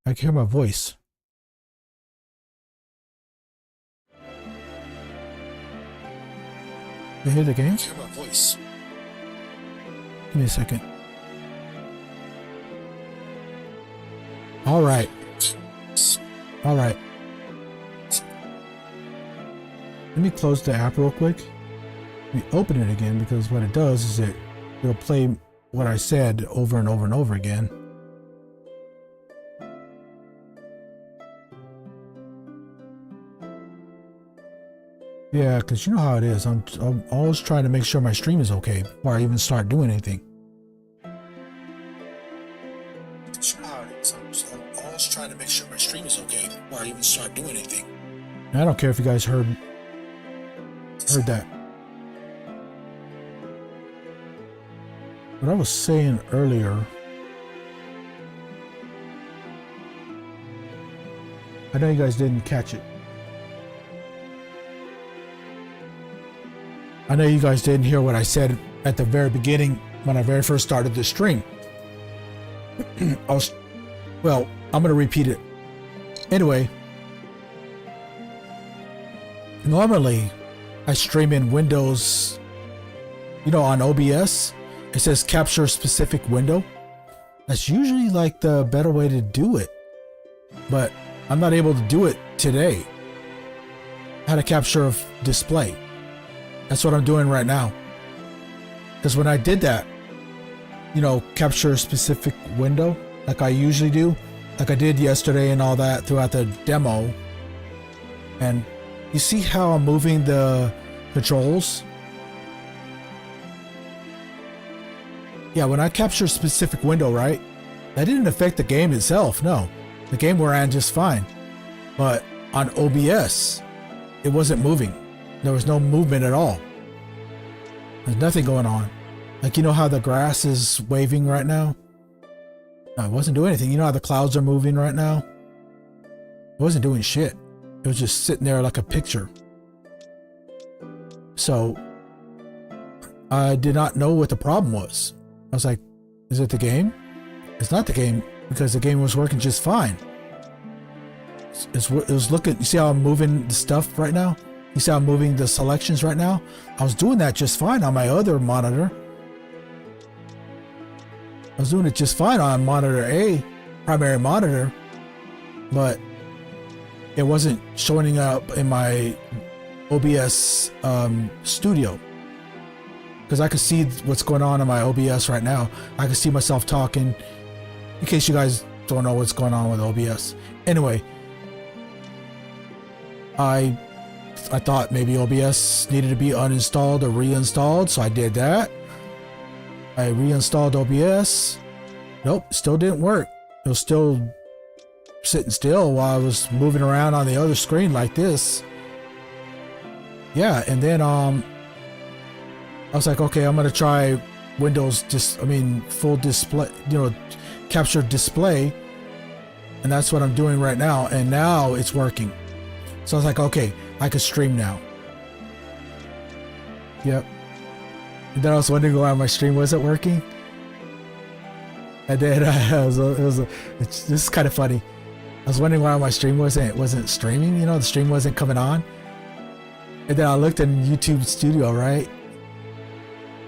I can hear my voice. You hear the game? I can hear my voice. Give me a second. All right. All right. Let me close the app real quick. Let me open it again, because what it does is it'll play what I said over and over and over again. Yeah, because you know how it is. I'm always trying to make sure my stream is okay before I even start doing anything. You know how it is. I'm always trying to make sure my stream is okay before I even start doing anything. And I don't care if you guys heard that. What I was saying earlier, I know you guys didn't catch it. I know you guys didn't hear what I said at the very beginning when I very first started the stream. Well, I'm gonna repeat it. Anyway, normally I stream in Windows, you know, on OBS. It says capture specific window. That's usually like the better way to do it, but I'm not able to do it today. I had to capture a display. That's what I'm doing right now. Because when I did that, you know, capture a specific window, like I usually do, like I did yesterday and all that throughout the demo. And you see how I'm moving the controls? Yeah, when I capture a specific window, right? That didn't affect the game itself, no. The game ran just fine. But on OBS, it wasn't moving. There was no movement at all. There's nothing going on. Like, you know how the grass is waving right now? No, it wasn't doing anything. You know how the clouds are moving right now? It wasn't doing shit. It was just sitting there like a picture. So, I did not know what the problem was. I was like, is it the game? It's not the game, because the game was working just fine. It was looking, you see how I'm moving the stuff right now? You see how I'm moving the selections right now? I was doing that just fine on my other monitor. I was doing it just fine on monitor A, primary monitor, but it wasn't showing up in my OBS studio. Because I could see what's going on in my OBS right now. I can see myself talking, in case you guys don't know what's going on with OBS. Anyway, I thought maybe OBS needed to be uninstalled or reinstalled, so I did that. I reinstalled OBS. Nope, still didn't work. It was still sitting still while I was moving around on the other screen like this. Yeah, and then I was like, okay, I'm gonna try Windows full display, you know, capture display, and that's what I'm doing right now, and now it's working. So I was like, okay, I could stream now. Yep. And then I was wondering why my stream wasn't working. And then this is kind of funny. I was wondering why my stream wasn't streaming. You know, the stream wasn't coming on. And then I looked in YouTube Studio, right?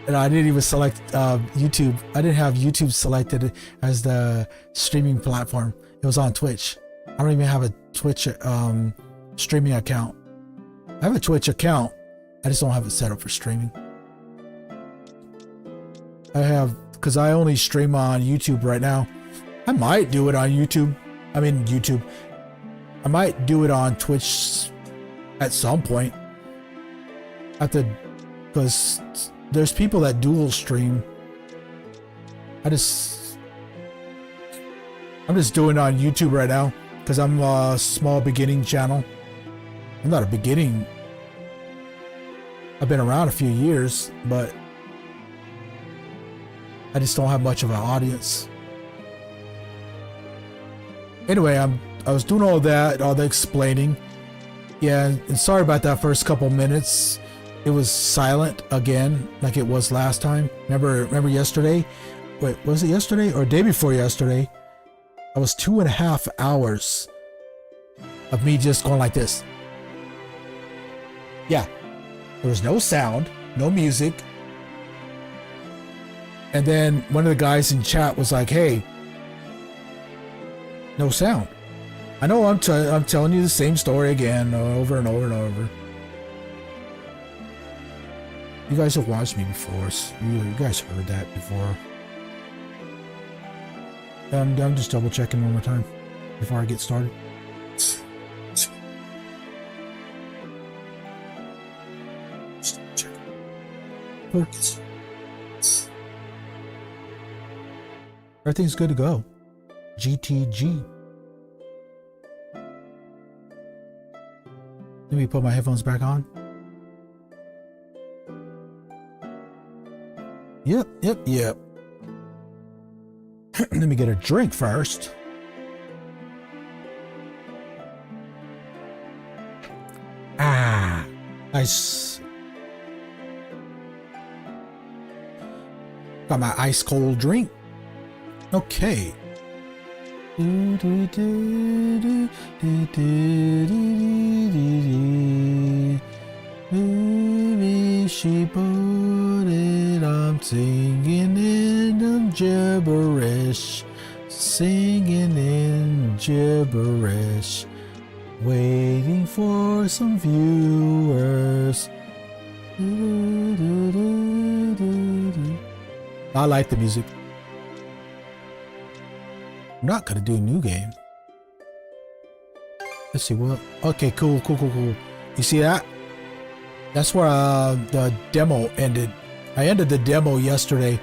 And I didn't even select YouTube. I didn't have YouTube selected as the streaming platform. It was on Twitch. I don't even have a Twitch streaming account. I have a Twitch account. I just don't have it set up for streaming. I have, because I only stream on YouTube right now. I might do it on YouTube. I might do it on Twitch at some point. Because there's people that dual stream. I'm just doing it on YouTube right now because I'm a small beginning channel. I'm not a beginning. I've been around a few years, but I just don't have much of an audience. Anyway, I was doing all that, all the explaining. Yeah, and sorry about that first couple minutes. It was silent again, like it was last time. Remember yesterday? Wait, was it yesterday or day before yesterday? That was 2.5 hours of me just going like this. Yeah. There was no sound, no music. And then one of the guys in chat was like, hey, no sound. I know I'm telling you the same story again, over and over and over. You guys have watched me before. So you guys heard that before. I'm just double checking one more time before I get started. Everything's good to go. GTG. Let me put my headphones back on. Yep. Let me get a drink first. Nice. Got my ice cold drink. Okay. Maybe she put it, I'm singing in gibberish, singing in gibberish, waiting for some viewers. I like the music. I'm not gonna do a new game. Let's see what. Okay, cool. You see that? That's where the demo ended. I ended the demo yesterday.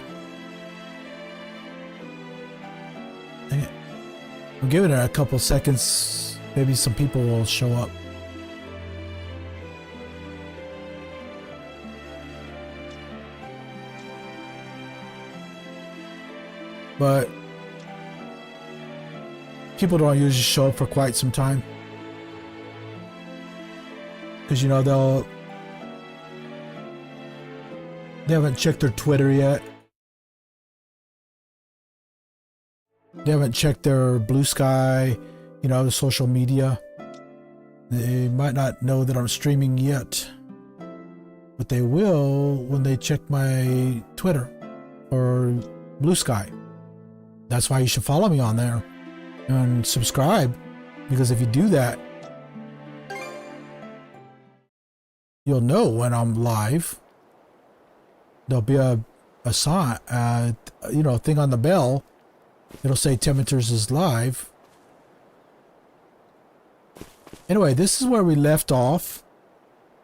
I'm giving it a couple seconds. Maybe some people will show up. But people don't usually show up for quite some time. Because, you know, they haven't checked their Twitter yet. They haven't checked their Blue Sky, you know, the social media. They might not know that I'm streaming yet. But they will when they check my Twitter or Blue Sky. That's why you should follow me on there and subscribe. Because if you do that, you'll know when I'm live. There'll be a sign, you know, thing on the bell. It'll say Temeturs is live. Anyway, this is where we left off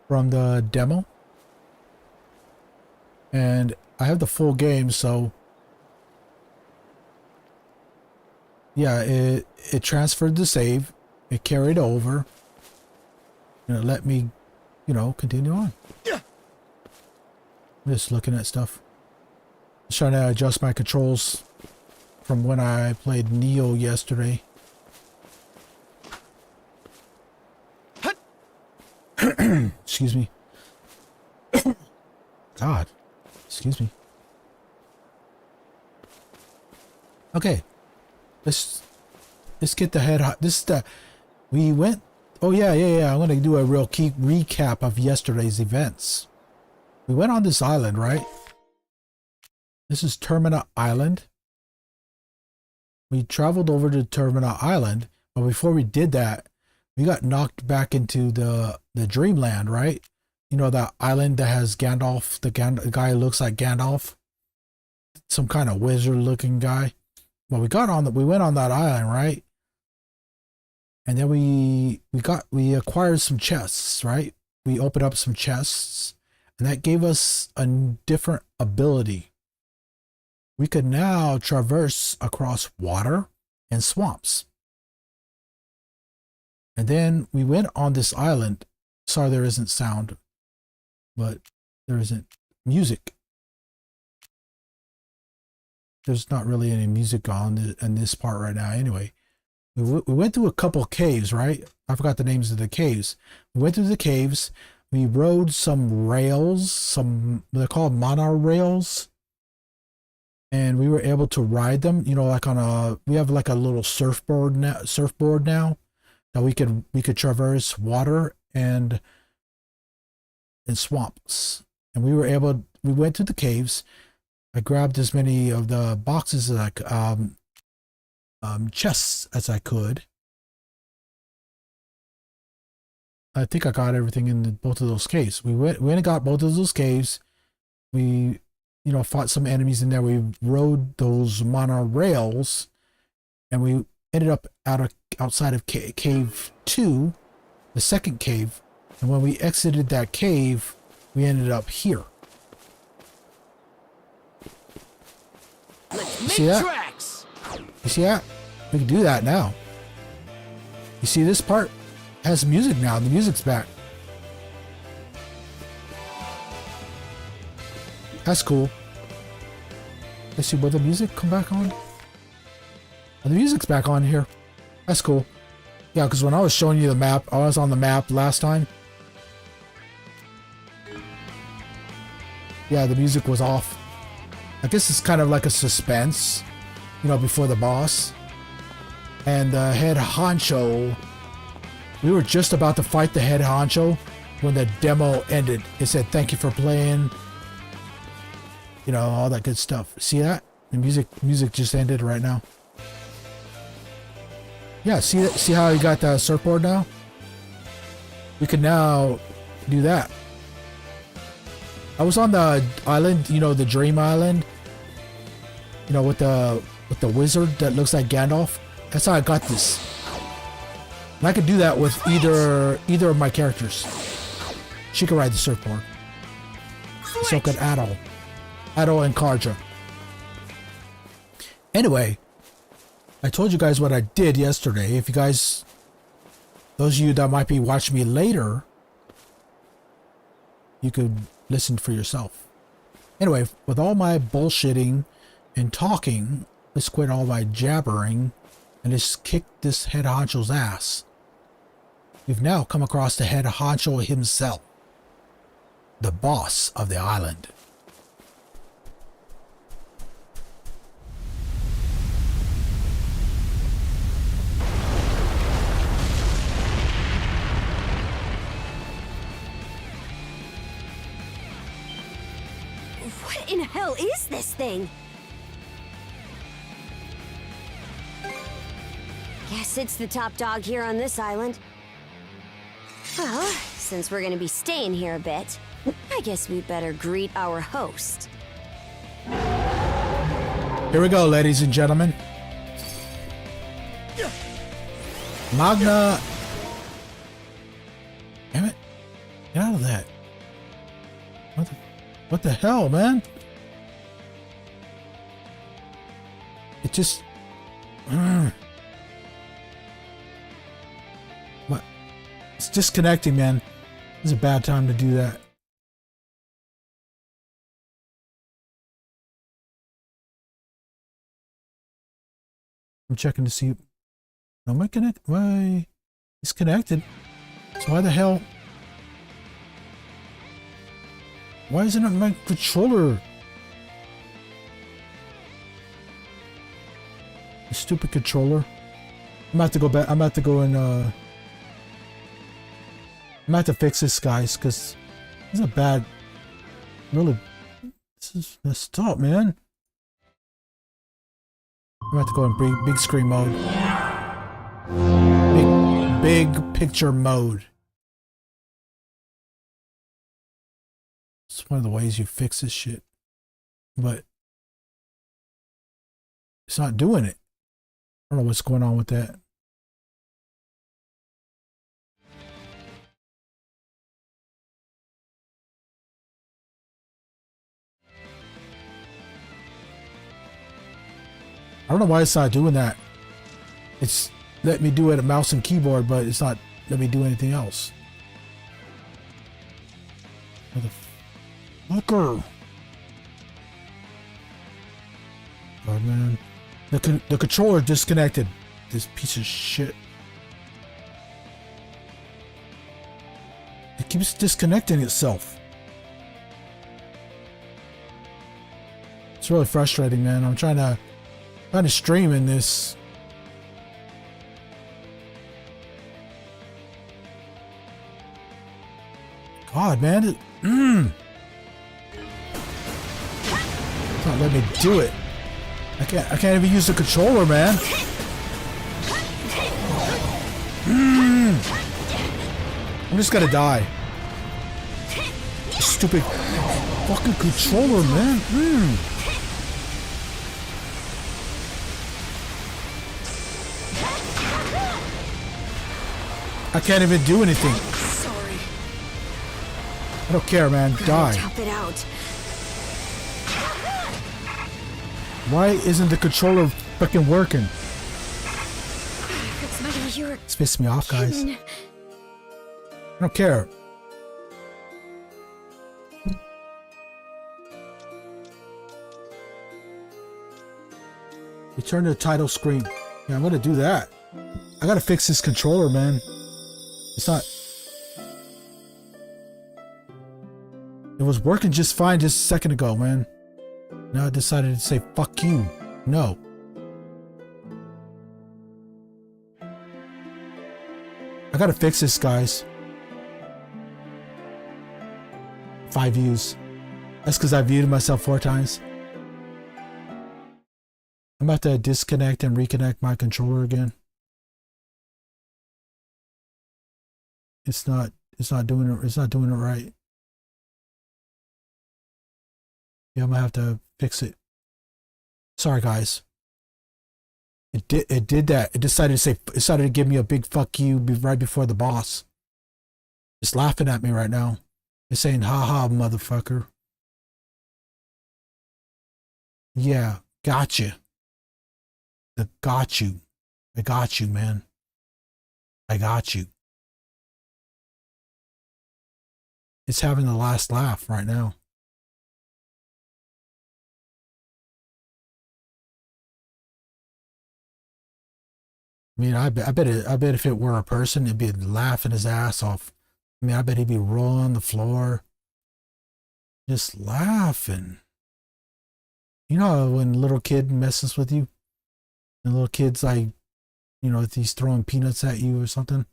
from the demo. And I have the full game, so yeah, it transferred the save. It carried over. And it let me, you know, continue on. Just looking at stuff. Just trying to adjust my controls from when I played Neo yesterday. Excuse me. God. Excuse me. Okay. Let's get the head hot. This is the... We went... Oh, yeah. I'm going to do a real key recap of yesterday's events. We went on this island, right? This is Termina Island. We traveled over to Termina Island, but before we did that, we got knocked back into the dreamland, right? You know, that island that has Gandalf, the guy who looks like Gandalf, some kind of wizard looking guy. Well, we went on that island, right? And then we acquired some chests, right? We opened up some chests, and that gave us a different ability. We could now traverse across water and swamps. And then we went on this island. Sorry, there isn't sound, but there isn't music. There's not really any music on in this part right now. Anyway, we went through a couple caves, right? I forgot the names of the caves. We went through the caves. We rode some rails, they're called monorails. and we were able to ride them. You know, like on a, we have like a little surfboard now that we could traverse water and swamps. And we went to the caves. I grabbed as many of the boxes like chests as I could. I think I got everything in both of those caves. We went and got both of those caves. We, you know, fought some enemies in there. We rode those monorails, and we ended up outside of cave 2, the second cave. And when we exited that cave, we ended up here. You see that? You see that? We can do that now. You see this part? It has music now. The music's back. That's cool. Let's see, will the music come back on? Oh, the music's back on here. That's cool. Yeah, because when I was showing you the map, I was on the map last time. Yeah, the music was off. I guess it's kind of like a suspense, you know, before the boss. And the head honcho, we were just about to fight the head honcho when the demo ended. It said, "Thank you for playing." You know, all that good stuff. See that? The music just ended right now. Yeah, see how you got the surfboard now? We can now do that. I was on the island, you know, the Dream Island. You know, with the wizard that looks like Gandalf. That's how I got this. And I could do that with either of my characters. She could ride the surfboard. So could Adol. Adol and Karja. Anyway, I told you guys what I did yesterday. If you guys, those of you that might be watching me later, you could listen for yourself. Anyway, with all my bullshitting and talking, let's quit all my jabbering and just kick this head honcho's ass. We've now come across the head honcho himself, the boss of the island. What in hell is this thing? Guess it's the top dog here on this island. Well, since we're gonna be staying here a bit, I guess we better greet our host. Here we go, ladies and gentlemen. Magna. Damn it. Get out of that. What the hell, man? It just... What? It's disconnecting, man. This is a bad time to do that. I'm checking to see... Am I connected? Why? It's connected. So why the hell... Why isn't it my controller? The stupid controller. I'm about to go back. I'm about to go and I'm about to fix this, guys, because this is a bad. Really, this is messed up, man. I'm about to go in big screen mode. Big picture mode. It's one of the ways you fix this shit, but it's not doing it. I don't know what's going on with that. I don't know why it's not doing that. It's let me do it a mouse and keyboard, but it's not let me do anything else. Motherfucker. God, man. The controller disconnected. This piece of shit. It keeps disconnecting itself. It's really frustrating, man. I'm trying to stream in this. God, man. It's not letting me do it. I can't even use the controller, man. I'm just gonna die. Stupid fucking controller, man. I can't even do anything. Sorry. I don't care, man. Die. Top it out. Why isn't the controller fucking working? It's my you're It's pissing me off, guys. kidding. I don't care. Return to the title screen. Yeah, I'm gonna do that. I gotta fix this controller, man. It's not... It was working just fine just a second ago, man. Now I decided to say, fuck you. No. I gotta fix this, guys. 5 views. That's because I viewed myself 4 times. I'm about to disconnect and reconnect my controller again. It's not doing it right. Yeah, I'm gonna have to fix it. Sorry, guys. It did that. It decided to give me a big fuck you right before the boss. It's laughing at me right now. It's saying, haha, motherfucker. Yeah, gotcha. I got you. I got you, man. I got you. It's having the last laugh right now. I mean, I bet if it were a person, it'd be laughing his ass off. I mean, I bet he'd be rolling on the floor, just laughing. You know how when a little kid messes with you, and little kid's like, you know, if he's throwing peanuts at you or something.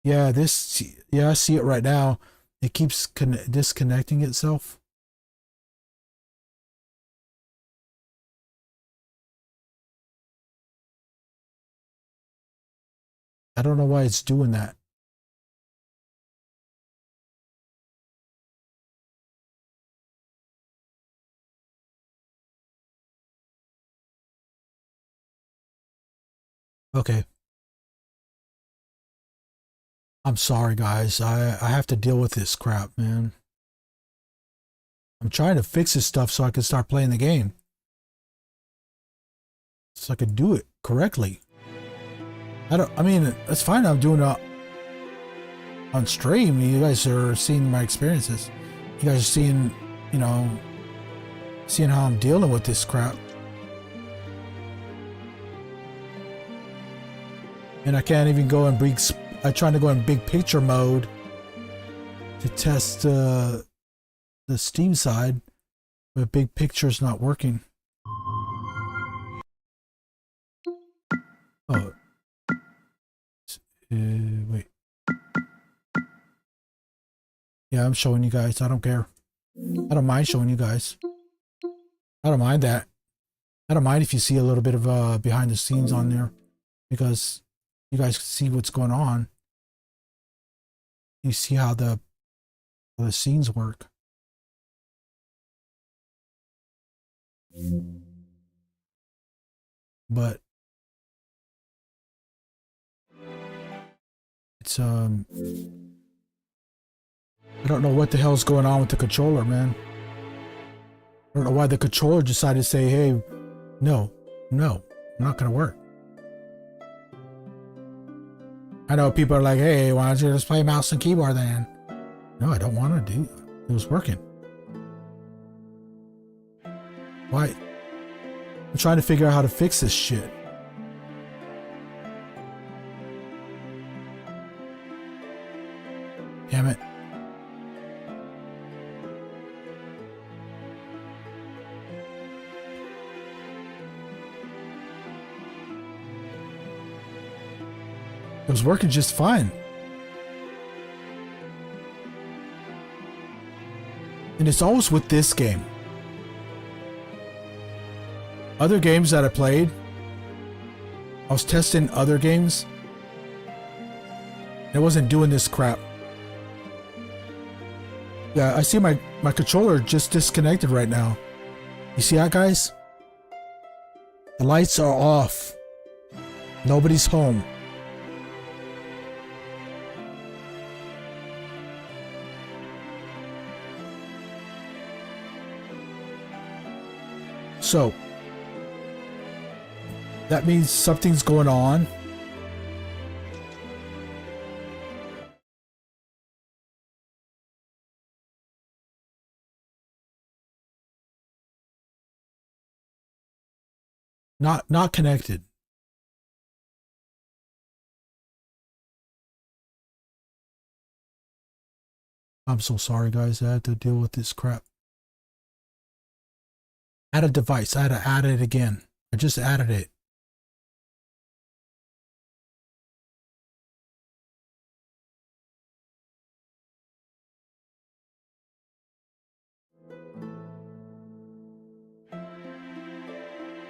Yeah, I see it right now. It keeps disconnecting itself. I don't know why it's doing that. Okay. I'm sorry, guys. I have to deal with this crap, man. I'm trying to fix this stuff so I can start playing the game. So I can do it correctly. I mean, it's fine. I'm doing it on stream. You guys are seeing my experiences. You guys are seeing, you know, seeing how I'm dealing with this crap. And I can't even go in I'm trying to go in big picture mode to test the Steam side, but big picture is not working. Oh, wait. Yeah, I'm showing you guys. I don't care. I don't mind showing you guys. I don't mind that. I don't mind if you see a little bit of behind the scenes on there, because you guys can see what's going on. You see how the scenes work. But it's I don't know what the hell's going on with the controller, man. I don't know why the controller decided to say, hey, no, not gonna work. I know people are like, hey, why don't you just play mouse and keyboard then? No, I don't want to do it. It was working. Why? I'm trying to figure out how to fix this shit. Damn it. It was working just fine. And it's always with this game. Other games that I played, I was testing other games. It wasn't doing this crap. Yeah, I see my controller just disconnected right now. You see that, guys? The lights are off. Nobody's home. So, that means something's going on. Not connected. I'm so sorry, guys. I had to deal with this crap. Add a device. I had to add it again. I just added it.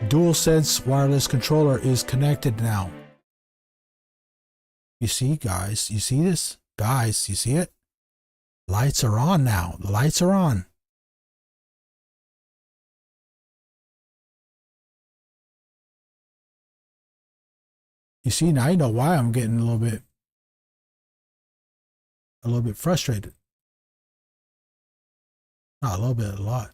DualSense wireless controller is connected now. You see, guys? You see this? Guys, you see it? Lights are on now. The lights are on. You see, now you know why I'm getting a little bit frustrated. Not a little bit, a lot.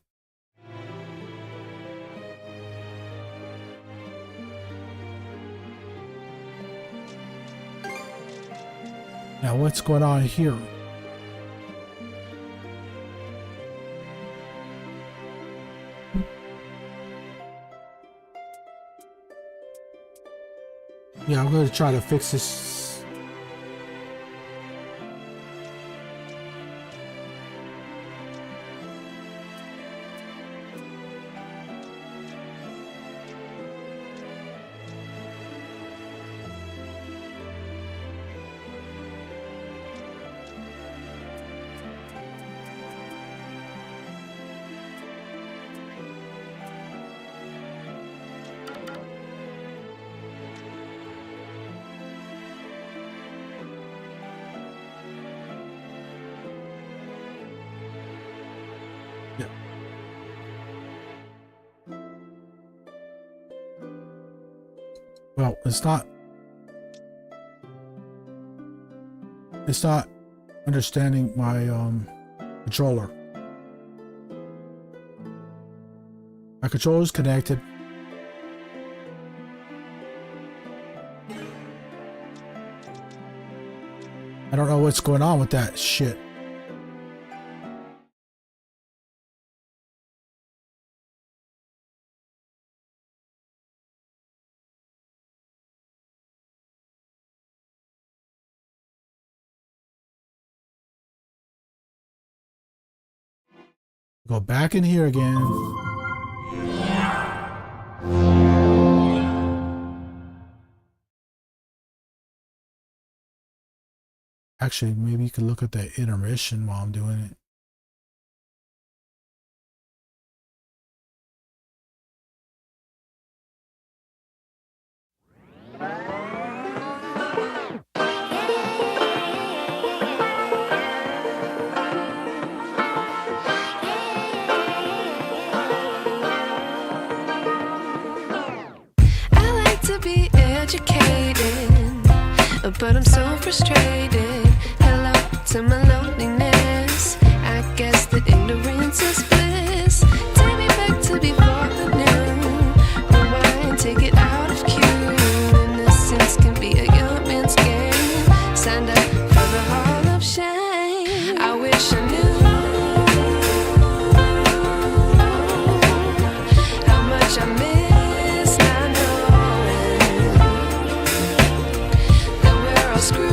Now what's going on here? Yeah, I'm going to try to fix this. Well, it's not understanding my controller. My controller is connected. I don't know what's going on with that shit. Go back in here again. Actually, maybe you could look at the intermission while I'm doing it. But I'm so frustrated. Hello to my loneliness. I guess that ignorance is bliss. Take me back to before I knew. Rewind, take it out of cue. Innocence can be a young man's game. Signed up for the hall of shame. I wish I knew how much I miss. Screw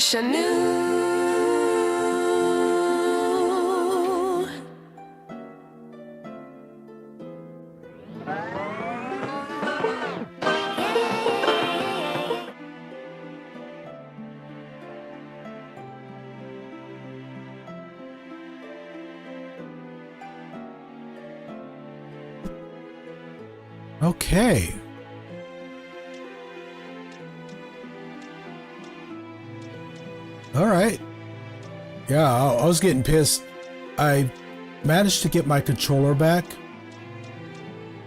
wish I knew. Okay. All right. Yeah, I was getting pissed. I managed to get my controller back.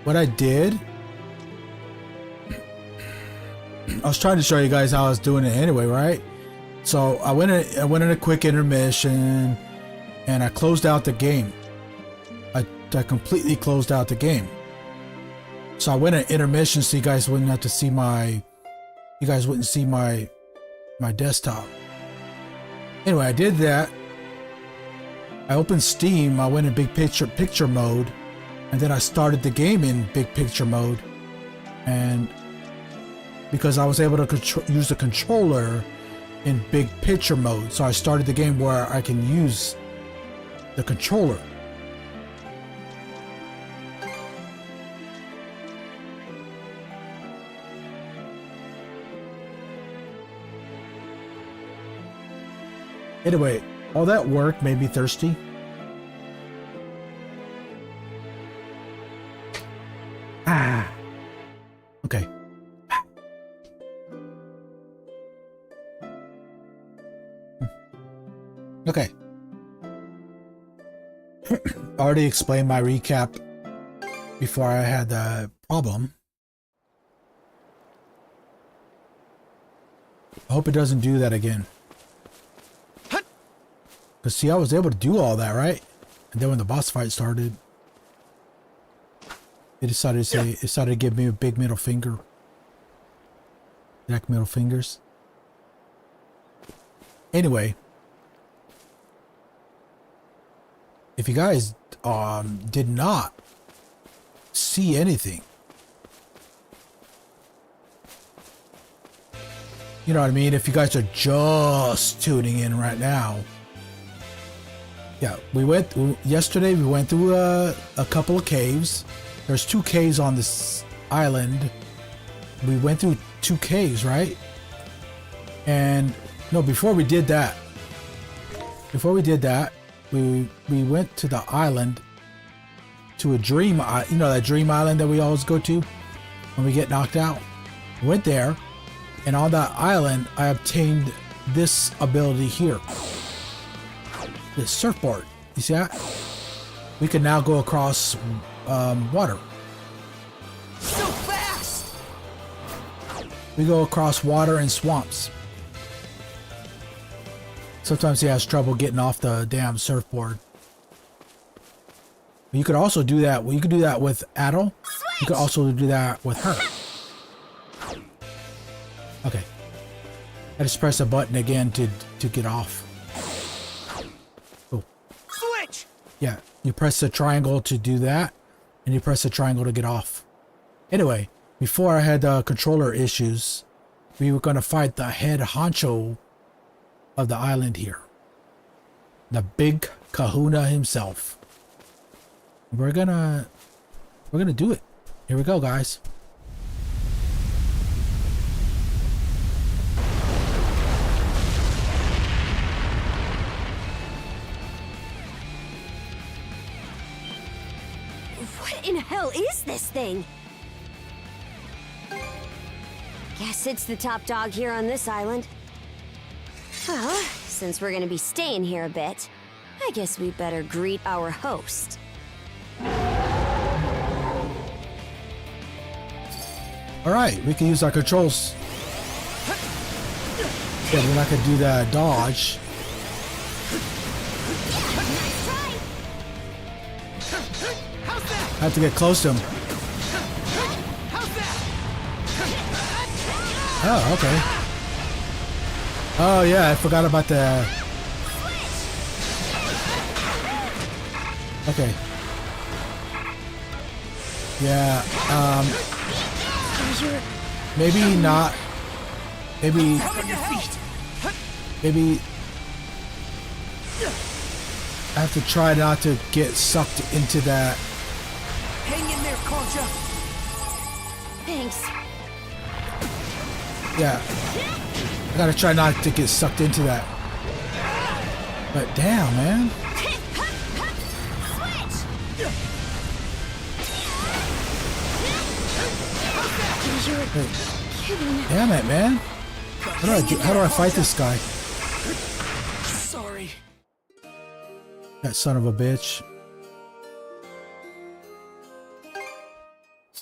What I did, I was trying to show you guys how I was doing it anyway, right? So I went in a quick intermission, and I closed out the game. I completely closed out the game. So I went in intermission so you guys wouldn't have to see my, my desktop. Anyway, I did that. I opened Steam. I went in big picture mode, and then I started the game in big picture mode. And because I was able to use the controller in big picture mode, so I started the game where I can use the controller. Anyway, all that work made me thirsty. Okay. Okay. I already explained my recap before I had the problem. I hope it doesn't do that again. Because see, I was able to do all that, right? And then when the boss fight started, it decided to say, it started to give me a big middle finger. Jack middle fingers. Anyway, if you guys did not see anything, you know what I mean? If you guys are just tuning in right now, yeah, yesterday we went through a couple of caves. There's 2 caves on this island. We went through 2 caves, right? And no, before we did that, we went to the island, to a dream, you know, that dream island that we always go to when we get knocked out. We went there, and on that island, I obtained this ability here. This surfboard. You see that? We can now go across water. So fast! We go across water and swamps. Sometimes he has trouble getting off the damn surfboard. But you could also do that. Well, you could do that with Adol. You could also do that with her. Okay. I just press a button again to get off. Switch! Yeah, you press the triangle to do that, and you press the triangle to get off. Anyway, before I had controller issues, we were going to fight the head honcho of the island here. The big kahuna himself. We're gonna do it. Here we go, guys. What in hell is this thing? Guess it's the top dog here on this island. Well, since we're gonna be staying here a bit, I guess we better greet our host. Alright, we can use our controls. Yeah, we're not gonna do that dodge. I have to get close to him. Oh, okay. Oh yeah, I forgot about the... Okay. Yeah, maybe not. Maybe Maybe I have to try not to get sucked into that. Hang in there, Karja. Thanks. Yeah. I gotta try not to get sucked into that. But damn, man. Hey. Damn it, man. How do I fight this guy? Sorry. That son of a bitch.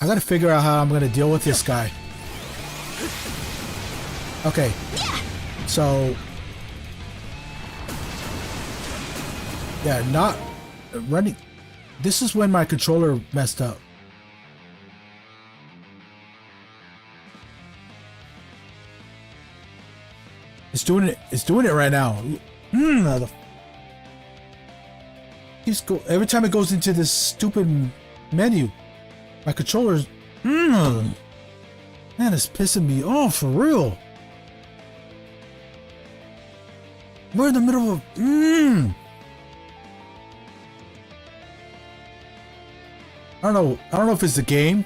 I gotta figure out how I'm gonna deal with this guy. Okay. So. Yeah, not running. This is when my controller messed up. It's doing it. It's doing it right now. Every time it goes into this stupid menu, my controller's. Man, it's pissing me off for real. We're in the middle of. I don't know. I don't know if it's the game.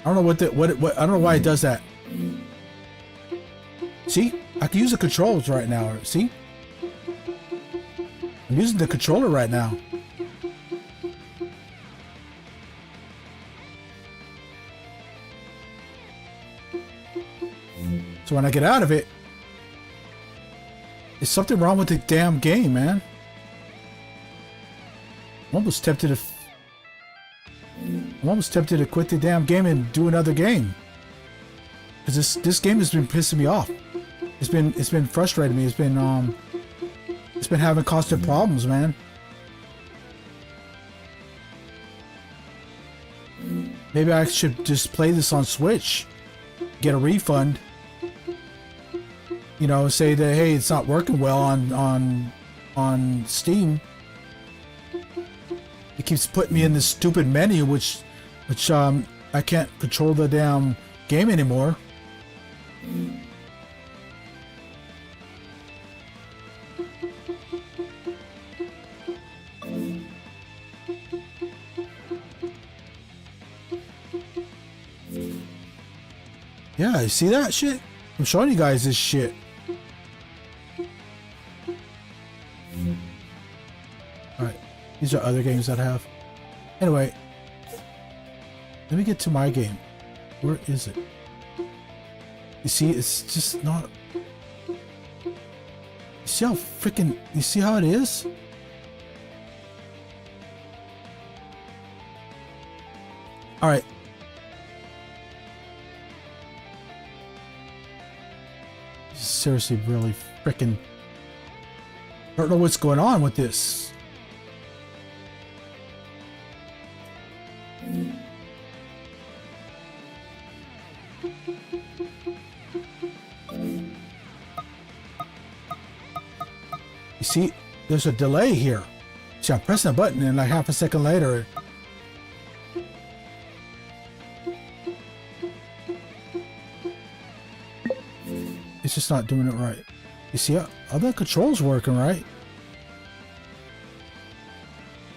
I don't know what I don't know why it does that. See? I can use the controls right now. See? I'm using the controller right now. So when I get out of it, there's something wrong with the damn game, man. I'm almost tempted to quit the damn game and do another game. Cause this game has been pissing me off. It's been frustrating me. It's been having constant problems, man. Maybe I should just play this on Switch, get a refund. You know, say that hey, it's not working well on Steam. It keeps putting me in this stupid menu, which I can't control the damn game anymore. Yeah, you see that shit? I'm showing you guys this shit. Alright, these are other games that I have. Anyway, let me get to my game. Where is it? You see, it's just not... You see how freaking... You see how it is? Alright. Seriously, really freaking... I don't know what's going on with this. You see, there's a delay here. See, I'm pressing a button and like half a second later... It's just not doing it right. You see, other controls working right.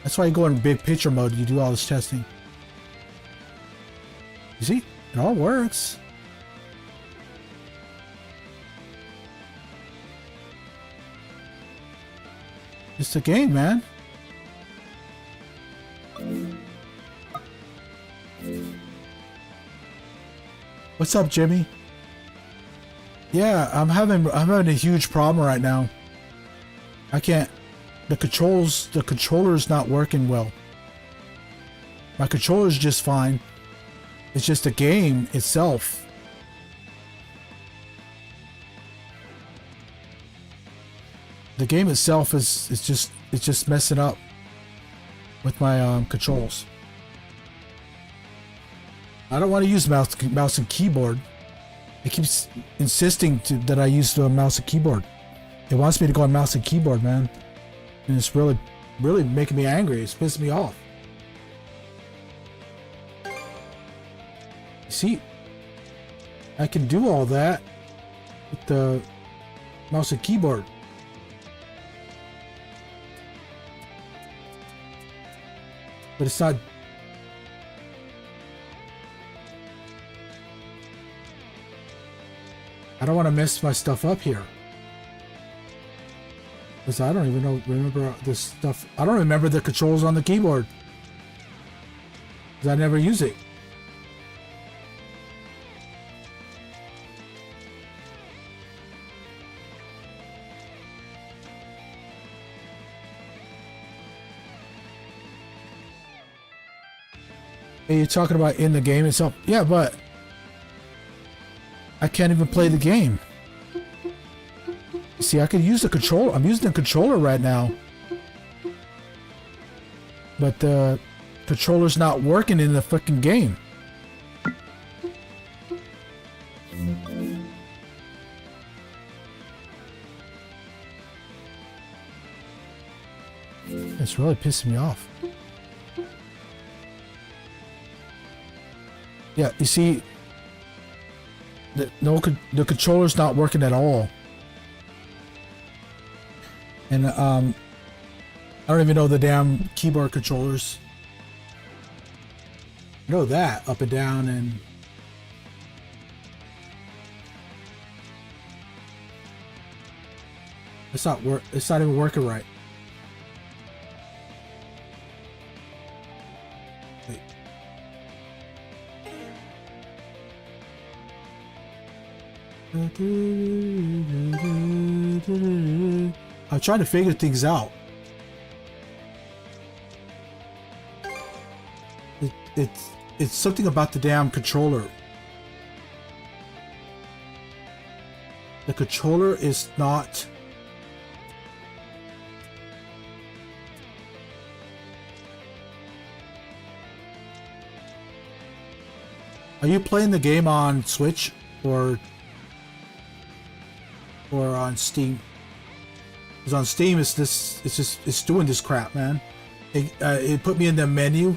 That's why you go in big picture mode. You do all this testing. You see, it all works. It's a game, man. What's up, Jimmy? Yeah, I'm having a huge problem right now. I can't. The controller's not working well. My controller's just fine. It's just the game itself. The game itself is just messing up with my controls. I don't want to use mouse and keyboard. It keeps insisting that I use the mouse and keyboard. It wants me to go on mouse and keyboard, man. And it's really making me angry. It's pissing me off. You see? I can do all that with the mouse and keyboard. But it's not. I don't want to mess my stuff up here. Because I don't even remember this stuff. I don't remember the controls on the keyboard. Because I never use it. Hey, you're talking about in the game itself? Yeah, but I can't even play the game. See, I could use the controller. I'm using the controller right now. But the controller's not working in the fucking game. It's really pissing me off. Yeah, you see, the controller's not working at all, and I don't even know the damn keyboard controllers. I know that up and down, and it's not even working right. I'm trying to figure things out. It's something about the damn controller. The controller is not. Are you playing the game on Switch or on Steam? Because on Steam it's doing this crap, man. It put me in the menu.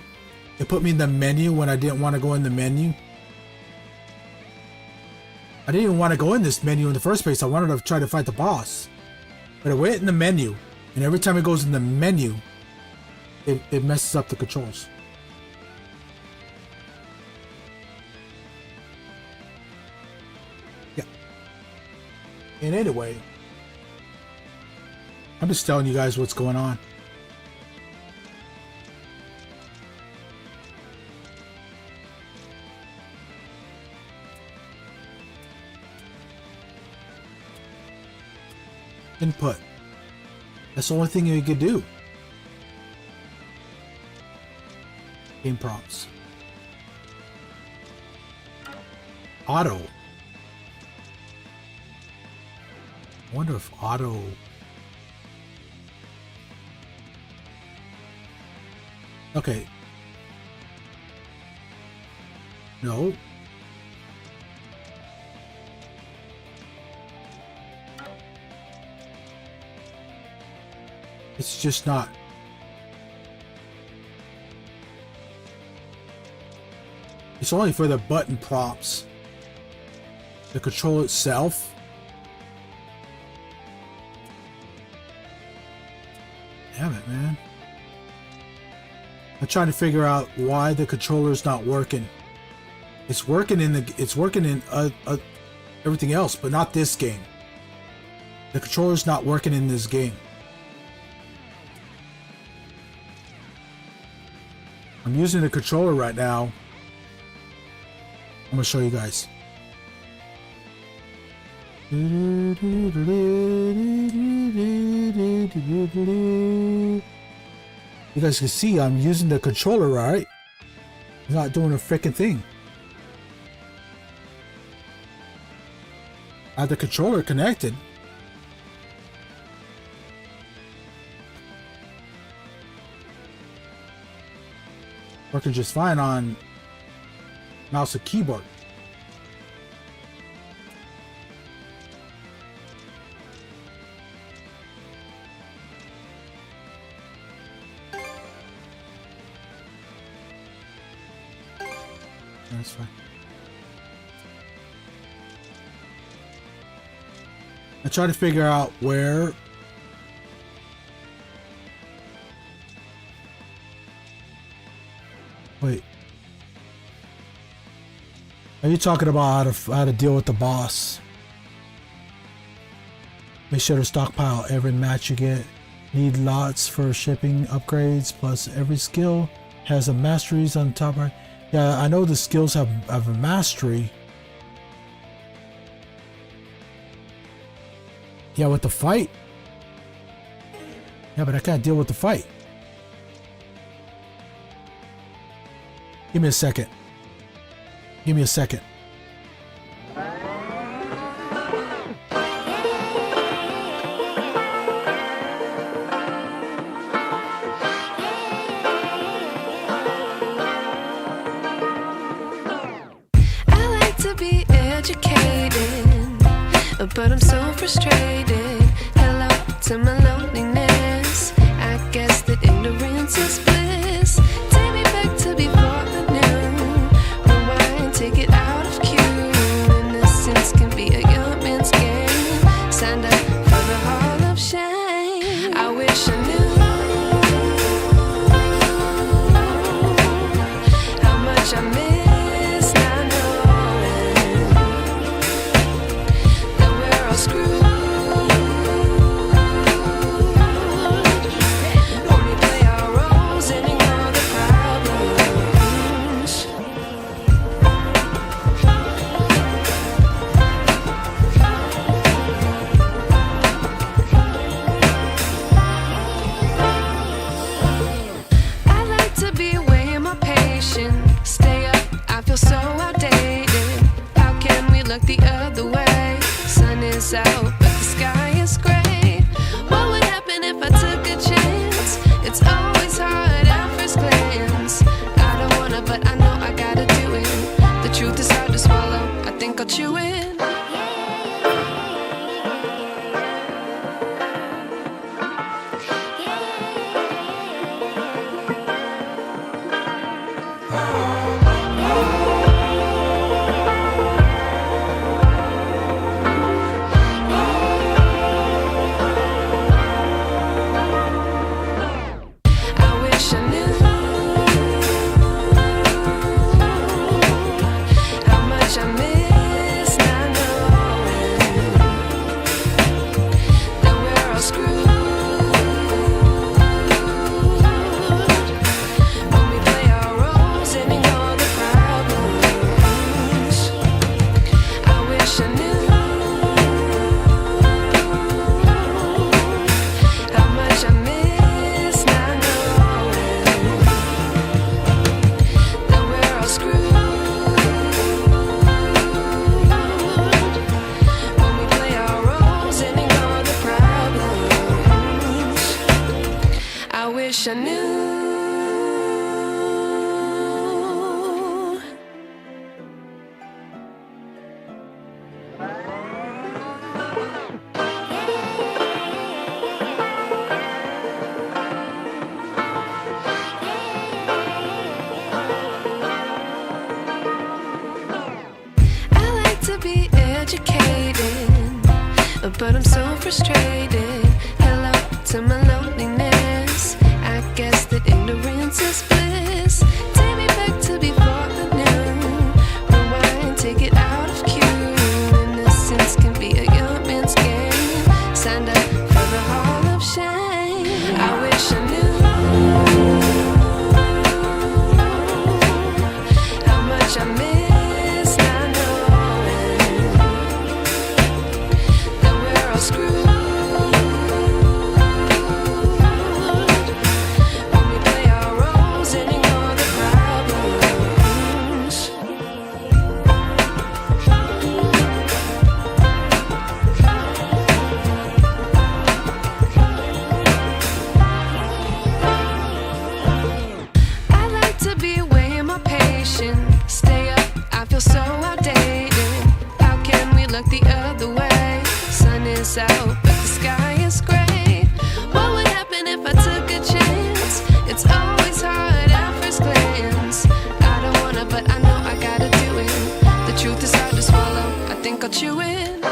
It put me in the menu when I didn't want to go in the menu. I didn't even want to go in this menu in the first place. I wanted to try to fight the boss. But it went in the menu, and every time it goes in the menu, it messes up the controls. Yeah. And anyway, I'm just telling you guys what's going on. Input. That's the only thing you could do. Game prompts. Auto. I wonder if auto. Okay. No. It's just not. It's only for the button prompts. The control itself. Damn it, man. I'm trying to figure out why the controller's not working. It's working in everything else, but not this game. The controller's not working in this game. I'm using the controller right now. I'm gonna show you guys. You guys can see I'm using the controller, right? It's not doing a freaking thing. I have the controller connected. Working just fine on mouse and keyboard. That's fine. I try to figure out where. Wait. Are you talking about how to deal with the boss? Make sure to stockpile every match you get. Need lots for shipping upgrades, plus every skill has a masteries on top right. Yeah, I know the skills have a mastery. Yeah, with the fight. Yeah, but I can't deal with the fight. Give me a second. Give me a second. But I'm so frustrated. Hello to my loneliness. I guess that ignorance is bliss. Take me back to before I knew. Rewind, take it out of cue. Innocence can be a young man's game. Signed up for the hall of shame. I wish I knew how much I miss not knowing that we're all screwed. Only play our roles and ignore the problems. I like to be away in my patience. Stay up, I feel so outdated. How can we look the other way? Sun is out, but the sky is gray. What would happen if I took a chance? It's always hard at first glance. I don't wanna, but I know I gotta do it. The truth is hard to swallow, I think I'll chew it. I wish I knew how much I miss not knowing that we're all screwed. When we play our roles and ignore the problems. I wish I knew how much I miss not knowing that we're all screwed. When we play our roles and ignore the problems. I wish I knew. I like to be educated, but I'm so frustrated. Hello to my loneliness. I guess that ignorance is bliss. Take me back to before I knew. Rewind, take it out of cue. Innocence can be a young man's game. Signed up for the hall of shame. I wish I knew how much I miss not knowing that we're all screwed. When we play our roles and ignore the problems. I like to be away in my patience. Stay up, I feel so outdated. How can we look the other way? Sun is out, but the sky is gray. What would happen if I took a chance? It's always hard at first glance. I don't wanna, but I know I gotta do it. The truth is hard to swallow, I think I'll chew it.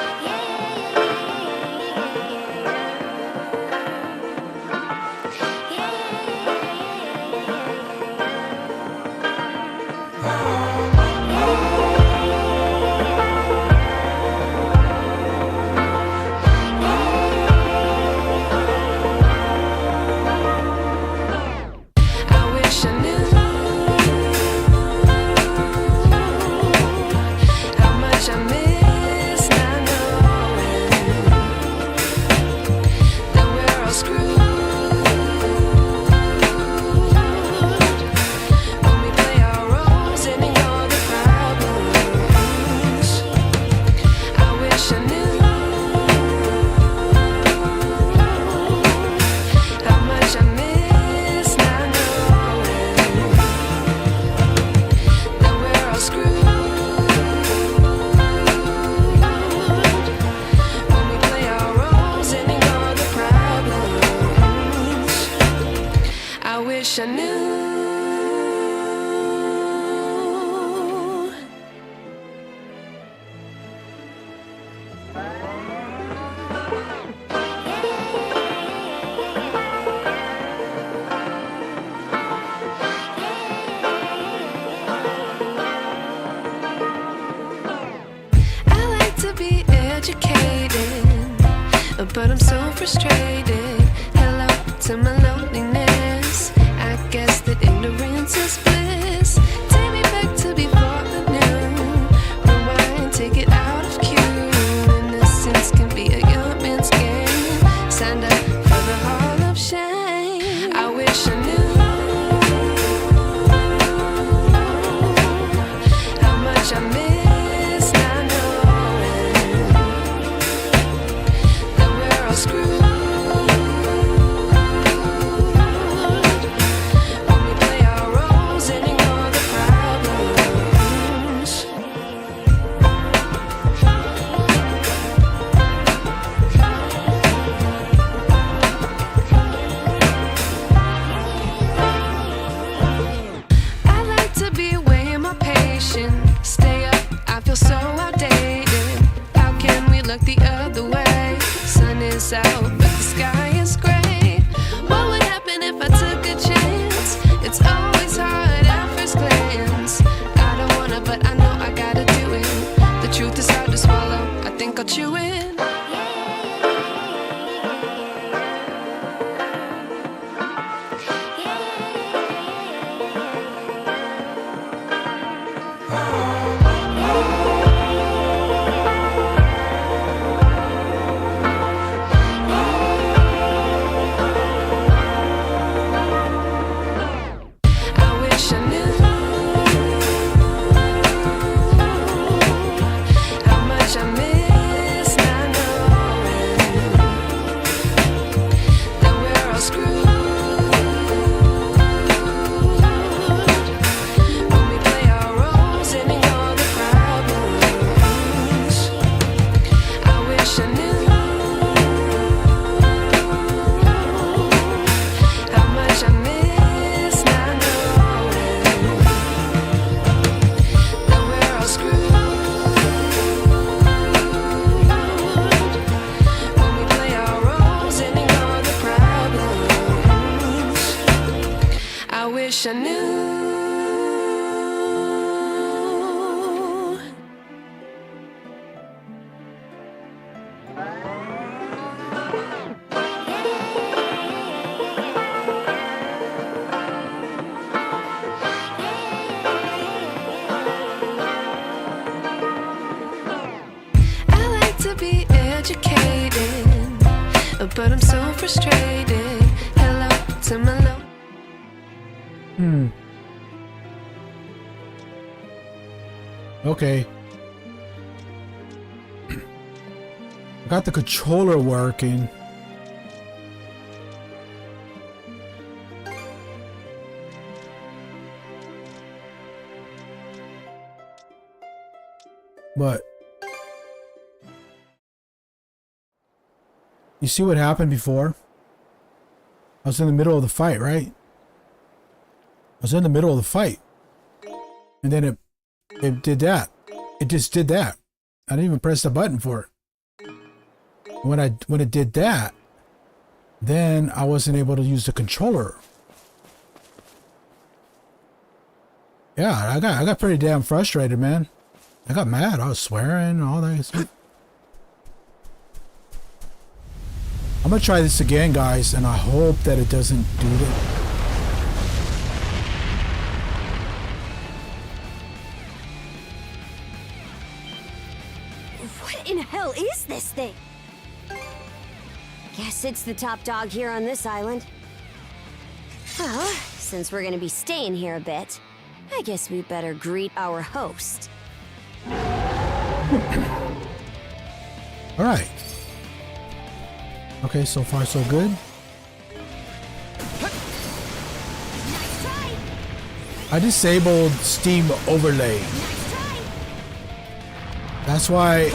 but I'm so frustrated. Hello to my loneliness. I guess that ignorance is bliss. Take me back to before the new. Rewind, take it out of cue. Innocence can be a young man's game. Signed up for the hall of shame. I wish I knew how much I miss not knowing that we're all screwed. When we play our roles and ignore the problems. I like to be away in my patience. Stay up, I feel so outdated. How can we look the other way? Sun is out, but the sky is gray. What would happen if I took a chance? It's always hard at first glance. I don't wanna, but I know I gotta do it. The truth is hard to swallow, I think I'll chew it. I wish I knew how much I miss not knowing that we're all screwed. When we play our roles and ignore the problems. I wish I knew how much I miss not knowing that we're all screwed. When we play our roles and ignore the problems. I wish I knew. I like to be educated, but I'm so frustrated. Hello to my love. Okay. I got the controller working. But you see what happened before? I was in the middle of the fight, right? I was in the middle of the fight. And then it did that. It just did that. I didn't even press the button for it. When it did that, then I wasn't able to use the controller. Yeah, I got pretty damn frustrated, man. I got mad. I was swearing and all that stuff. I'm gonna try this again, guys, and I hope that it doesn't do that. What in hell is this thing? Guess it's the top dog here on this island. Well, since we're gonna be staying here a bit, I guess we better greet our host. All right. Okay, so far so good. Nice try! I disabled Steam Overlay. Nice try! That's why.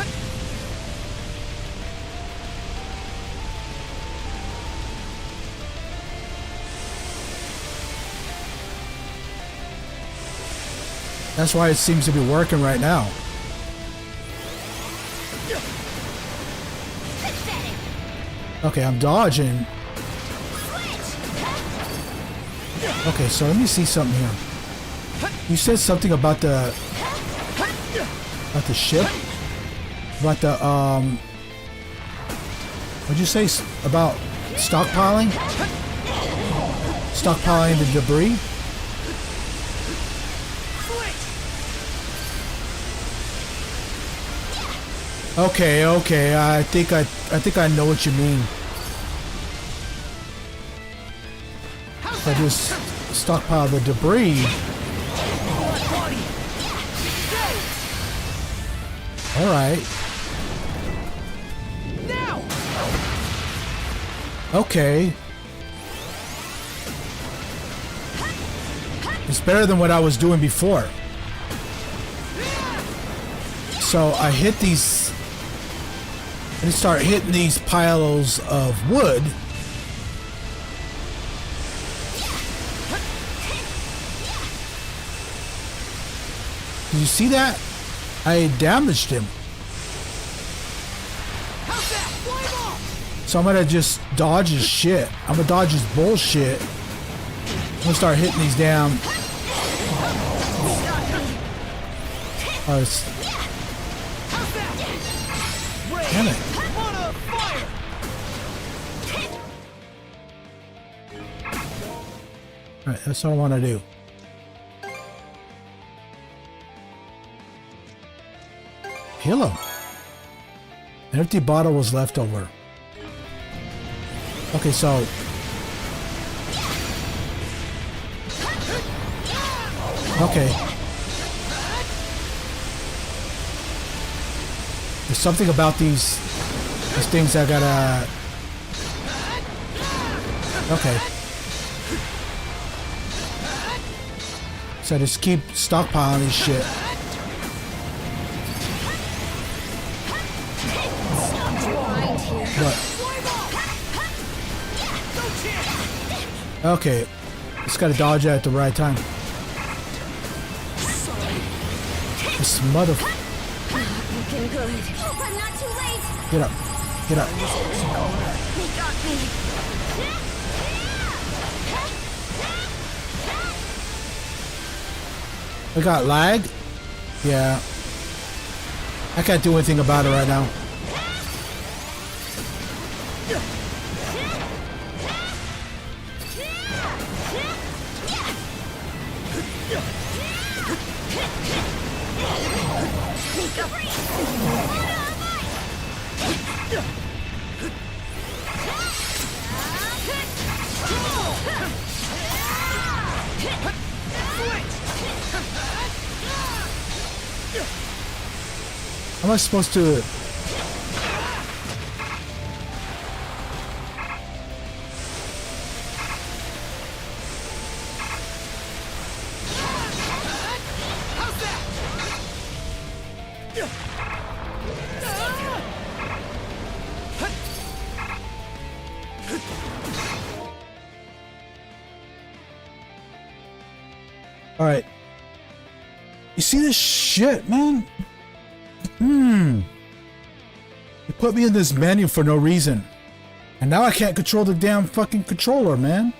That's why it seems to be working right now. Okay, I'm dodging. Okay, so let me see something here. You said something about the ship, about the What'd you say about stockpiling? Stockpiling the debris? Okay, okay. I think I know what you mean. If I just stockpile the debris. All right. Okay. It's better than what I was doing before. So I hit these and start hitting these piles of wood. Did you see that? I damaged him. So I'm gonna just dodge his shit. I'm gonna dodge his bullshit. I'm gonna start hitting these down. Oh, it's... Damn it. Alright, that's what I want to do. Heal him. An empty bottle was left over. Okay, so... Okay. There's something about these things I gotta... Okay. So I just keep stockpiling this shit. What? Okay. Just gotta dodge it at the right time. This mother... Looking good. Hope I'm not too late. Get up. Get up. He got me. I got lag? Yeah. I can't do anything about it right now. How am I supposed to... Alright. You see this shit, man? You put me in this menu for no reason. And now I can't control the damn fucking controller, man.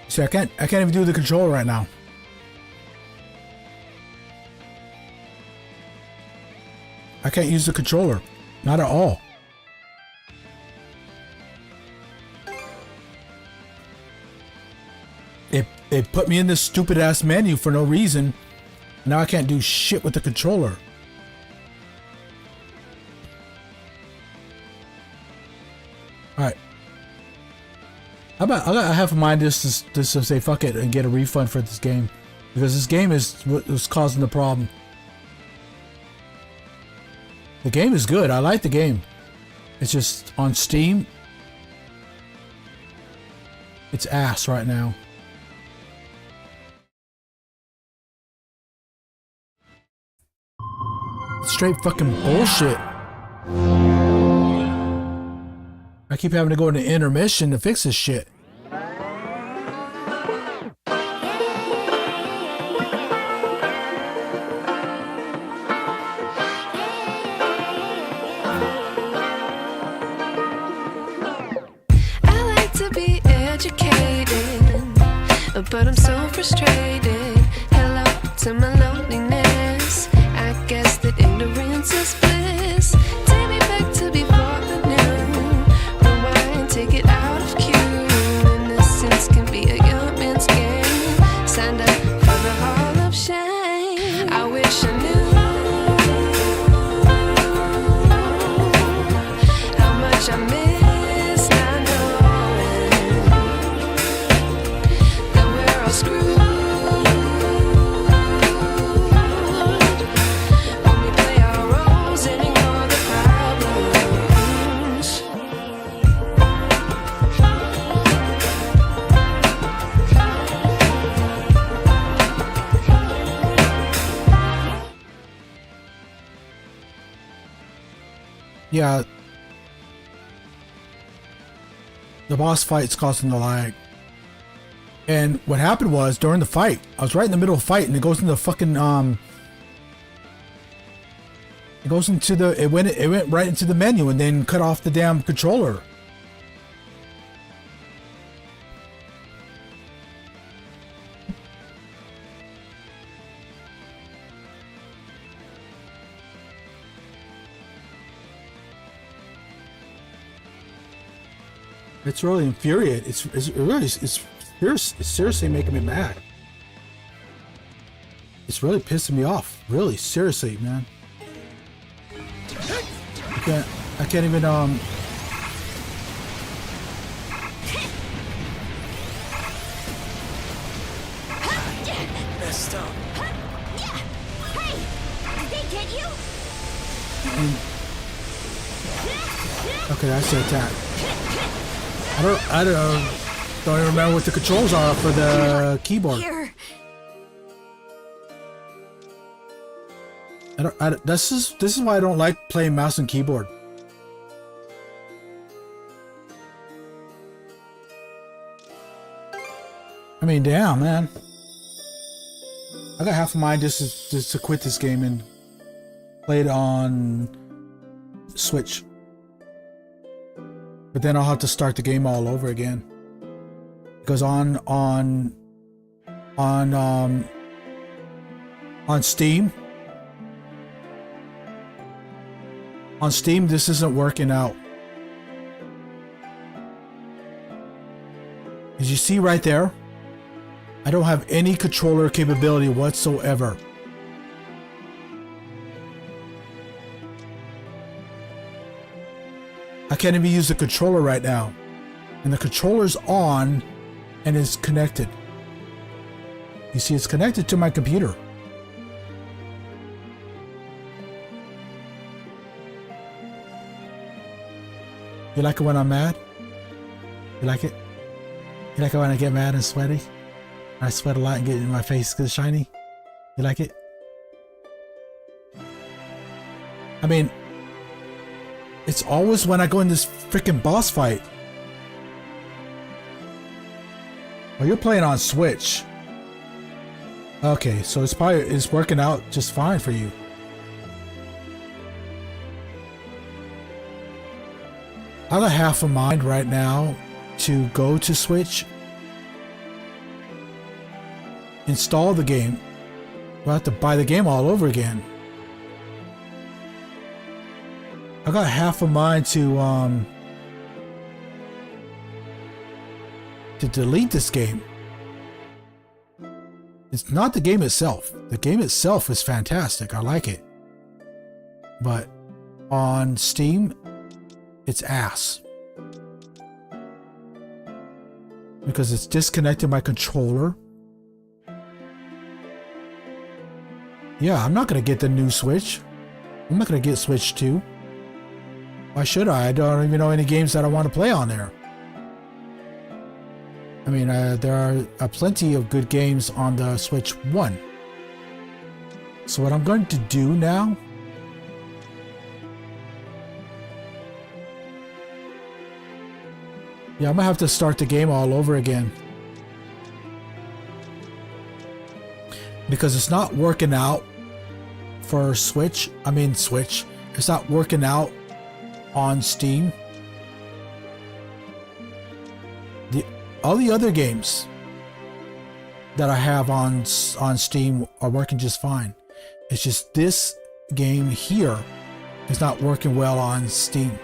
See, I can't even do the controller right now. I can't use the controller. Not at all. It put me in this stupid ass menu for no reason. Now I can't do shit with the controller. Alright. How about I have in mind just to say fuck it and get a refund for this game. Because this game is what was causing the problem. The game is good. I like the game. It's just on Steam. It's ass right now. Straight fucking bullshit. I keep having to go into intermission to fix this shit. I like to be educated, but I'm so frustrated. to my loneliness. I guess that ignorance is bliss. Take me back to before the noon. Rewind, take it out of cue. Innocence can be a young man's game. Signed up for the hall of shame. I wish I knew how much I miss not knowing that we're all screwed when we play our roles and ignore the problems. Yeah. The boss fight's causing the lag. And what happened was during the fight, I was right in the middle of the fight and it goes into the fucking it went right into the menu and then cut off the damn controller. It's really infuriating. It's seriously making me mad. It's really pissing me off. Really, seriously, man. I can't even Messed up. Hey! Did they get you? okay, that's the attack. I don't even remember what the controls are for the keyboard. Here. This is why I don't like playing mouse and keyboard. I mean, damn, man. I got half a mind just to quit this game and play it on Switch. But then I'll have to start the game all over again. Because on Steam, this isn't working out. As you see right there, I don't have any controller capability whatsoever. I can't even use the controller right now. And the controller's on and is connected. You see, it's connected to my computer. You like it when I'm mad? You like it? You like it when I get mad and sweaty? I sweat a lot and get in my face gets shiny? You like it? I mean, it's always when I go in this freaking boss fight. Well, you're playing on Switch. Okay, so it's working out just fine for you. I got half a mind right now to go to Switch, install the game. We'll have to buy the game all over again. I got half a mind to delete this game. It's not the game itself. The game itself is fantastic. I like it. But on Steam, it's ass. Because it's disconnected my controller. Yeah, I'm not going to get the new Switch. I'm not going to get Switch 2. Why should I? I don't even know any games that I want to play on there. I mean, there are plenty of good games on the Switch 1. So what I'm going to do now... Yeah, I'm going to have to start the game all over again. Because it's not working out for Switch. I mean, Switch. It's not working out on Steam. All the other games that I have on Steam are working just fine. It's just this game here is not working well on Steam.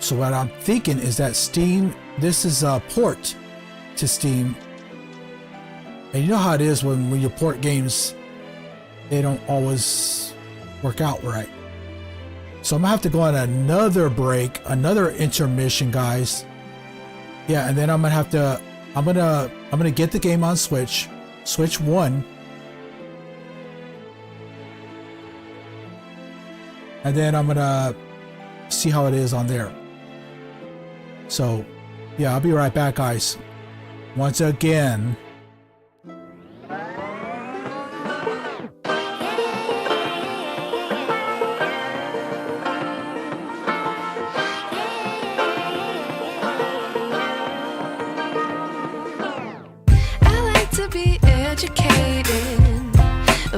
So what I'm thinking is that Steam, this is a port to Steam. And you know how it is when you port games, they don't always work out right. So I'm gonna have to go on another break, another intermission, guys. Yeah, and then I'm gonna get the game on Switch 1. And then I'm gonna see how it is on there. So yeah, I'll be right back, guys. Once again,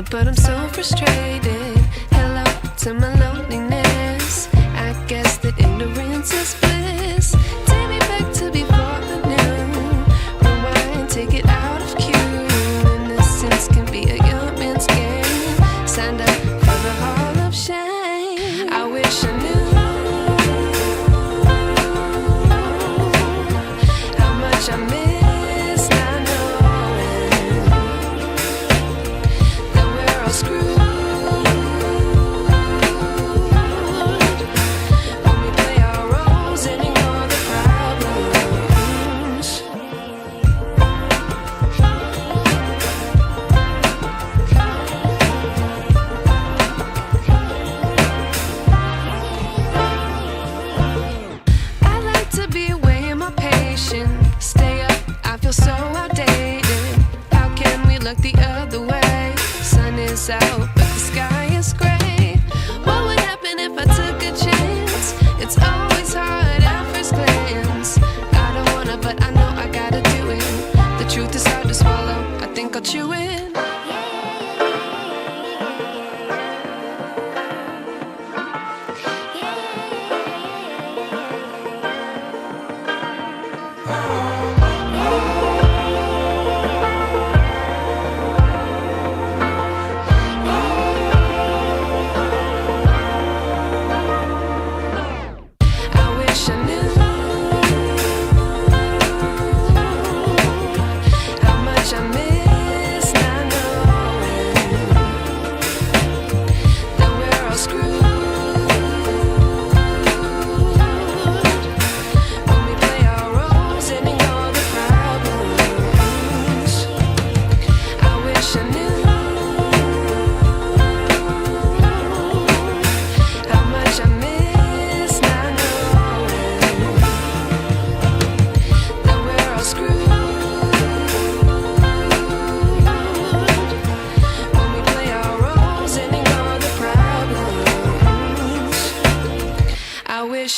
but I'm so frustrated. Hello to my loneliness. I guess that ignorance is bliss. Take me back to before the new. Rewind, take it out of cue. Innocence can be a young man's game. Signed up for the hall of shame. I wish I knew how much I miss. Out, but the sky is gray. What would happen if I took a chance? It's always hard at first glance. I don't wanna, but I know I gotta do it. The truth is hard to swallow. I think I'll chew it.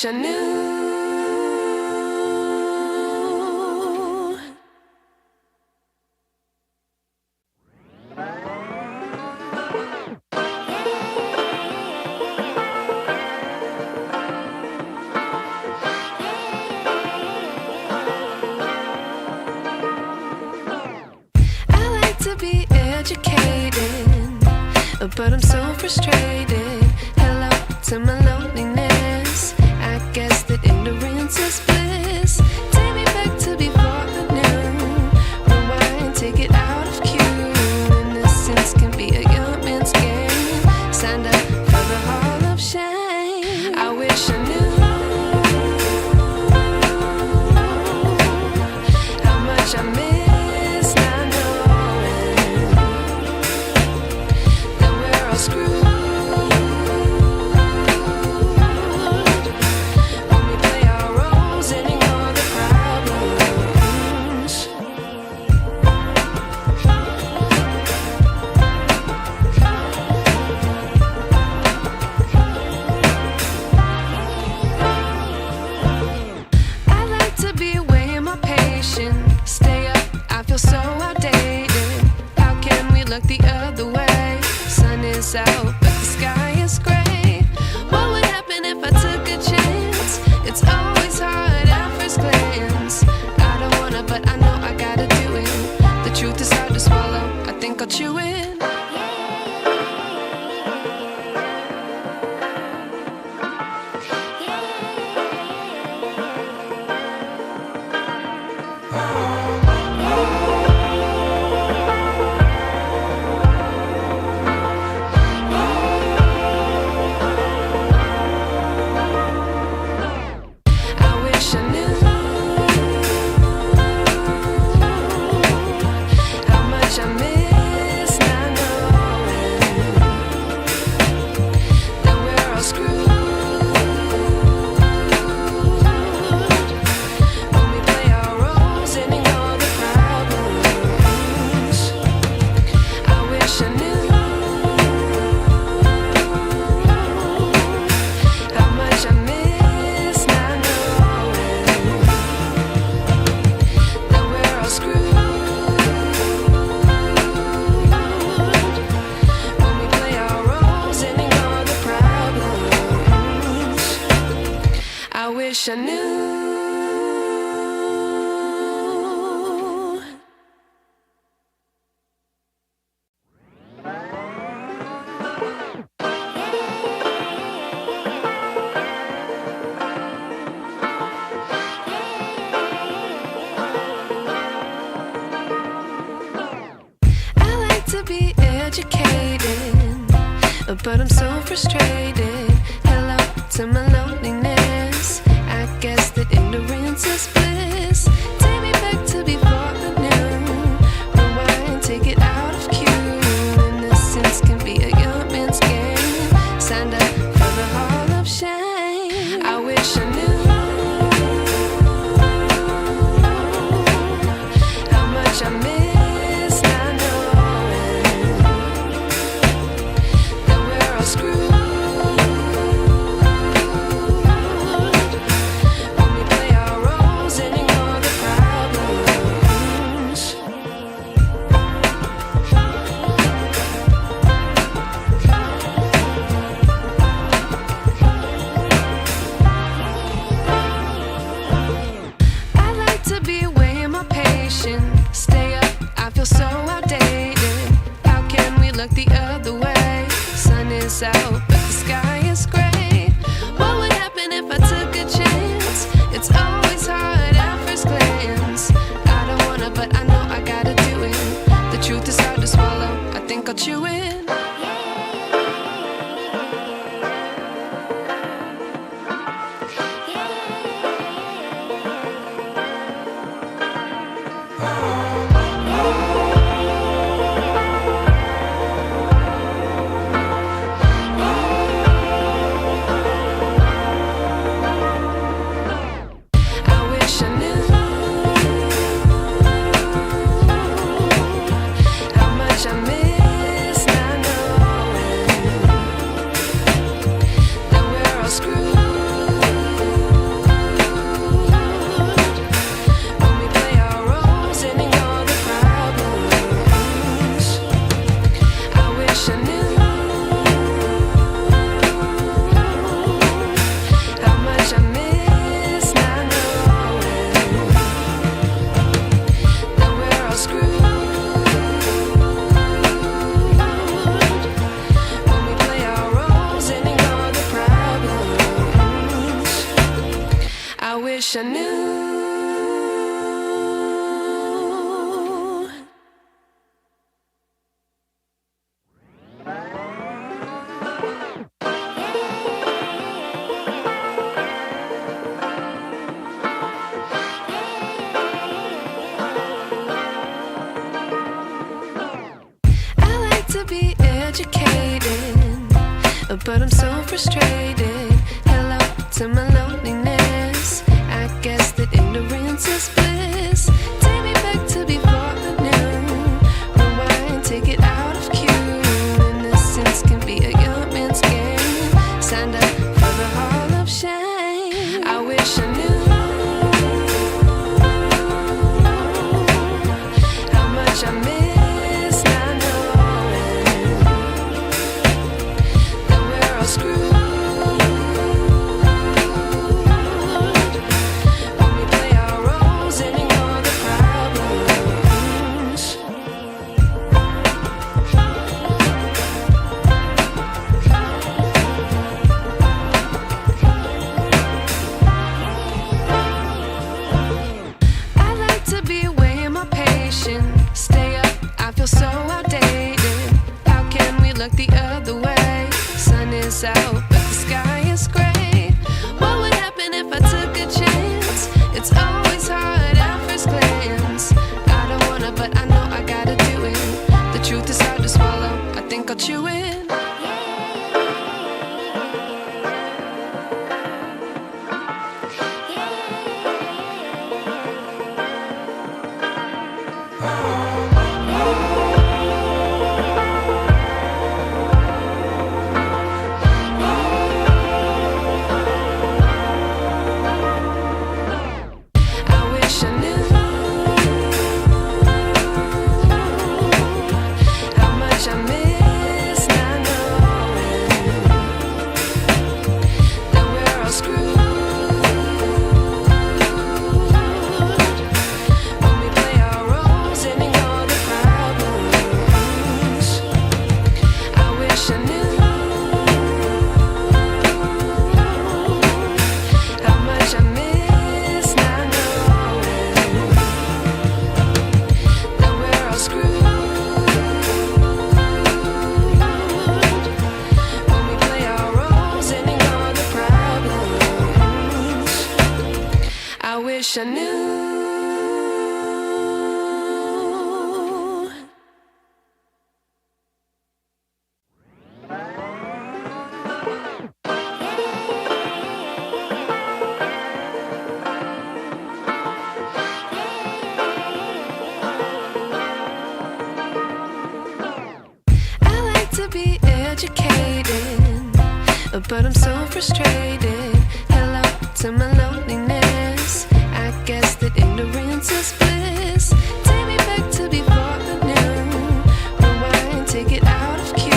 I knew. I like to be educated, but I'm so frustrated. Hello to my loneliness. I guess that ignorance is bliss. Take me back to before the new. Rewind, take it out of cue. Innocence can be a young man's game. Signed up for the hall of shame. I wish I knew how much I miss not knowing that we're all screwed. chew it. I knew. I like to be educated, but I'm so frustrated. Hello to my loneliness. I guess that ignorance is bliss. Take me back to before I knew. Rewind, take it out of cue. Innocence can be a young man's game. Signed up for the hall of shame. I wish I knew how much I miss not knowing that we're all screwed. Stay up, I feel so outdated. How can we look the other way? Sun is out, but the sky is gray. What would happen if I took a chance? It's always hard at first glance. I don't wanna, but I know I gotta do it. The truth is hard to swallow, I think I'll chew it. I knew. I like to be educated, but I'm so frustrated. Hello to my loneliness. I guess that ignorance is bliss. Take me back to before I knew. Rewind, take it out of cue. Innocence can be a young man's game. Signed up for the hall of shame. I wish I knew how much I miss not knowing that we're all screwed. chewing. I knew. I like to be educated, but I'm so frustrated. Hello to my loneliness. I guess that ignorance is bliss. Take me back to before I knew. Rewind, take it out of cue.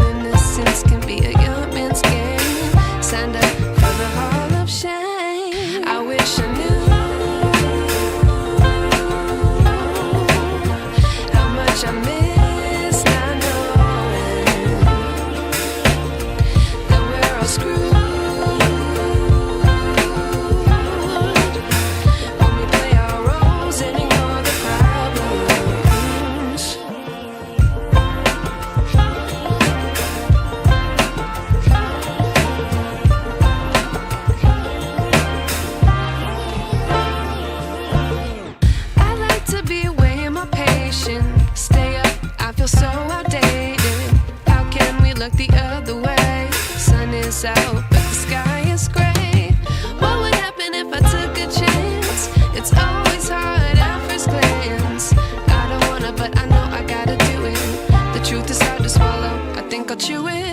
Innocence can be a young man's game. Signed up for the hall of shame. I wish I knew how much I miss not knowing that we're all screwed. Stay up, I feel so outdated. How can we look the other way? Sun is out, but the sky is gray. What would happen if I took a chance? It's always hard at first glance. I don't wanna, but I know I gotta do it. The truth is hard to swallow, I think I'll chew it.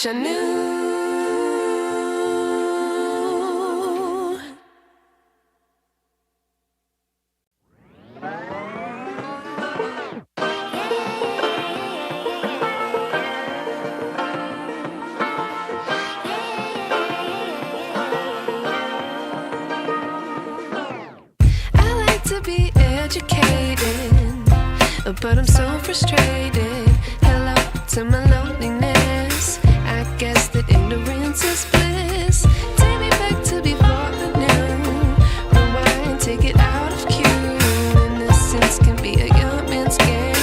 I knew. I like to be educated, but I'm so frustrated. Hello to my loneliness. I guess that ignorance is bliss. Take me back to before I knew. Rewind, take it out of cue. Innocence can be a young man's game.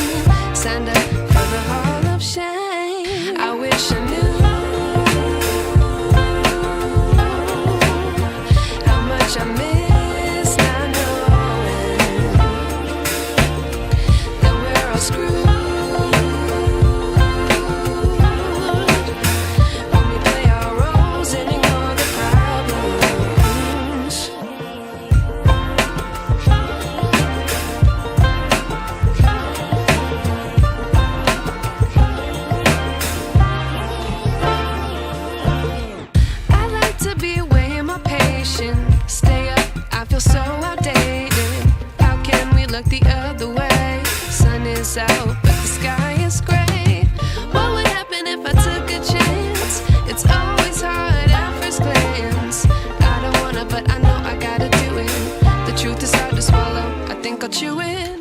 Signed up for the hall of shame. I wish I knew how much I miss not knowing that we're all screwed. got you in.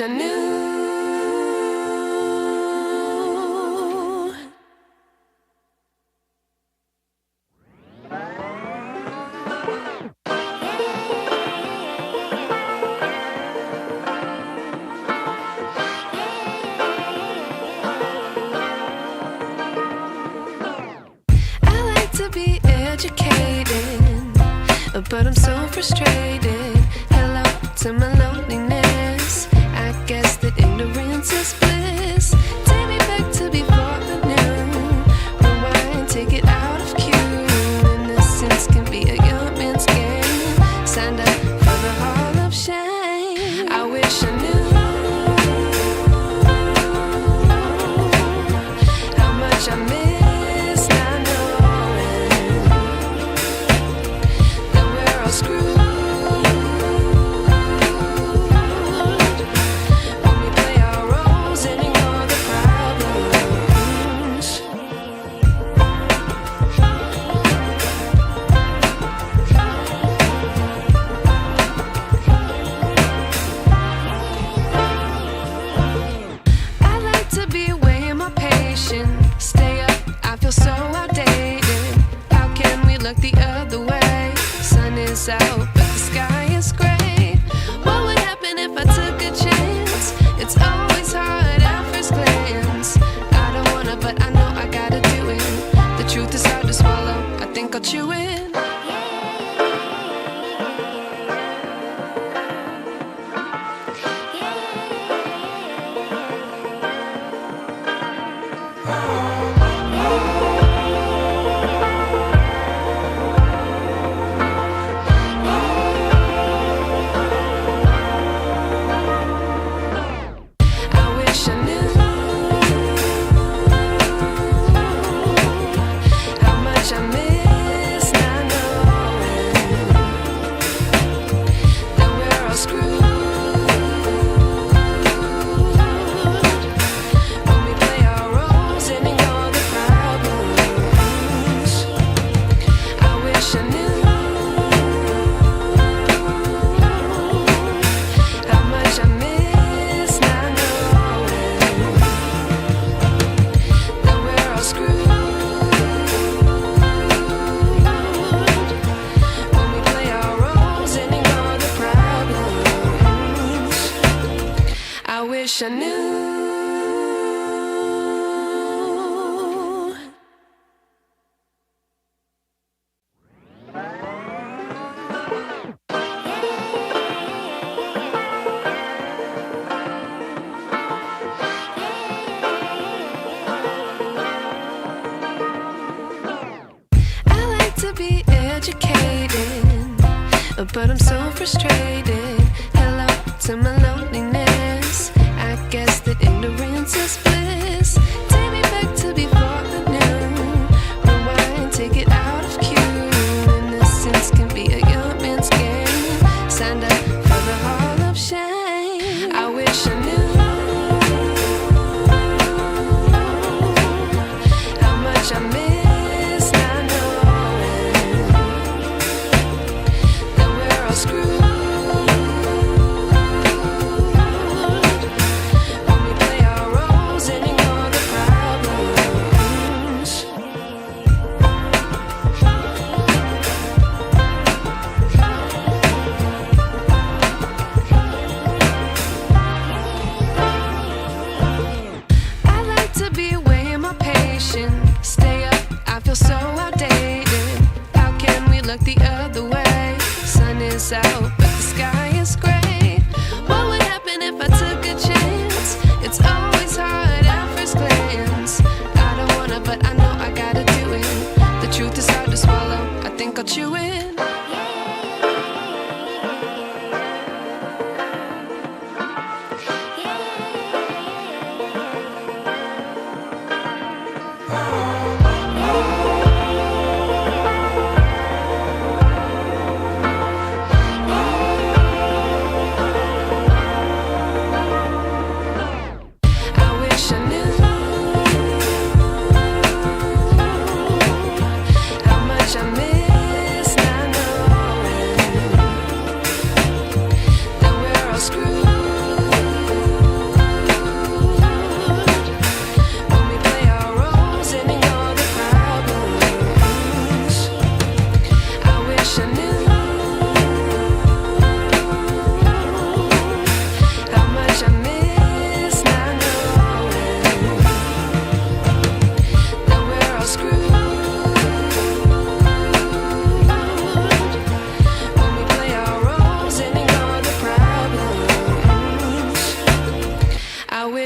I knew. I like to be educated, but I'm so frustrated. Hello to my loneliness. I guess that ignorance is bliss. Take me back to before I knew. Rewind, take it out of cue. Innocence can be a young man's game. Signed up for the hall of shame. I wish I knew how much I miss not knowing that we're all screwed. Stay up, I feel so outdated. How can we look the other way? Sun is out, but the sky is gray. What would happen if I took a chance? It's always hard at first glance. I don't wanna, but I know I gotta do it. The truth is hard to swallow, I think I'll chew it. I knew. I like to be educated, but I'm so frustrated. Hello to my loneliness. I guess that ignorance is bliss. Take me back to before I knew. Rewind, take it out of cue. Innocence can be a young man's game. Signed up for the hall of shame. I wish I knew how much I miss not knowing that we're all screwed.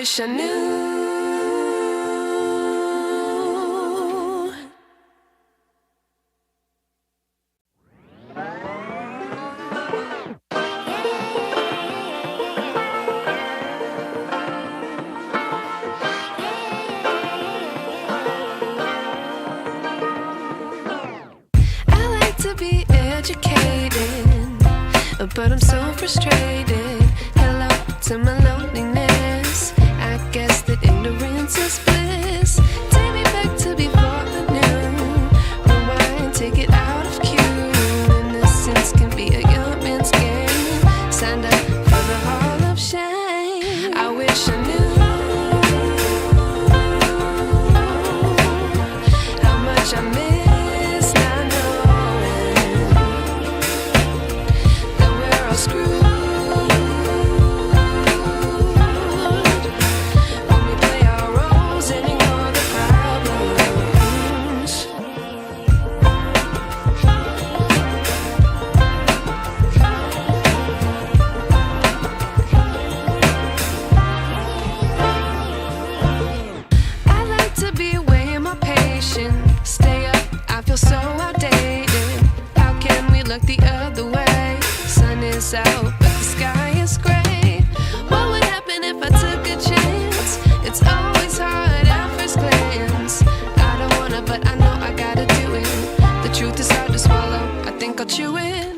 wish I knew. I like to be educated, but I'm so frustrated. Hello to my loneliness. I guess that ignorance is bliss. Take me back to before I knew. Rewind, take it out of cue. Innocence can be a young man's game. Signed up for the hall of shame. I wish I knew how much I miss not knowing that we're all screwed. Stay up, I feel so outdated. How can we look the other way? Sun is out, but the sky is gray. What would happen if I took a chance? It's always hard at first glance. I don't wanna, but I know I gotta do it. The truth is hard to swallow, I think I'll chew it.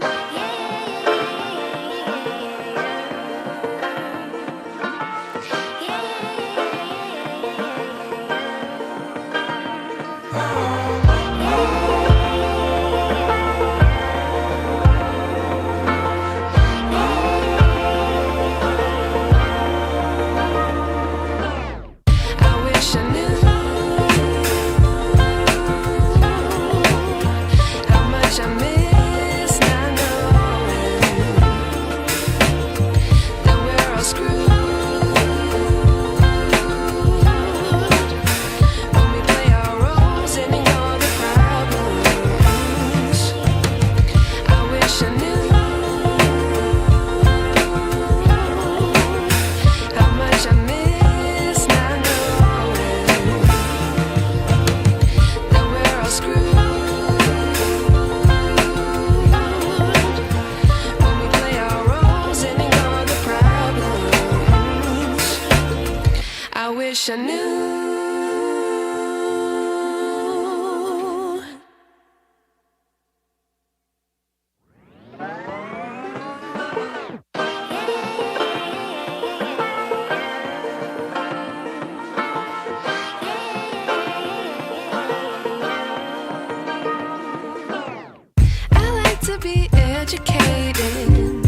I knew. I like to be educated,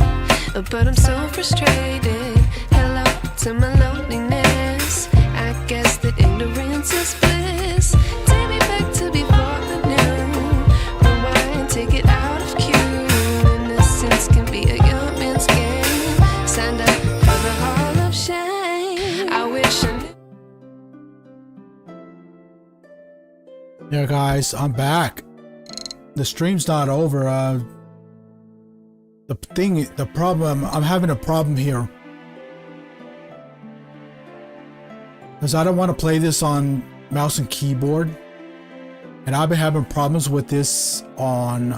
but I'm so frustrated. Hello to my loneliness. I guess that ignorance is bliss. Take me back to before I knew. Rewind, take it out of cue. Innocence can be a young man's game. Signed up for the hall of shame. I wish I knew. Yeah, guys, I'm back. The stream's not over. The problem, I'm having a problem here. Because I don't want to play this on mouse and keyboard. And I've been having problems with this on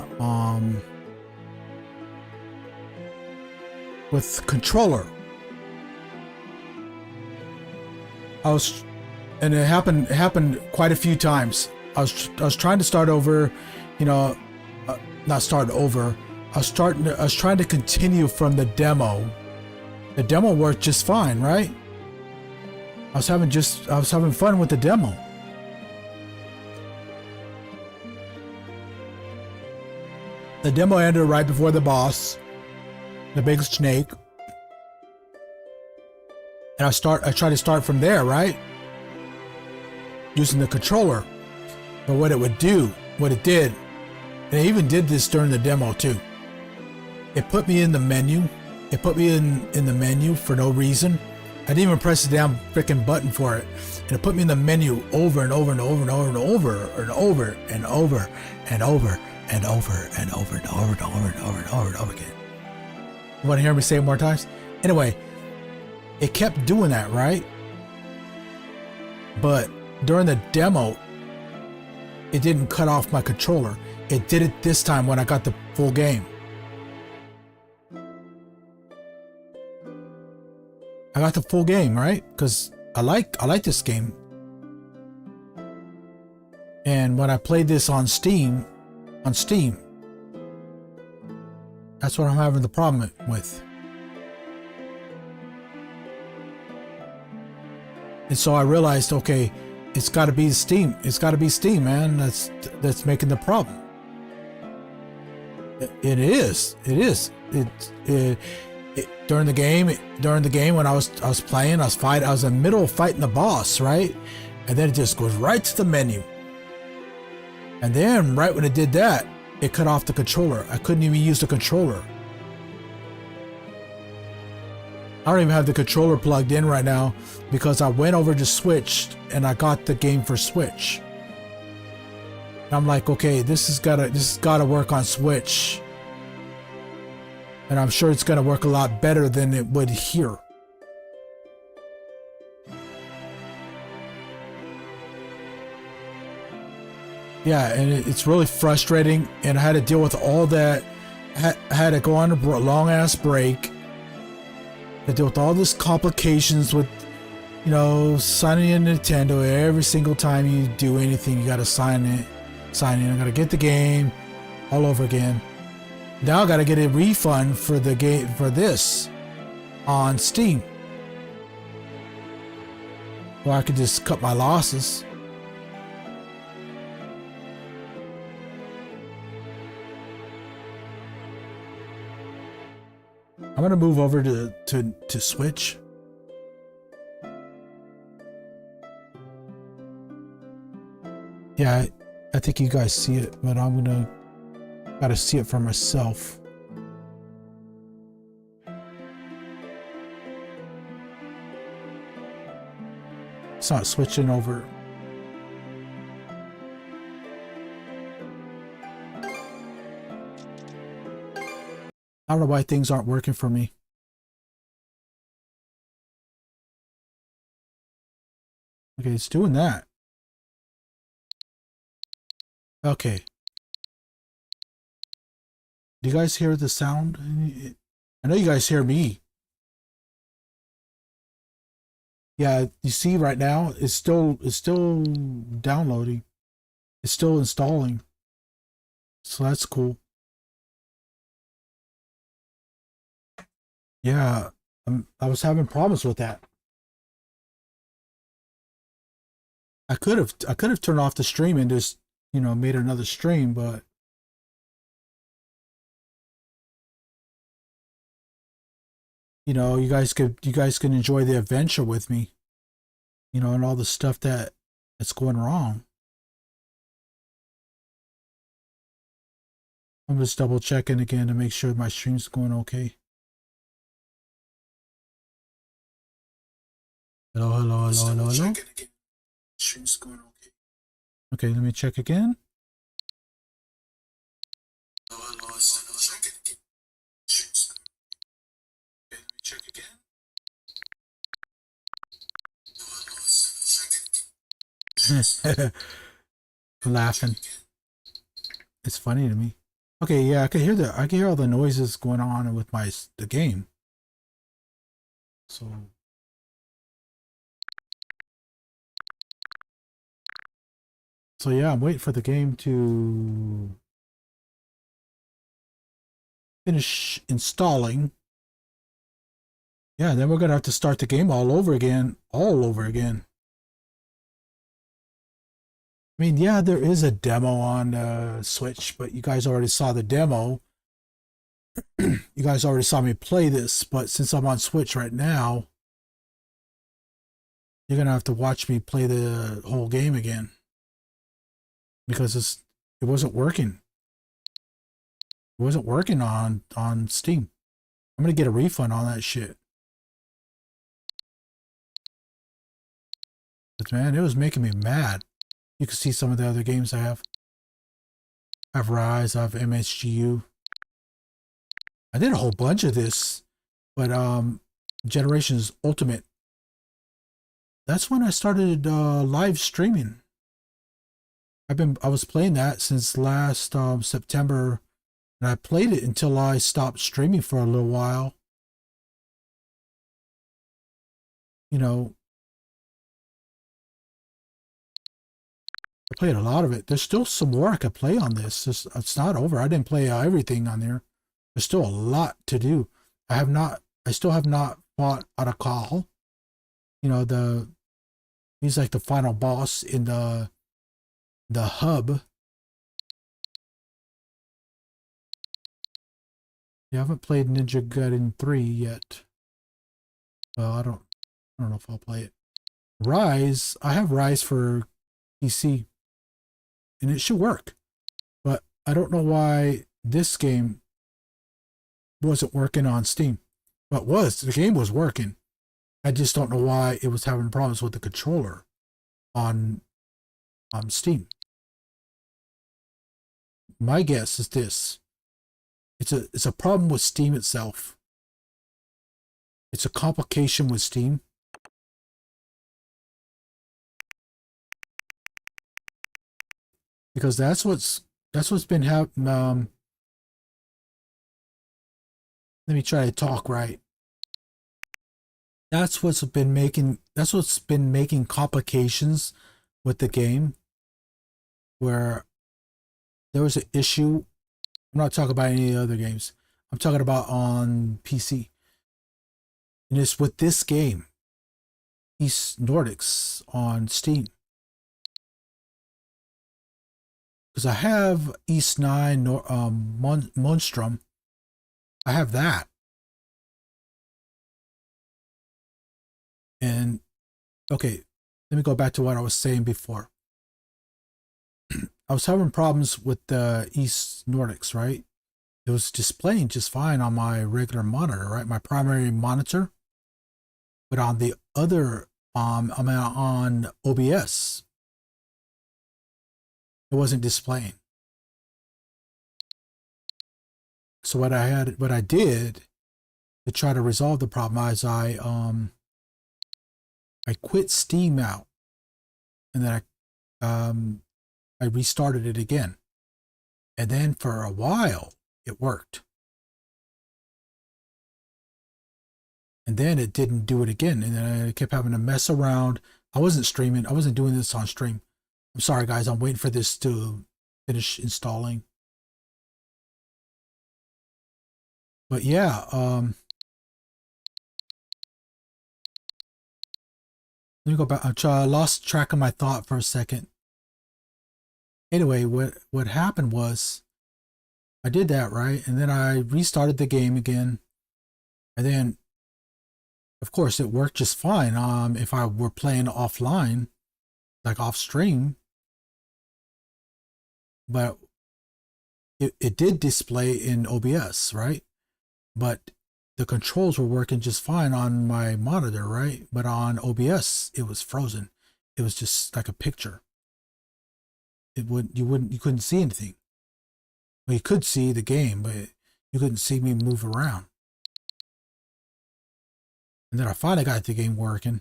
with controller. And it happened quite a few times. I was trying to start over, you know, not start over. I was trying to continue from the demo. The demo worked just fine, right? I was having fun with the demo. The demo ended right before the boss, the big snake. And I try to start from there, right? Using the controller. But what it did, and it even did this during the demo too. It put me in the menu. It put me in the menu for no reason. I didn't even press the damn freaking button for it. And it put me in the menu over and over and over and over and over and over and over and over and over and over and over and over and over and over and over again. You want to hear me say it more times? Anyway, it kept doing that, right? But during the demo, it didn't cut off my controller. It did it this time when I got the full game. I got the full game, right? Because I like this game. And when I played this on Steam, that's what I'm having the problem with. And so I realized, okay, it's got to be Steam. It's got to be Steam, man. That's making the problem. It is. During the game when I was playing, I was in the middle of fighting the boss, right? And then it just goes right to the menu. And then right when it did that, it cut off the controller. I couldn't even use the controller. I don't even have the controller plugged in right now because I went over to Switch and I got the game for Switch. And I'm like, okay, this has gotta work on Switch. And I'm sure it's gonna work a lot better than it would here. Yeah, and it's really frustrating, and I had to deal with all that. I had to go on a long ass break. I had to deal with all this complications with, you know, signing in Nintendo. Every single time you do anything, you gotta sign in. I gotta get the game all over again. Now I gotta get a refund for the game for this on Steam. Or I could just cut my losses. I'm gonna move over to Switch. Yeah, I think you guys see it, but I'm gotta see it for myself. It's not switching over. I don't know why things aren't working for me. Okay, it's doing that. Okay. Do you guys hear the sound? I know you guys hear me. Yeah, you see right now, it's still downloading. It's still installing. So that's cool. Yeah, I was having problems with that. I could have turned off the stream and just, you know, made another stream, but you know, you guys can enjoy the adventure with me, you know, and all the stuff that's going wrong. I'm just double checking again to make sure my stream's going okay. Hello. Stream's going okay. Okay, let me check again. Hello. Okay, let me check again. I'm laughing. It's funny to me. Okay, yeah, I can hear all the noises going on with the game. So yeah, I'm waiting for the game to finish installing. Yeah, then we're gonna have to start the game all over again. I mean, yeah, there is a demo on Switch, but you guys already saw the demo. You guys already saw me play this, but since I'm on Switch right now, you're gonna have to watch me play the whole game again. Because it wasn't working. It wasn't working on Steam. I'm gonna get a refund on that shit. But man, it was making me mad. You can see some of the other games I have. I have Rise, I have MSGU. I did a whole bunch of this, but Generations Ultimate that's when I started live streaming. I was playing that since last September, and I played it until I stopped streaming for a little while. You know, I played a lot of it. There's still some more I could play on this. It's not over. I didn't play everything on there. There's still a lot to do. I still have not fought Adol. You know, he's like the final boss in the hub. Yeah, I haven't played Ninja Gaiden 3 yet. Well, I don't know if I'll play it. Rise, I have Rise for PC, and it should work. But I don't know why this game wasn't working on Steam. Well, the game was working. I just don't know why it was having problems with the controller on Steam. My guess is this. It's a problem with Steam itself. It's a complication with Steam. Because that's what's been happening. Let me try to talk right. That's what's been making complications with the game, where there was an issue. I'm not talking about any other games. I'm talking about on PC. And it's with this game, Nordics on Steam. Because I have East 9 Monstrum. I have that. And okay, let me go back to what I was saying before. I was having problems with the East Nordics, right? It was displaying just fine on my regular monitor, right? My primary monitor. But on the other, on OBS, it wasn't displaying. So what I did to try to resolve the problem is I quit Steam out, and then I restarted it again, and then for a while it worked, and then it didn't do it again, and then I kept having to mess around. I wasn't streaming. I wasn't doing this on stream. I'm sorry, guys. I'm waiting for this to finish installing. But yeah, let me go back. I lost track of my thought for a second. Anyway, what happened was I did that, right? And then I restarted the game again. And then, of course, it worked just fine. If I were playing offline, like off stream. But it did display in OBS, right? But the controls were working just fine on my monitor, right? But on OBS, it was frozen. It was just like a picture. You couldn't see anything. Well, you could see the game, but you couldn't see me move around. And then I finally got the game working.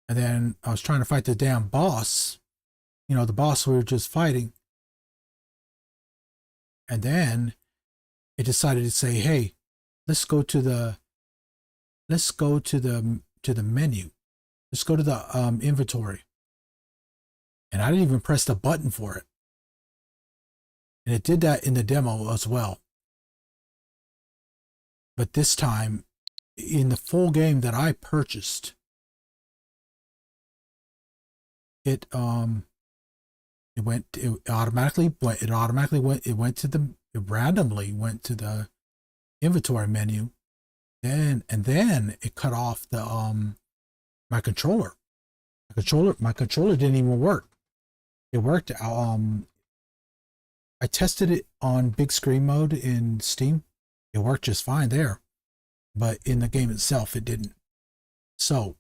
And then I was trying to fight the damn boss. You know, the boss we were just fighting. And then it decided to say, hey, let's go to the menu. Let's go to the inventory. And I didn't even press the button for it. And it did that in the demo as well. But this time, in the full game that I purchased, it randomly went to the inventory menu, and then it cut off the my controller. My controller didn't even work. It worked. I tested it on big screen mode in Steam. It worked just fine there, but in the game itself, it didn't. So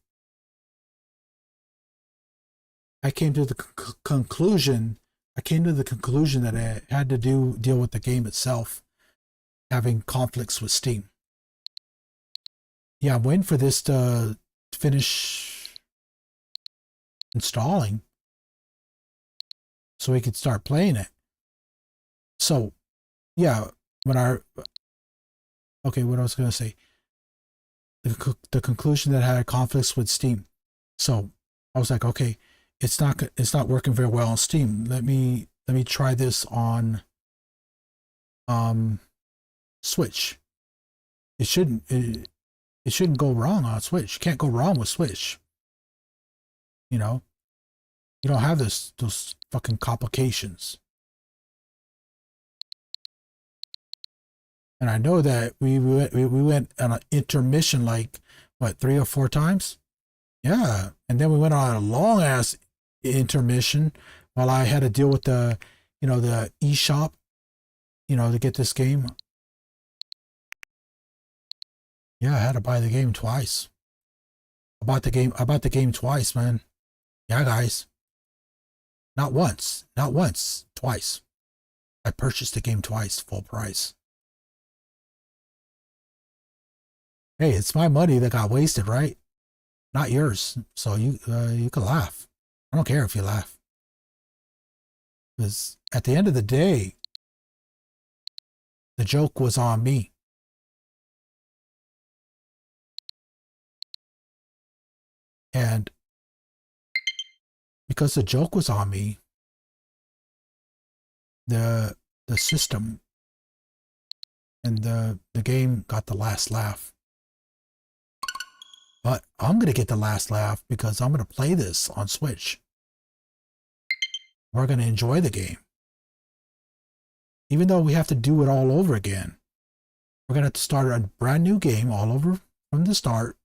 I came to the conclusion. That I had to deal with the game itself having conflicts with Steam. Yeah, I'm waiting for this to finish installing so we could start playing it. So, yeah, when okay, what I was going to say, the conclusion that I had conflicts with Steam. So I was like, okay, it's not working very well on Steam. Let me try this on Switch. It shouldn't go wrong on Switch. You can't go wrong with Switch. You know, you don't have those fucking complications. And I know that we went on an intermission like what, 3 or 4 times? Yeah, and then we went on a long ass intermission while I had to deal with the eShop, to get this game. Yeah, I had to buy the game twice. I bought the game twice, man. Yeah, guys. Not once, twice. I purchased the game twice, full price. Hey, it's my money that got wasted, right? Not yours. So you can laugh. I don't care if you laugh. Because at the end of the day, the joke was on me. And because the joke was on me, the system and the game got the last laugh. But I'm going to get the last laugh because I'm going to play this on Switch. We're going to enjoy the game. Even though we have to do it all over again. We're going to have to start a brand new game all over from the start.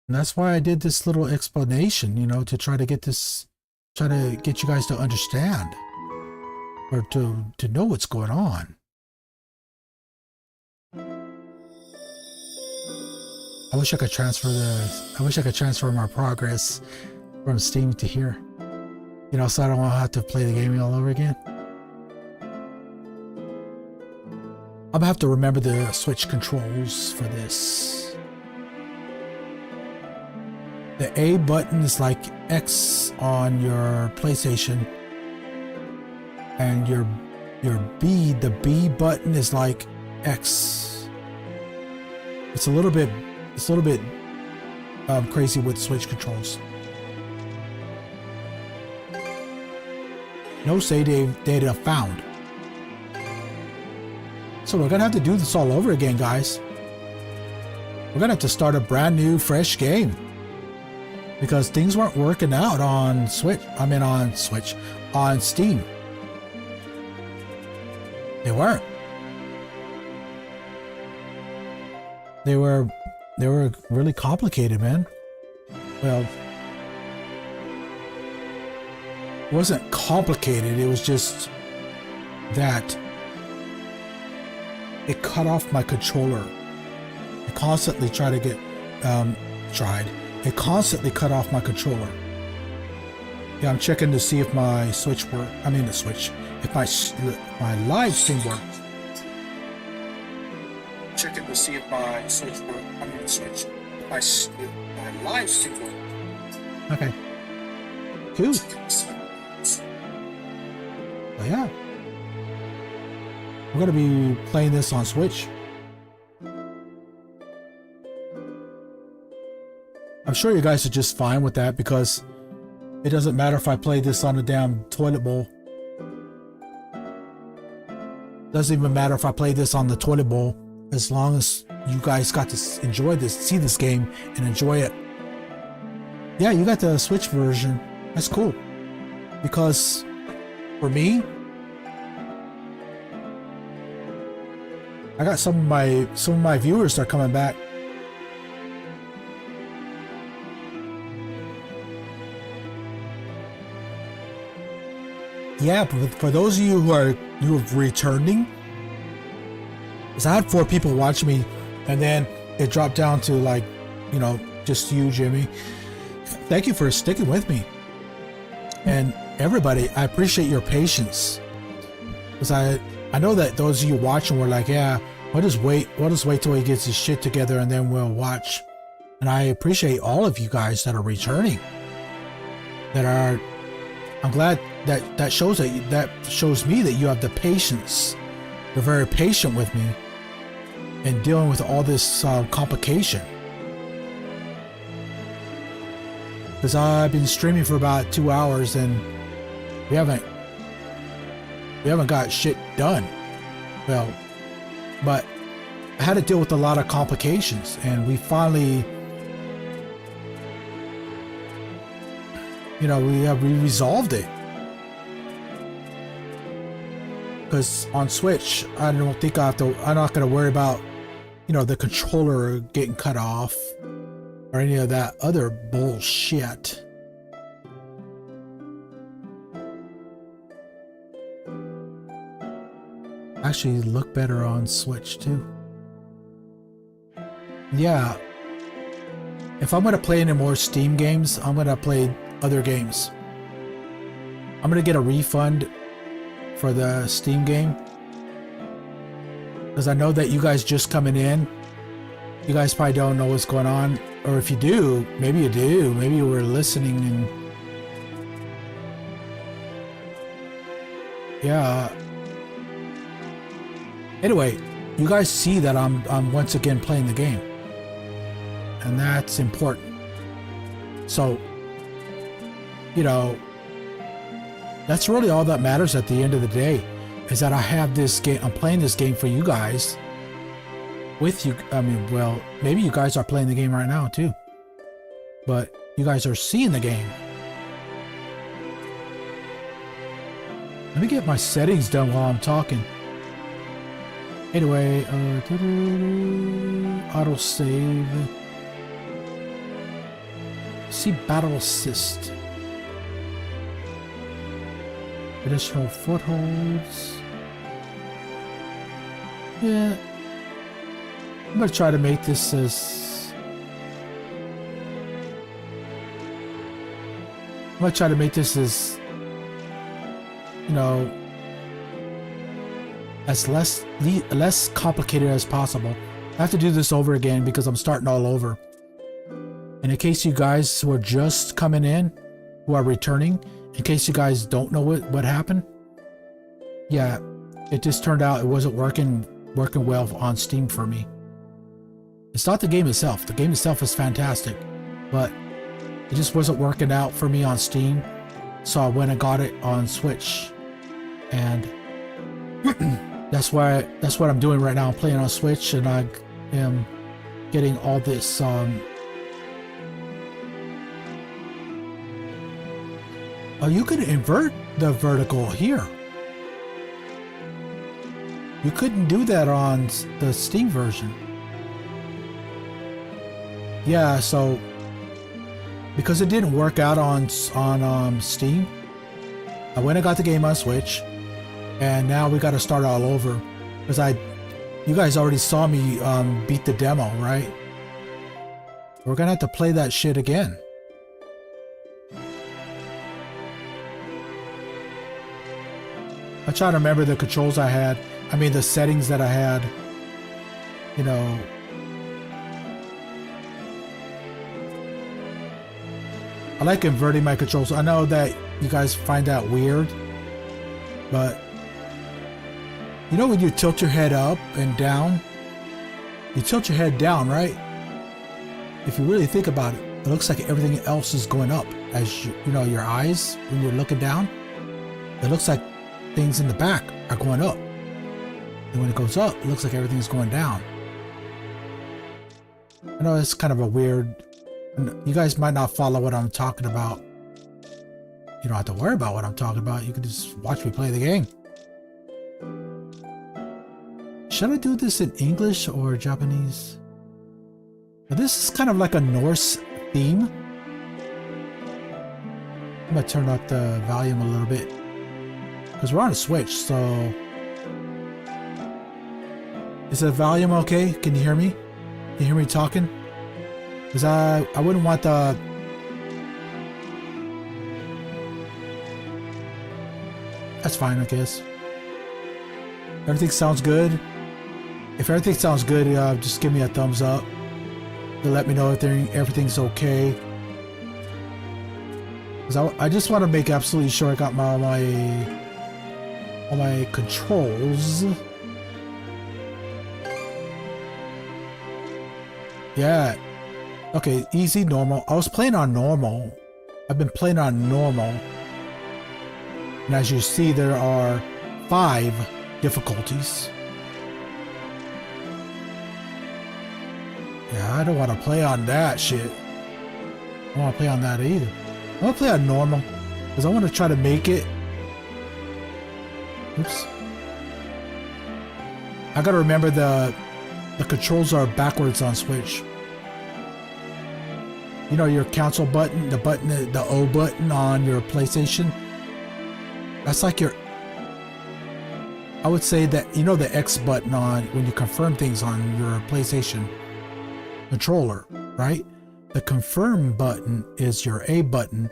And that's why I did this little explanation, to try to get you guys to understand. Or to know what's going on. I wish I could transfer my progress from Steam to here. So I don't want to have to play the game all over again. I'm gonna have to remember the Switch controls for this. The A button is like X on your PlayStation. And the B button is like X. It's a little bit crazy with Switch controls. No save data found. So we're gonna have to do this all over again, guys. We're gonna have to start a brand new, fresh game. Because things weren't working out on on Steam. They weren't. They were really complicated, man. Well, it wasn't complicated, it was just that it cut off my controller. It constantly It constantly cut off my controller. Yeah, I'm checking to see if my Switch worked. If my live stream worked. Checking to see if my Switch worked. My live stream worked. Okay. Cool. So yeah. We're gonna be playing this on Switch. I'm sure you guys are just fine with that because it doesn't matter if I play this on a damn toilet bowl. Doesn't even matter if I play this on the toilet bowl, as long as you guys got to enjoy this, see this game, and enjoy it. Yeah, you got the Switch version. That's cool. Because for me, I got some of my viewers are coming back. Yeah, but for those of you who are returning, because I had 4 people watching me, and then it dropped down to just you, Jimmy. Thank you for sticking with me, and everybody. I appreciate your patience, because I know that those of you watching were like, yeah, we'll just wait till he gets his shit together, and then we'll watch. And I appreciate all of you guys that are returning. I'm glad that shows me that you have the patience. You're very patient with me in dealing with all this complication. Because I've been streaming for about 2 hours and we haven't got shit done. Well, but I had to deal with a lot of complications, and we finally, we resolved it. Because on Switch, I don't think I'm not going to worry about, the controller getting cut off or any of that other bullshit. Actually look better on Switch too. Yeah. If I'm going to play any more Steam games, I'm going to play other games. I'm going to get a refund for the Steam game. Because I know that you guys just coming in. You guys probably don't know what's going on. Or if you do, maybe you do. Maybe you were listening and... Yeah. Anyway, you guys see that I'm once again playing the game. And that's important. So, that's really all that matters at the end of the day, is that I have this game. I'm playing this game for you guys. With you, well, maybe you guys are playing the game right now too. But you guys are seeing the game. Let me get my settings done while I'm talking. Anyway, auto save. See battle assist. Additional footholds. Yeah. I'm gonna try to make this as... as less complicated as possible. I have to do this over again because I'm starting all over. And in case you guys who are just coming in, who are returning, in case you guys don't know what happened, yeah, it just turned out it wasn't working well on Steam for me. It's not the game itself. The game itself is fantastic, but it just wasn't working out for me on Steam. So I went and got it on Switch, and that's what I'm doing right now. I'm playing on Switch, and I am getting all this. Oh, you could invert the vertical here. You couldn't do that on the Steam version. Yeah, so because it didn't work out on Steam, I went and got the game on Switch, and now we got to start all over. Because you guys already saw me beat the demo, right? We're gonna have to play that shit again. I try to remember the controls I had. I mean, the settings that I had. I like inverting my controls. I know that you guys find that weird, but when you tilt your head up and down, you tilt your head down, right? If you really think about it, it looks like everything else is going up as your eyes, when you're looking down, it looks like things in the back are going up. And when it goes up, it looks like everything's going down. I know it's kind of a weird... You guys might not follow what I'm talking about. You don't have to worry about what I'm talking about. You can just watch me play the game. Should I do this in English or Japanese? This is kind of like a Norse theme. I'm gonna turn up the volume a little bit, because we're on a Switch, so... Is the volume okay? Can you hear me? Can you hear me talking? Because I wouldn't want the... That's fine, I guess. Everything sounds good. If everything sounds good, just give me a thumbs up. to let me know if everything's okay. Because I just want to make absolutely sure I got all my controls. Yeah. Okay, easy, normal. I was playing on normal. I've been playing on normal. And as you see, there are 5 difficulties. Yeah, I don't want to play on that shit. I don't want to play on that either. I want to play on normal. Because I want to try to make it. Oops. I gotta remember the controls are backwards on Switch. You know your console button, the O button on your PlayStation? That's like your... I would say that, you know the X button on when you confirm things on your PlayStation controller, right? The confirm button is your A button,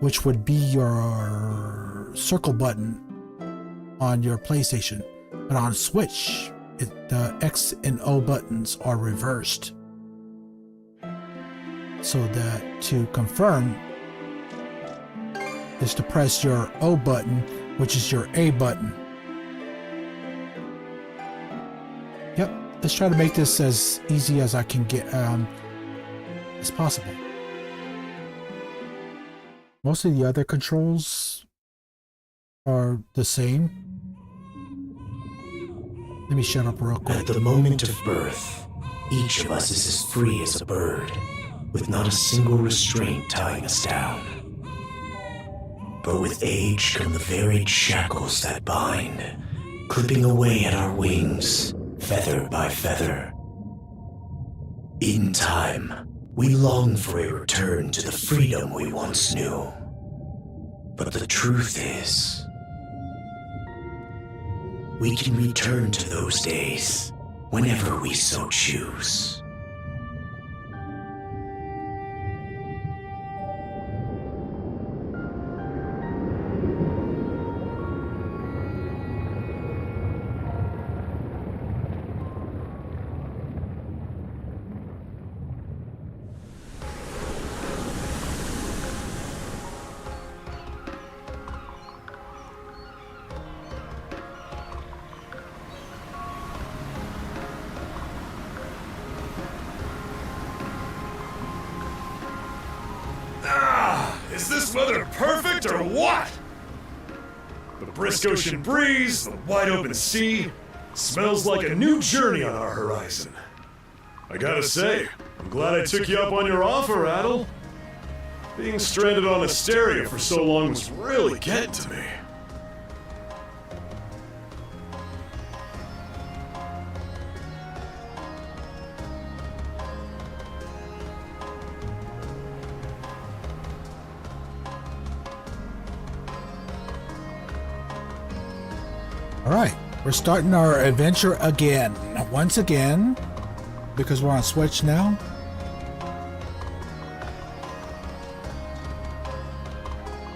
which would be your circle button on your PlayStation. But on Switch, the X and O buttons are reversed. So that to confirm is to press your O button, which is your A button. Yep, let's try to make this as easy as I can get as possible. Most of the other controls are the same. Let me shut up real quick. At the moment of birth, each of us is as free as a bird, with not a single restraint tying us down. But with age come the varied shackles that bind, clipping away at our wings, feather by feather. In time, we long for a return to the freedom we once knew. But the truth is, we can return to those days whenever we so choose. Is this weather perfect or what? The brisk ocean breeze, the wide open sea, smells like a new journey on our horizon. I gotta say, I'm glad I took you up on your offer, Adol. Being stranded on Asteria for so long was really getting to me. Alright, we're starting our adventure again. Once again, because we're on Switch now.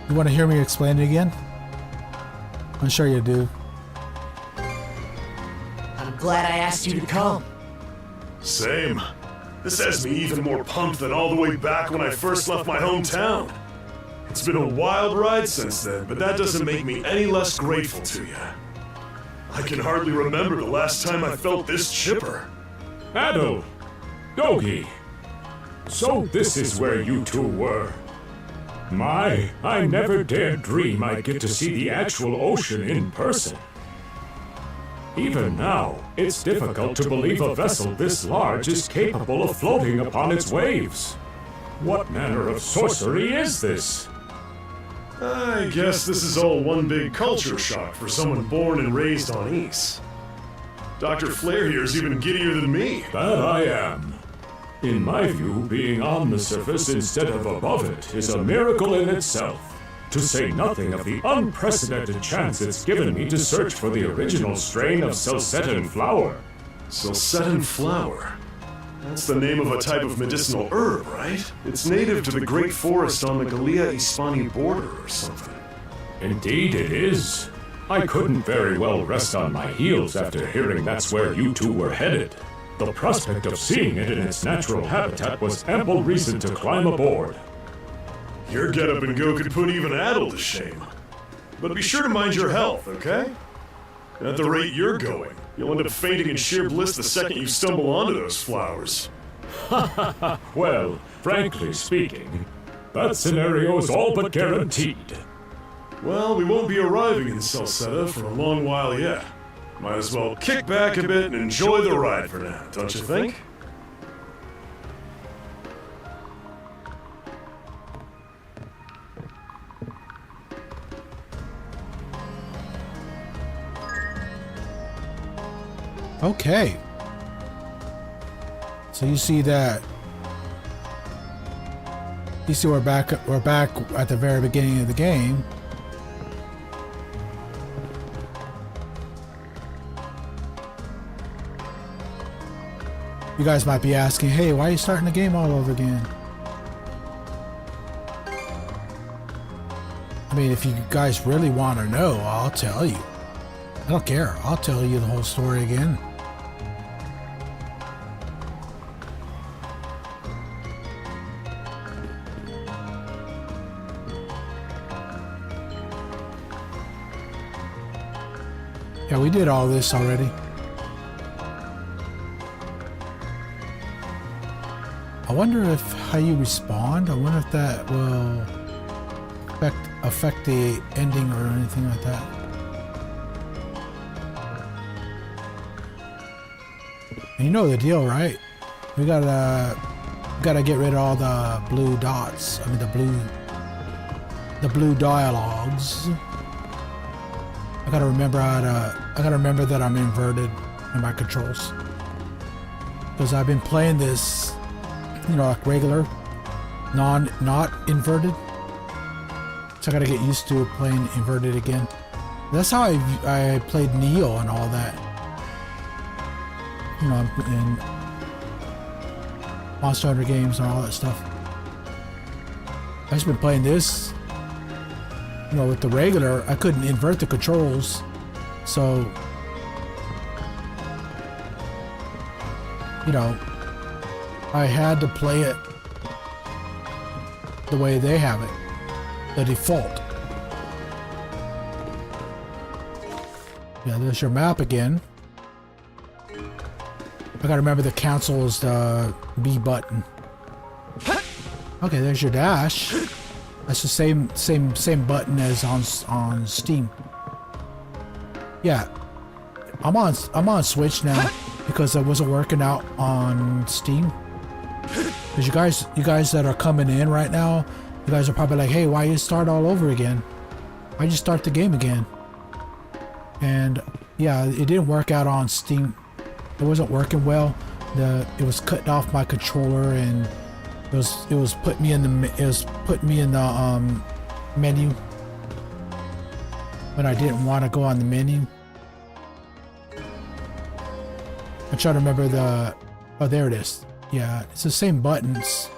You want to hear me explain it again? I'm sure you do. I'm glad I asked you to come. Same. This has me even more pumped than all the way back when I first left my hometown. It's been a wild ride since then, but that doesn't make me any less grateful to you. I can hardly remember the last time I felt this chipper. Adol! Dogi! So this is where you two were. My, I never dared dream I'd get to see the actual ocean in person. Even now, it's difficult to believe a vessel this large is capable of floating upon its waves. What manner of sorcery is this? I guess this is all one big culture shock for someone born and raised on Ys. Dr. Flair here is even giddier than me. That I am. In my view, being on the surface instead of above it is a miracle in itself, to say nothing of the unprecedented chance it's given me to search for the original strain of Selcetan flower. Selcetan flower? That's the name of a type of medicinal herb, right? It's native to the Great Forest on the Gallia-Hispani border or something. Indeed it is. I couldn't very well rest on my heels after hearing that's where you two were headed. The prospect of seeing it in its natural habitat was ample reason to climb aboard. Your get-up and go could put even Adol to shame. But be sure to mind your health, okay? At the rate you're going, you'll end up fainting in sheer bliss the second you stumble onto those flowers. Well, frankly speaking, that scenario is all but guaranteed. Well, we won't be arriving in Salsetta for a long while yet. Might as well kick back a bit and enjoy the ride for now, don't you think? Okay. So you see that. You see we're back at the very beginning of the game. You guys might be asking, hey, why are you starting the game all over again? I mean, if you guys really want to know, I'll tell you. I don't care. I'll tell you the whole story again. Yeah, we did all this already. I wonder if how you respond, I wonder if that will affect the ending or anything like that. And you know the deal, right? We gotta get rid of all the blue dots. I mean the blue dialogues. I gotta remember that I'm inverted in my controls. Because I've been playing this, you know, like regular, not inverted. So I gotta get used to playing inverted again. That's how I played Neo and all that. You know, in Monster Hunter games and all that stuff. I've just been playing this. You know, with the regular, I couldn't invert the controls, so you know, I had to play it the way they have it, the default. Yeah, there's your map again. I gotta remember the cancel is the B button. Okay, there's your dash. That's the same button as on Steam. Yeah, I'm on Switch now because I wasn't working out on Steam. Because you guys that are coming in right now, you guys are probably like, hey, why you start all over again? Why you start the game again? And yeah, it didn't work out on Steam. It wasn't working well. It was cutting off my controller, and it was putting me in the menu when I didn't want to go on the menu. I'm trying to remember oh, there it is. Yeah, it's the same buttons.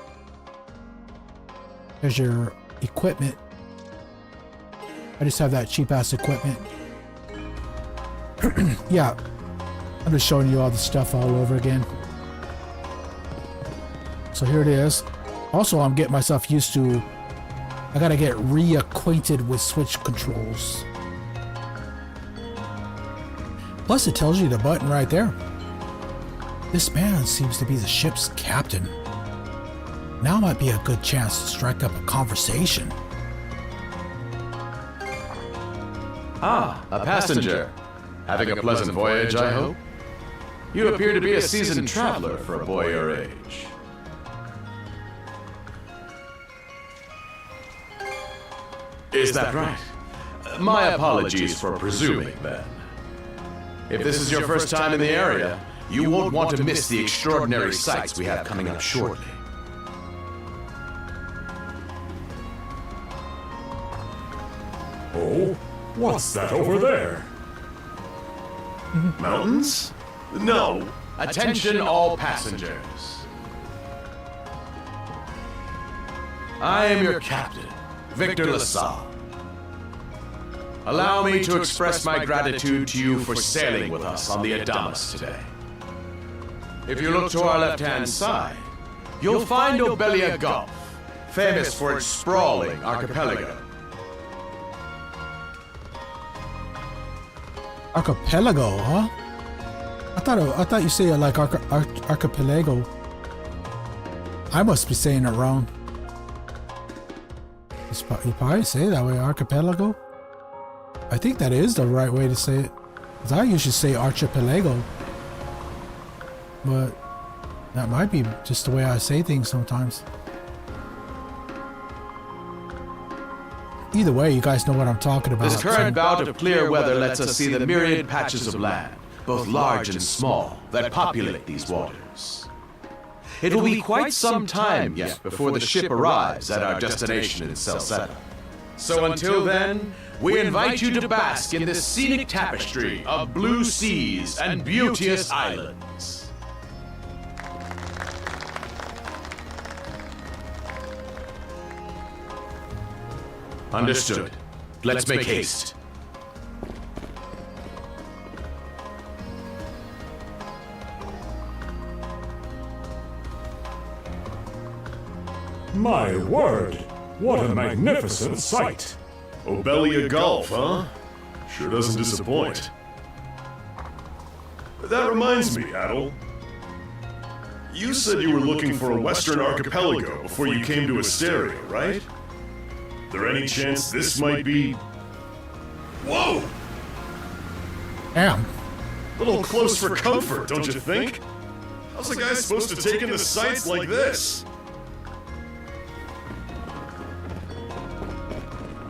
There's your equipment. I just have that cheap ass equipment. Yeah, I'm just showing you all the stuff all over again. So here it is. Also, I'm getting myself used to, I gotta get reacquainted with Switch controls. Plus it tells you the button right there. This man seems to be the ship's captain. Now might be a good chance to strike up a conversation. Ah, a passenger. Having a pleasant voyage, I hope? You appear to be a seasoned traveler for a boy your age. Is that right? My apologies for presuming, then. If this is your first time in the area, you won't want to miss the extraordinary sights we have coming up shortly. Oh, what's that over there? Mountains? No. Attention all passengers. I am your captain, Victor LaSalle. Allow me to express my gratitude to you for sailing with us on the Adamas today. If you look to our left-hand side, you'll find Obelia Gulf, famous for its sprawling archipelago. Archipelago, huh? I thought you say like archipelago. I must be saying it wrong. You probably say it that way, archipelago. I think that is the right way to say it. 'Cause I usually say archipelago. But that might be just the way I say things sometimes. Either way, you guys know what I'm talking about. This current bout of clear weather lets us see the myriad patches of land, both large and small, that populate these waters. It will be quite some time yet before the ship arrives at our destination in Celceta. So until then, we invite you to bask in this scenic tapestry of blue seas and beauteous islands. Understood. Let's make haste. My word! What a magnificent sight! Obelia Gulf, huh? Sure doesn't disappoint. That reminds me, Adol. You said you were looking for a western archipelago before you came to Asteria, right? There any chance this might be... Whoa! Damn. A little close for comfort, don't you think? How's a guy supposed to take in the sights like this?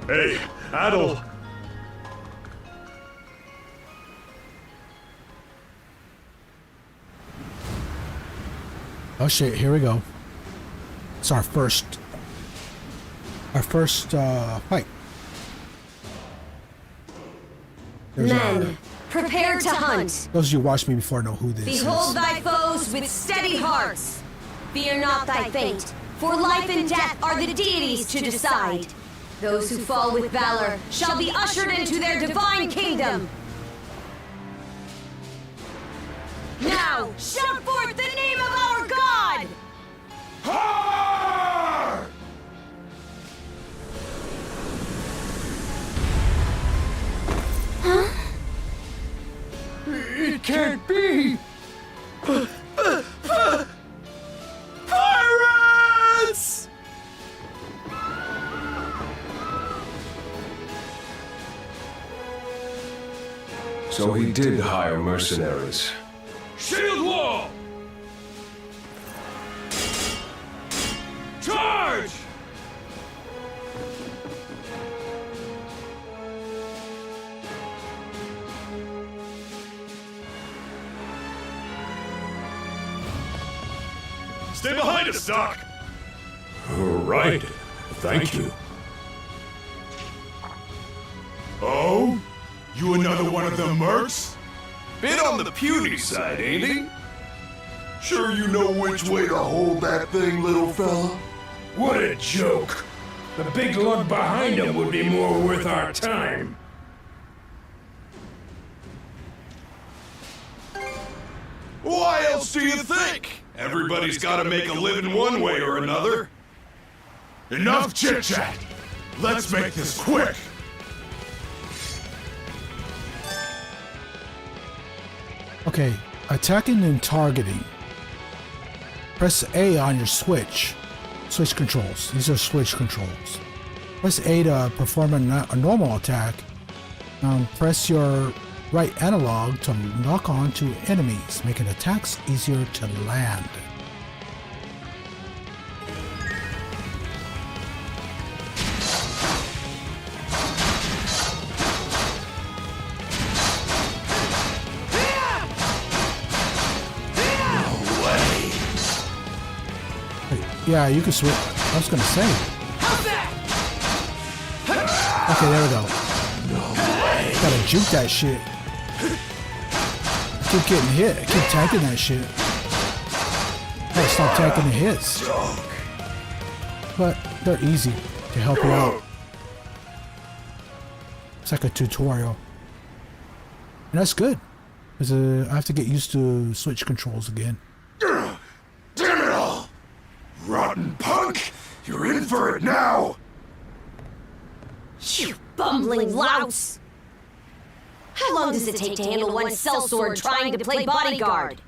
Hey, Adol! Oh shit, here we go. It's our first fight. There's Men, prepare to hunt. those of you who watched me before know who this Behold is. thy foes with steady hearts. Fear not thy fate, for life and death are the deities to decide. Those who fall with valor shall be ushered into their divine kingdom. Now, shout forth the name of our God! It can't be! Pirates! So he did hire mercenaries. Shield wall! Charge! Stay behind us, Doc! Right. Thank you. Oh? You another one of them mercs? Bit on the puny side, ain't he? Sure you know which way to hold that thing, little fella? What a joke. The big lug behind him would be more worth our time. Why else do you think? Everybody's gotta make a living one way or another. Enough chit-chat! Let's make this quick! Okay, attacking and targeting. Press A on your switch. Switch controls. These are switch controls. Press A to perform a normal attack. Now press your right analog to lock on to enemies, making attacks easier to land. Yeah, you can switch. I was gonna say. Okay, there we go. Gotta juke that shit. I keep getting hit. I keep tanking that shit. Gotta stop tanking the hits. But they're easy to help you out. It's like a tutorial. And that's good. Because I have to get used to switch controls again. rotten punk! You're in for it now! You bumbling louse! How long does it take to handle one sellsword trying to play bodyguard?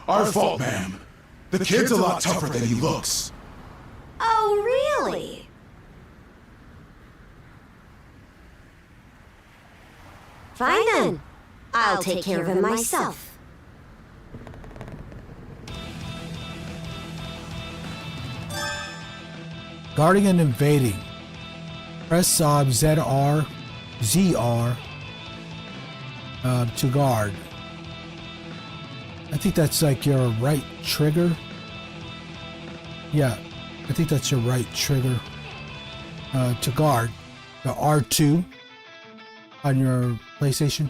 Our fault, ma'am. The kid's a lot tougher than he looks. Oh, really? Fine then. I'll take care of him myself. Guarding and invading. Press ZR to guard. I think that's like your right trigger. Yeah, I think that's your right trigger to guard. The R2 on your PlayStation.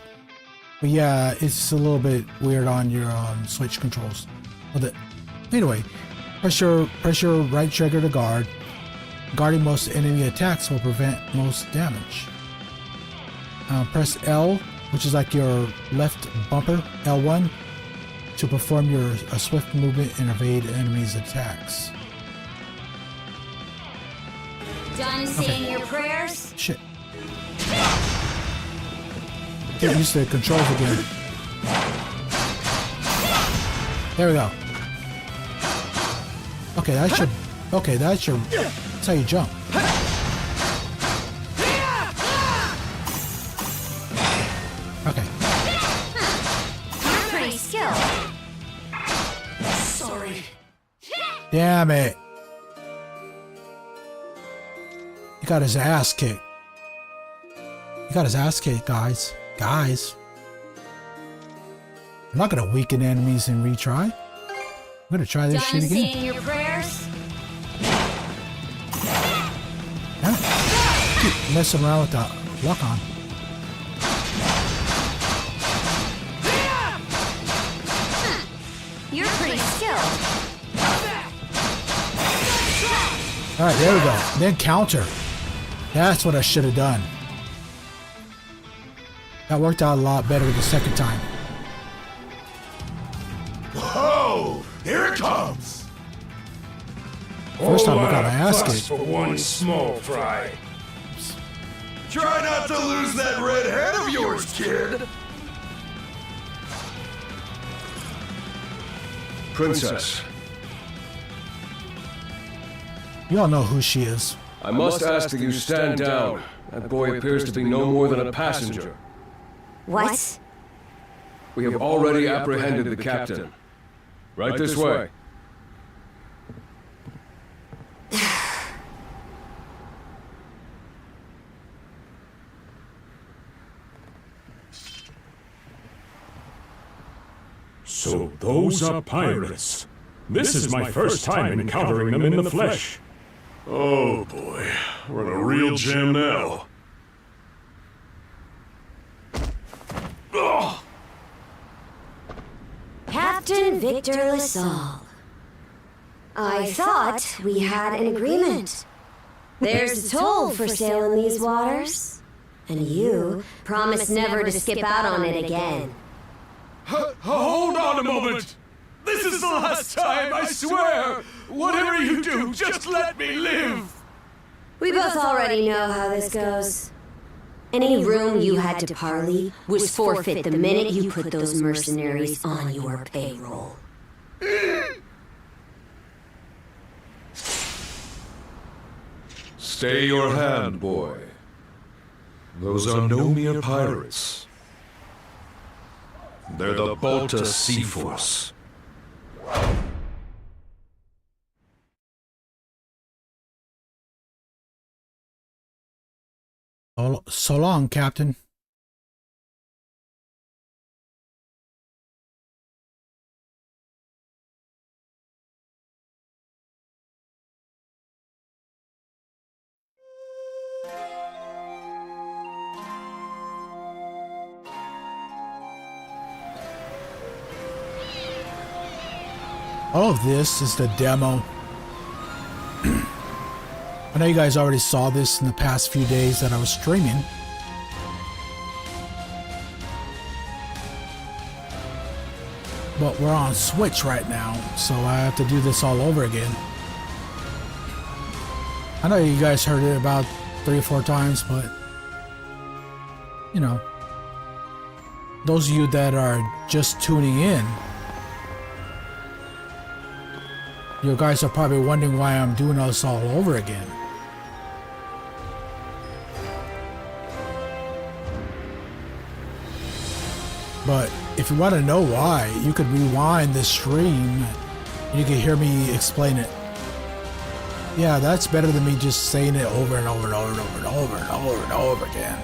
But yeah, it's a little bit weird on your Switch controls. Anyway, press your right trigger to guard. Guarding most enemy attacks will prevent most damage. Press L, which is like your left bumper, L1, to perform a swift movement and evade enemies' attacks. Done saying your prayers? Shit. Get used to the controls again. There we go. Okay, that's how you jump. Okay. You're pretty skilled. Sorry. Damn it. He got his ass kicked. He got his ass kicked, guys. Guys. I'm not gonna weaken enemies and retry. I'm gonna try this shit again. Done saying your prayers? Keep messing around with the lock on. You're pretty skilled. Alright, there we go. Then counter. That's what I should have done. That worked out a lot better the second time. Whoa! Here it comes! First time I got my ass kicked. For one small fry. Try not to lose that red head of yours, kid! Princess, You all know who she is. I must ask that you stand down. That boy appears to be no more than a passenger. What? We have already apprehended the captain. Right this way. So those are pirates. This is my first time encountering them in the flesh. Oh boy, we're in a real jam now. Ugh. Captain Victor LaSalle. I thought we had an agreement. There's a toll for sailing these waters. And you promised never to skip out on it again. Hold on a moment! This is the last time, I swear! Whatever you do, just let me live! We both already know how this goes. Any room you had to parley was forfeit the minute you put those mercenaries on your payroll. Stay your hand, boy. Those are no mere pirates. They're the Balta Sea Force. So long, Captain. All of this is the demo. I know you guys already saw this in the past few days that I was streaming. But we're on Switch right now, so I have to do this all over again. I know you guys heard it about 3 or 4 times, but you know, those of you that are just tuning in, you guys are probably wondering why I'm doing this all over again. But if you want to know why, you could rewind the stream and you can hear me explain it. Yeah, that's better than me just saying it over and over and over and over and over and over and over again.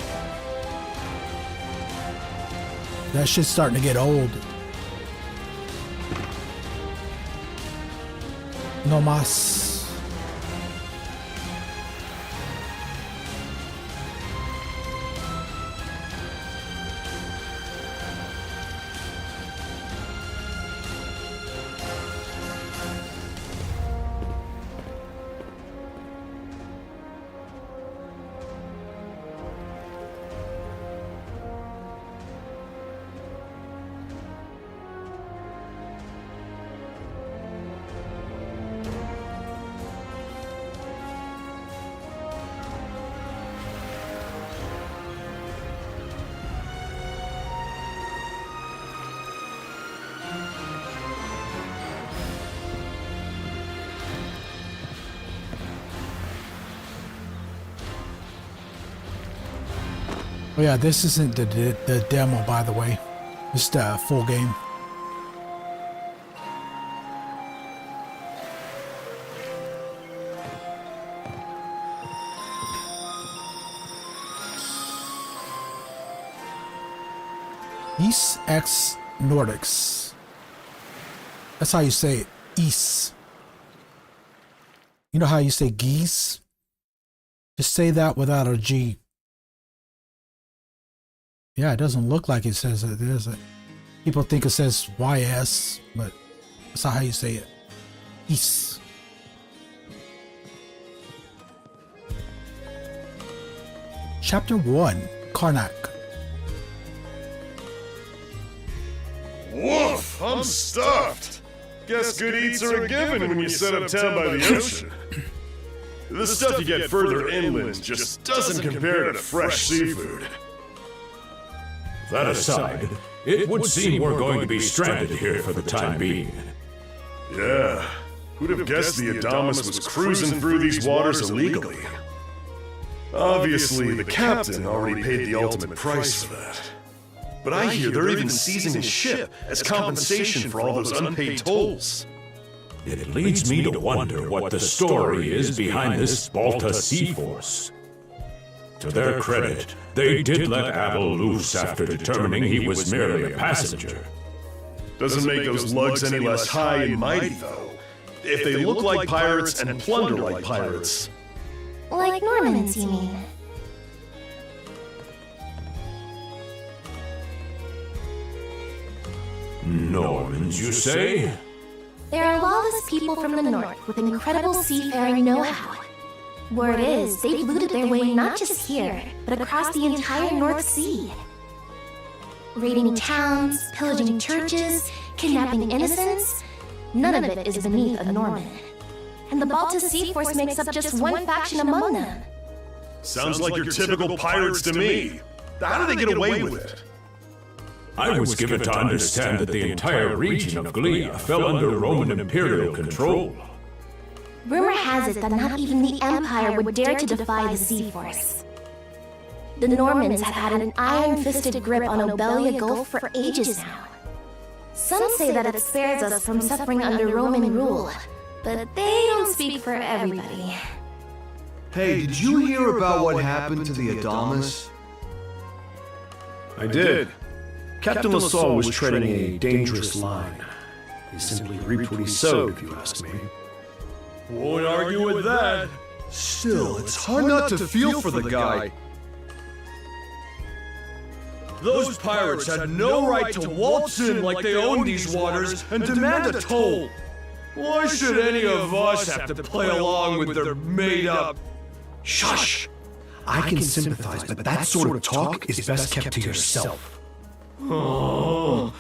That shit's starting to get old. No mas. Oh yeah, this isn't the demo, by the way. It's the full game. East X Nordics. That's how you say it. East. You know how you say geese? Just say that without a G. Yeah, it doesn't look like it says it, does it? People think it says YS, but that's not how you say it. East. Chapter 1, Karnak. Woof! I'm stuffed! Guess good eats are a given when you set up town by the ocean. The stuff you get further inland just doesn't compare to fresh seafood. That aside, it would seem we're going to be stranded here for the time being. Yeah, who'd have guessed the Adamus was cruising through these waters illegally? Obviously, the captain already paid the ultimate price for that. But I hear they're even seizing his ship as compensation for all those unpaid tolls. It leads me to wonder what the story is behind this Balta Sea Force. To their credit, they did let Adol loose after determining he was merely a passenger. Doesn't make those lugs any less high and mighty, though. If they look like pirates and plunder like pirates. Like Normans, you mean? Normans, you say? They are lawless people from the north with incredible seafaring know-how. Word is, they've looted their way not just here, but across the entire North Sea. Raiding towns, pillaging churches, kidnapping innocents, none of it is beneath a Norman. And the Balta Sea Force makes up just one faction among them. Sounds like your typical pirates to me. How do they get away with it? I was given to understand that the entire region of Griegr fell under Roman imperial control. Rumor has it that not even the Empire would dare to defy the Sea Force. The Normans have had an iron-fisted grip on Obelia Gulf for ages now. Some say that it spares us from suffering under Roman rule, but they don't speak for everybody. Hey, did you hear about what happened to the Adamus? I did. Captain LaSalle was treading a dangerous line. He simply reaped what he sowed, if you ask me. Won't argue with that. Still, it's hard not to feel for the guy. Those pirates had no right to waltz in like they own these waters and demand a toll. Why should any of us have to play along with their made-up... Shush! I can sympathize, but that sort of talk is best kept to yourself. Oh,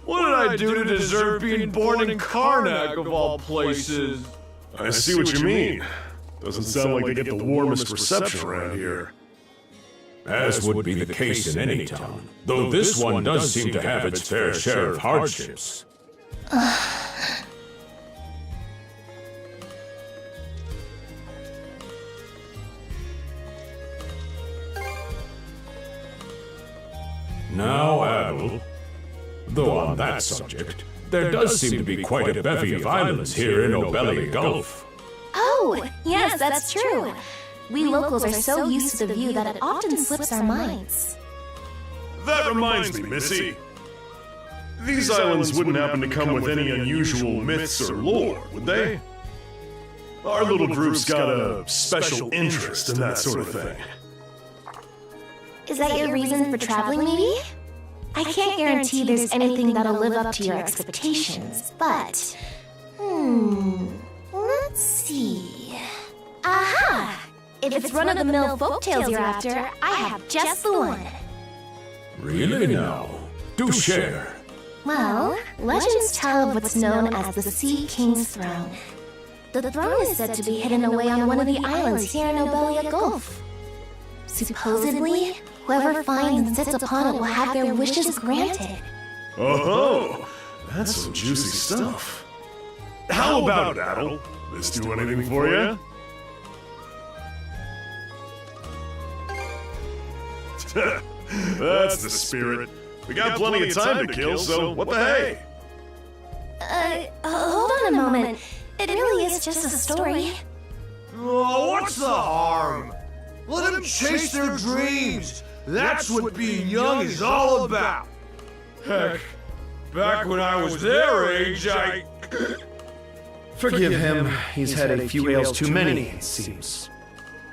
what did I do to deserve being born in Karnak, of all places? I see what you mean. Doesn't sound like they get the warmest reception around here. As would be the case in any town, though this one does seem to have its fair share of hardships. Now, Adol, though on that subject, there does seem to be quite a bevy of islands here in Obelia Gulf. Oh, yes, that's true. We locals are so used to the view that it often slips our minds. That reminds me, Missy. These islands wouldn't happen to come with any unusual myths or lore, would they? Our little group's got a special interest in that sort of thing. Is that your reason for traveling, maybe? I can't guarantee there's anything that'll live up to your expectations, but... let's see... Aha! If it's run-of-the-mill folktales you're after, I have just the one. Really now? Do share. Well, legends tell of what's known as the Sea King's Throne. The throne is said to be hidden away on one of the islands here in Obelia Gulf. Supposedly, whoever finds and sits upon it will have their wishes granted. Oh, that's some juicy stuff. How about it, Adol? This do anything for you? That's the spirit. We got plenty of time to kill, so what the hey? Hold on a moment. It really is just a story. Oh, what's the harm? Let them chase their dreams. That's what being young is all about. Heck, back when I was their age, I... Forgive him. He's had a few ales too many, it seems.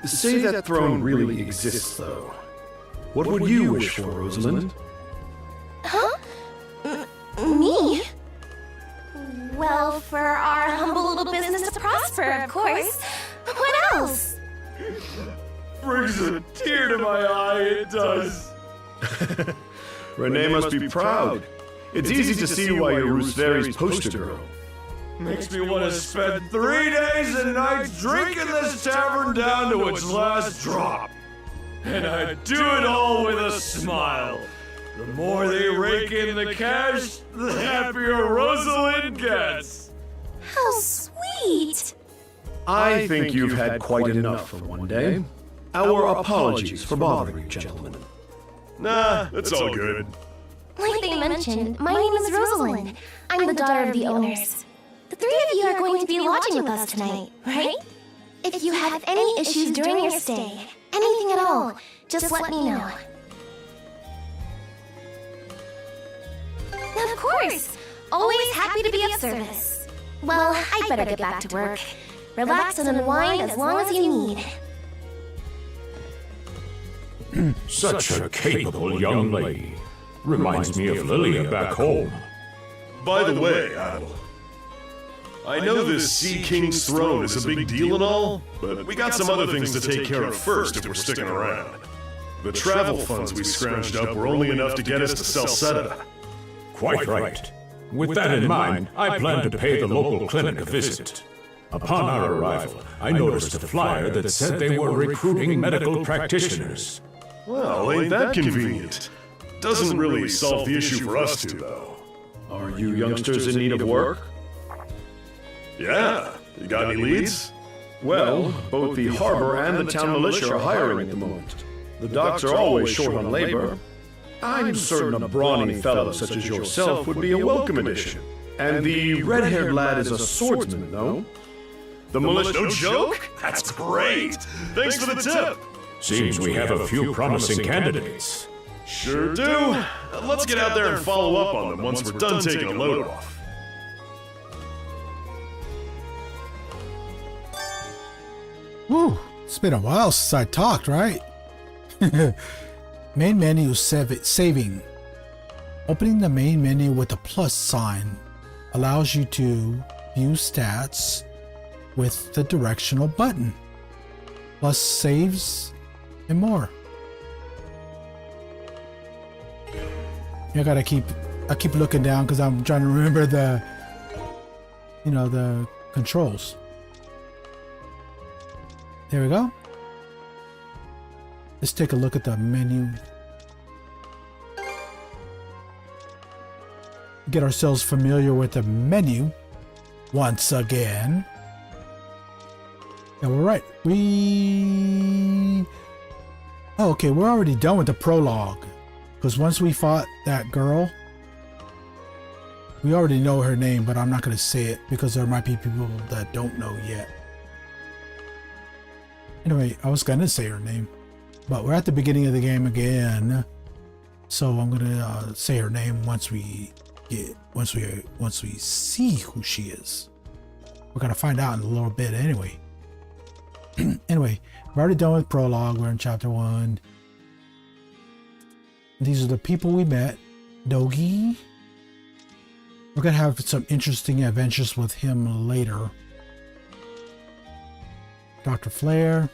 Say that throne really exists, though. What would you wish for, Rosalind? Huh? Me? Well, for our humble little business to prosper, of course. What else? Brings a tear to my eye, it does. Renee must be proud. It's easy to see why you're Ruth Very's poster girl. Makes me want to spend 3 days and nights drinking this tavern down to its last drop. And I do it all with a smile. The more they rake in the cash, the happier Rosalind gets. How sweet! I think you've had quite enough for one day. Our apologies for bothering you, gentlemen. Nah, it's all good. Like they mentioned, my name is Rosalind. I'm the daughter of the owners. The three of you are going to be lodging with us tonight, right? If you have any issues during your stay, anything at all, just let me know. Of course! Always happy to be of service. Well, I'd better get back to work. Relax and unwind as long as you need. Such a capable young lady. Reminds me of Lilia back home. By the way, Adol, I know this Sea King's throne is a big deal and all, but we got some other things to take care of first if we're sticking around. The travel funds we scrounged up were only enough to get us to Salsetta. Quite right. With that in mind, I plan to pay the local clinic a visit. Upon our arrival, I noticed a flyer that said they were recruiting medical practitioners. Well, ain't that convenient? Doesn't really solve the issue for us two, though. Are you youngsters in need of work? Yeah. You got any leads? Well, both the harbor and the town militia are hiring at the moment. The docks are always short on labor. I'm certain a brawny fellow such as yourself would be a welcome addition. And the red-haired lad is a swordsman, no? The militia, no joke? That's great! Thanks for the tip! Seems we have a few promising candidates. Sure do. Let's get out there and follow up on them once we're done taking a load off. Whew, it's been a while since I talked, right? Main menu saving. Opening the main menu with a plus sign allows you to view stats with the directional button, plus saves and more. I keep looking down because I'm trying to remember the controls. There we go. Let's take a look at the menu. Get ourselves familiar with the menu once again. Yeah, we're right. Oh, okay, we're already done with the prologue. Because once we fought that girl, we already know her name, but I'm not going to say it because there might be people that don't know yet. Anyway, I was going to say her name, but we're at the beginning of the game again. So I'm going to say her name once we see who she is. We're going to find out in a little bit anyway. Anyway, we're already done with prologue. We're in chapter 1. These are the people we met. Dogi. We're going to have some interesting adventures with him later. Dr. Flare.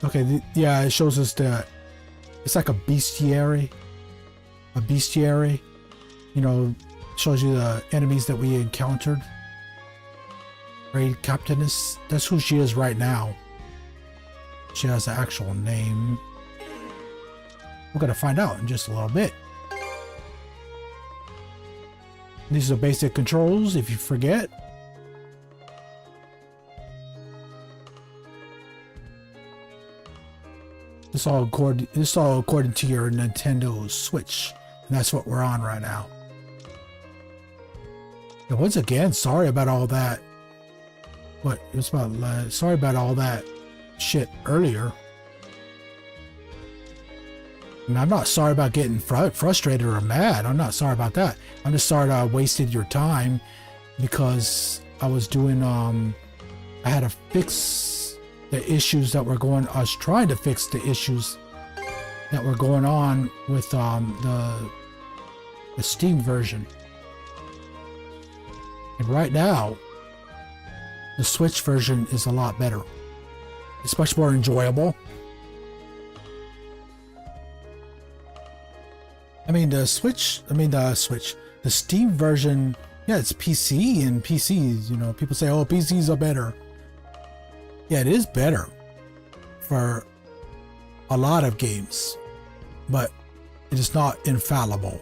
Okay, yeah, it shows us that it's like a bestiary. A bestiary. You know, shows you the enemies that we encountered. Raid Captainess. That's who she is right now. She has an actual name. We're going to find out in just a little bit. These are basic controls if you forget. This all according to your Nintendo Switch. And that's what we're on right now. And once again, sorry about all that. What? It's about sorry about all that shit earlier. And I'm not sorry about getting frustrated or mad. I'm not sorry about that. I'm just sorry that I wasted your time because I was doing I had to fix the issues that were going. I was trying to fix the issues that were going on with the Steam version. And right now, the Switch version is a lot better. It's much more enjoyable. The Steam version, yeah, it's PC, and PCs, you know, people say, oh, PCs are better. Yeah, it is better for a lot of games, but it is not infallible.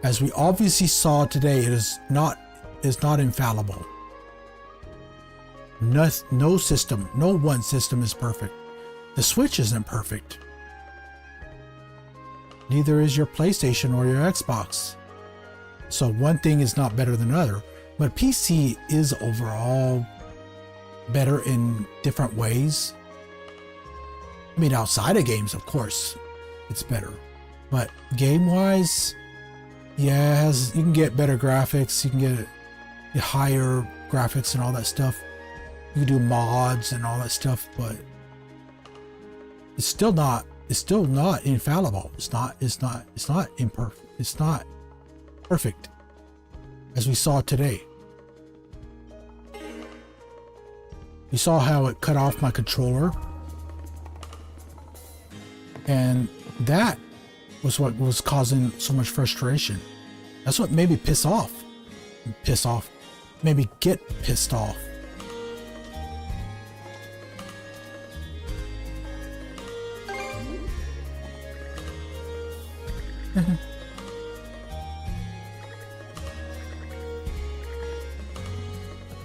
As we obviously saw today, it is not infallible. No system, no one system is perfect. The Switch isn't perfect. Neither is your PlayStation or your Xbox. So one thing is not better than another. But PC is overall better in different ways. Outside of games, of course, it's better. But game-wise, yeah, you can get better graphics. You can get higher graphics and all that stuff. You can do mods and all that stuff, but it's still not infallible. It's not imperfect. It's not perfect, as we saw today. You saw how it cut off my controller, and that was what was causing so much frustration. That's what made me piss off. Made me get pissed off.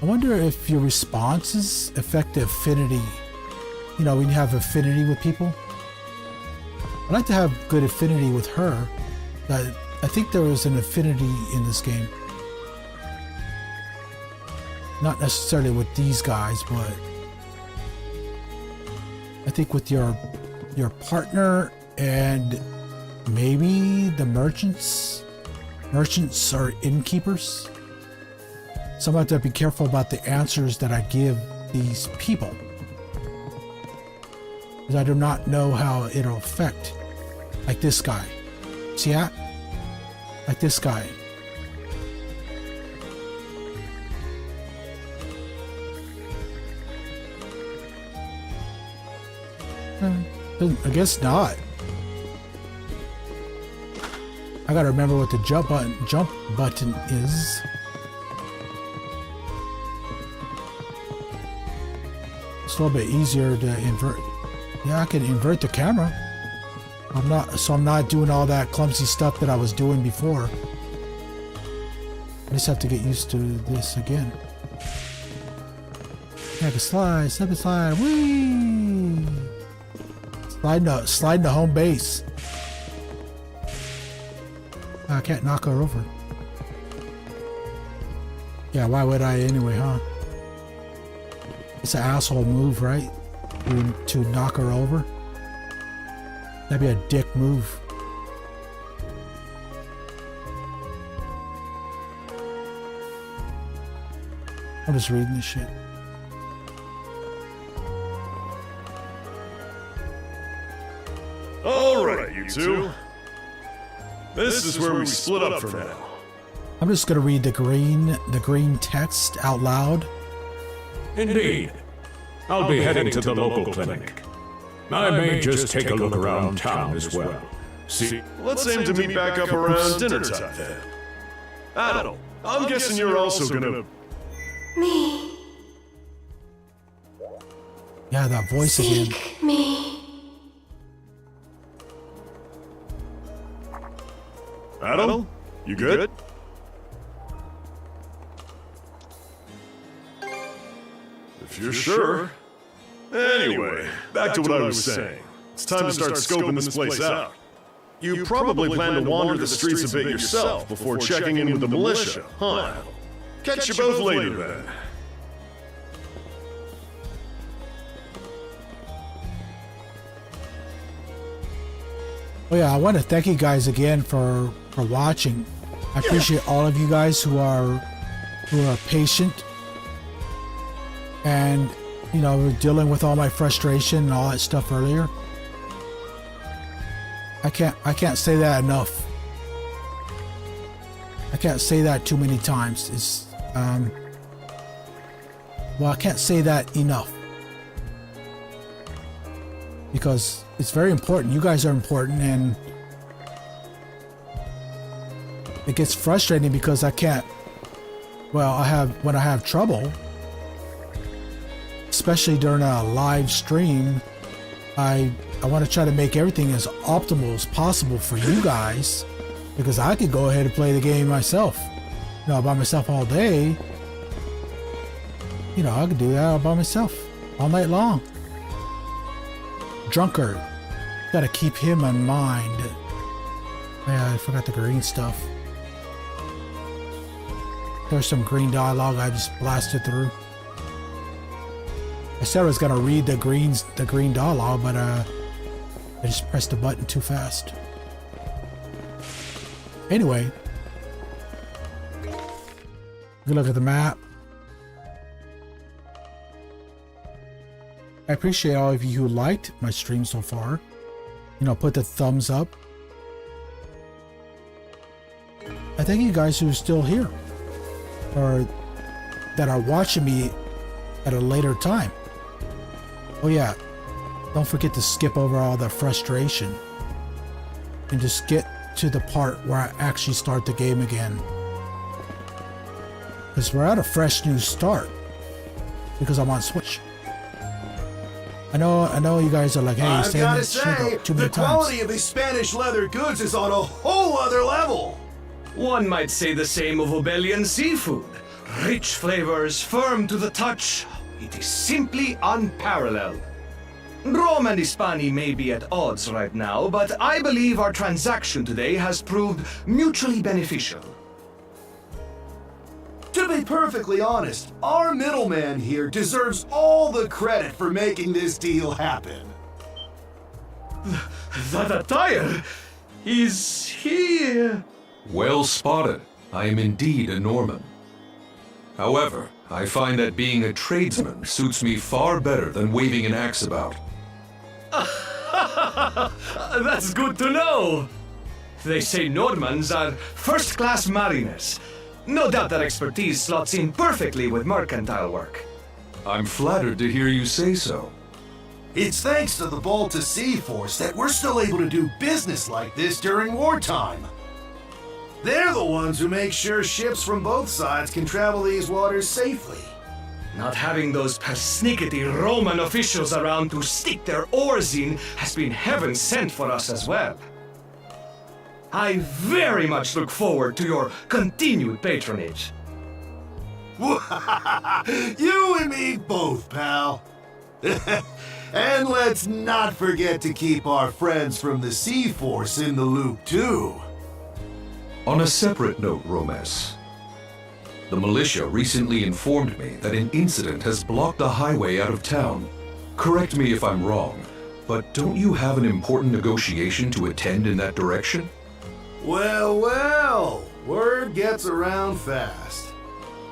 I wonder if your responses affect the affinity. You know, when you have affinity with people. I'd like to have good affinity with her. I think there is an affinity in this game. Not necessarily with these guys, but I think with your partner and maybe the merchants. Merchants are innkeepers. So I'm going to have to be careful about the answers that I give these people, because I do not know how it'll affect. Like this guy. See that? Like this guy. I guess not. I gotta remember what the jump button is. It's a little bit easier to invert. Yeah, I can invert the camera. I'm not doing all that clumsy stuff that I was doing before. I just have to get used to this again. Yeah, I can slide, slip and slide, whee! Slide to home base. I can't knock her over. Yeah, why would I anyway, huh? It's an asshole move, right? To knock her over. That'd be a dick move. I'm just reading this shit. Alright, you two. This is where we split up for now. I'm just gonna read the green text out loud. Indeed. I'll be heading to the local clinic. I may just take a look around town as well. See? Let's aim to meet back up around dinner time then. Adol, I'm guessing you're also gonna... Me. Yeah, that voice again. Seek me. Adol, you good? If you're sure. Anyway, back to what I was saying. It's time to start scoping this place out. You probably plan to wander the streets a bit yourself before checking in with the militia, huh? Catch you both later then. Oh yeah, I want to thank you guys again for watching. I appreciate all of you guys who are patient and, you know, we're dealing with all my frustration and all that stuff earlier. I can't say that enough. I can't say that too many times. It's well, I can't say that enough because it's very important. You guys are important, and it gets frustrating because I can't. Well, when I have trouble, especially during a live stream, I want to try to make everything as optimal as possible for you guys, because I could go ahead and play the game myself, you know, by myself all day. You know, I could do that all by myself all night long. Drunkard, gotta keep him in mind. Yeah, I forgot the green stuff. There's some green dialogue I just blasted through. I said I was gonna read the green dialogue, but I just pressed the button too fast. Anyway, good look at the map. I appreciate all of you who liked my stream so far. You know, put the thumbs up. I thank you guys who are still here, or that are watching me at a later time. Oh yeah, don't forget to skip over all the frustration and just get to the part where I actually start the game again. Because we're at a fresh new start because I'm on Switch. I know you guys are like, hey, I've saying gotta that shit say, too many the times. quality of these Spanish leather goods is on a whole other level. One might say the same of Obelian seafood. Rich flavors, firm to the touch. It is simply unparalleled. Rome and Hispani may be at odds right now, but I believe our transaction today has proved mutually beneficial. To be perfectly honest, our middleman here deserves all the credit for making this deal happen. That attire? Is he... Well spotted. I am indeed a Norman. However, I find that being a tradesman suits me far better than waving an axe about. That's good to know. They say Normans are first-class mariners. No doubt that expertise slots in perfectly with mercantile work. I'm flattered to hear you say so. It's thanks to the Balta Sea Force that we're still able to do business like this during wartime. They're the ones who make sure ships from both sides can travel these waters safely. Not having those persnickety Roman officials around to stick their oars in has been heaven sent for us as well. I very much look forward to your continued patronage. You and me both, pal. And let's not forget to keep our friends from the Sea Force in the loop, too. On a separate note, Romes, the militia recently informed me that an incident has blocked the highway out of town. Correct me if I'm wrong, but don't you have an important negotiation to attend in that direction? Well, well, word gets around fast.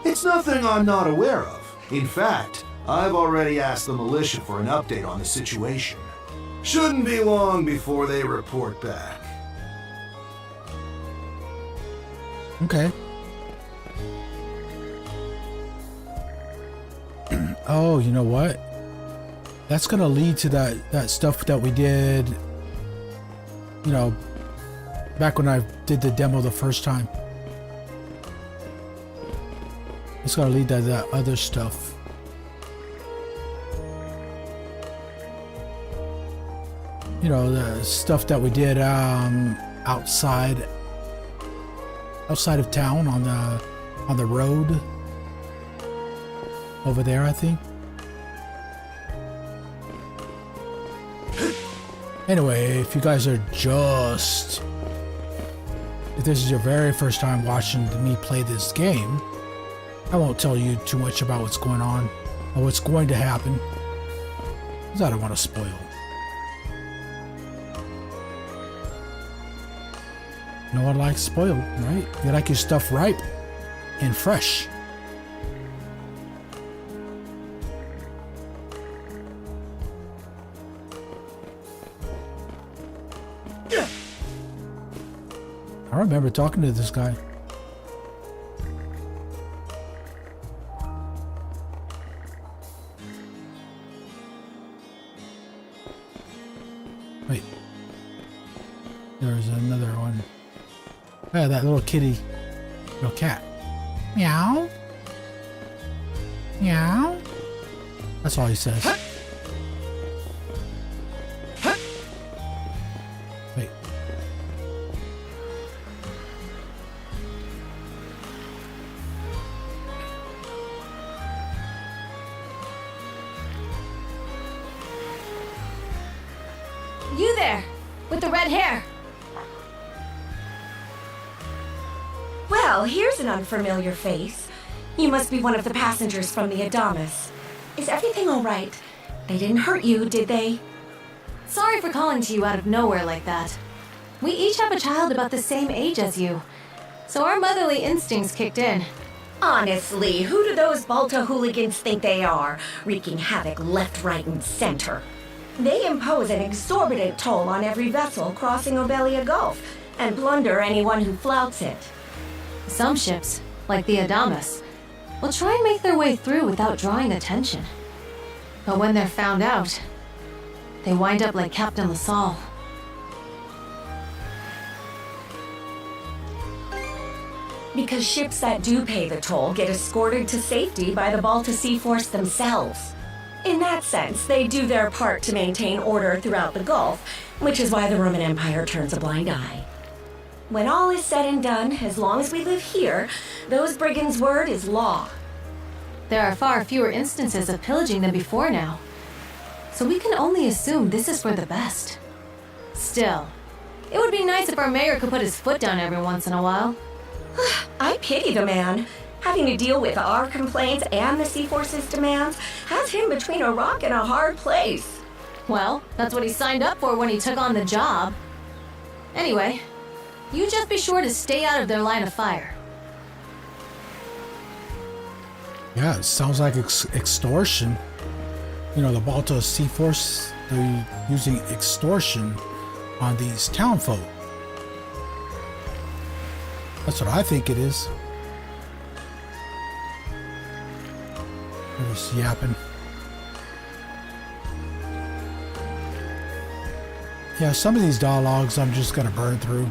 It's nothing I'm not aware of. In fact, I've already asked the militia for an update on the situation. Shouldn't be long before they report back. Okay. Oh, you know what? That's gonna lead to that stuff that we did, you know, back when I did the demo the first time. It's gonna lead to that other stuff. You know, the stuff that we did outside of town on the road over there, I think. Anyway, if you guys are if this is your very first time watching me play this game, I won't tell you too much about what's going on or what's going to happen, because I don't want to spoil. No one likes spoiled, right? You like your stuff ripe and fresh. I remember talking to this guy. Wait. There's another one. Yeah, that little kitty. Little cat. Meow. Meow. That's all he says. Wait. You there, with the red hair. Well, here's an unfamiliar face. You must be one of the passengers from the Adamas. Is everything all right? They didn't hurt you, did they? Sorry for calling to you out of nowhere like that. We each have a child about the same age as you, so our motherly instincts kicked in. Honestly, who do those Balta hooligans think they are, wreaking havoc left, right, and center? They impose an exorbitant toll on every vessel crossing Obelia Gulf and plunder anyone who flouts it. Some ships, like the Adamas, will try and make their way through without drawing attention. But when they're found out, they wind up like Captain LaSalle. Because ships that do pay the toll get escorted to safety by the Balta Sea Force themselves. In that sense, they do their part to maintain order throughout the Gulf, which is why the Roman Empire turns a blind eye. When all is said and done, as long as we live here, those brigands' word is law. There are far fewer instances of pillaging than before now, so we can only assume this is for the best. Still, it would be nice if our mayor could put his foot down every once in a while. I pity the man. Having to deal with our complaints and the Sea Force's demands has him between a rock and a hard place. Well, that's what he signed up for when he took on the job. Anyway, you just be sure to stay out of their line of fire. Yeah, it sounds like extortion. You know, the Balta Sea Force, they're using extortion on these townfolk. That's what I think it is. They're just yapping. Yeah, some of these dialogues I'm just gonna burn through.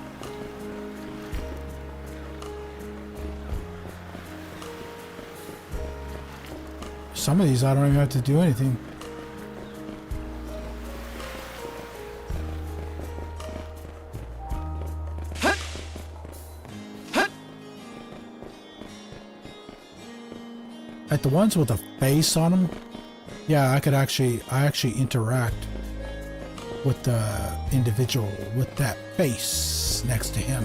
some of these I don't even have to do anything. Like the ones with a face on them, yeah, I actually interact with the individual with that face next to him.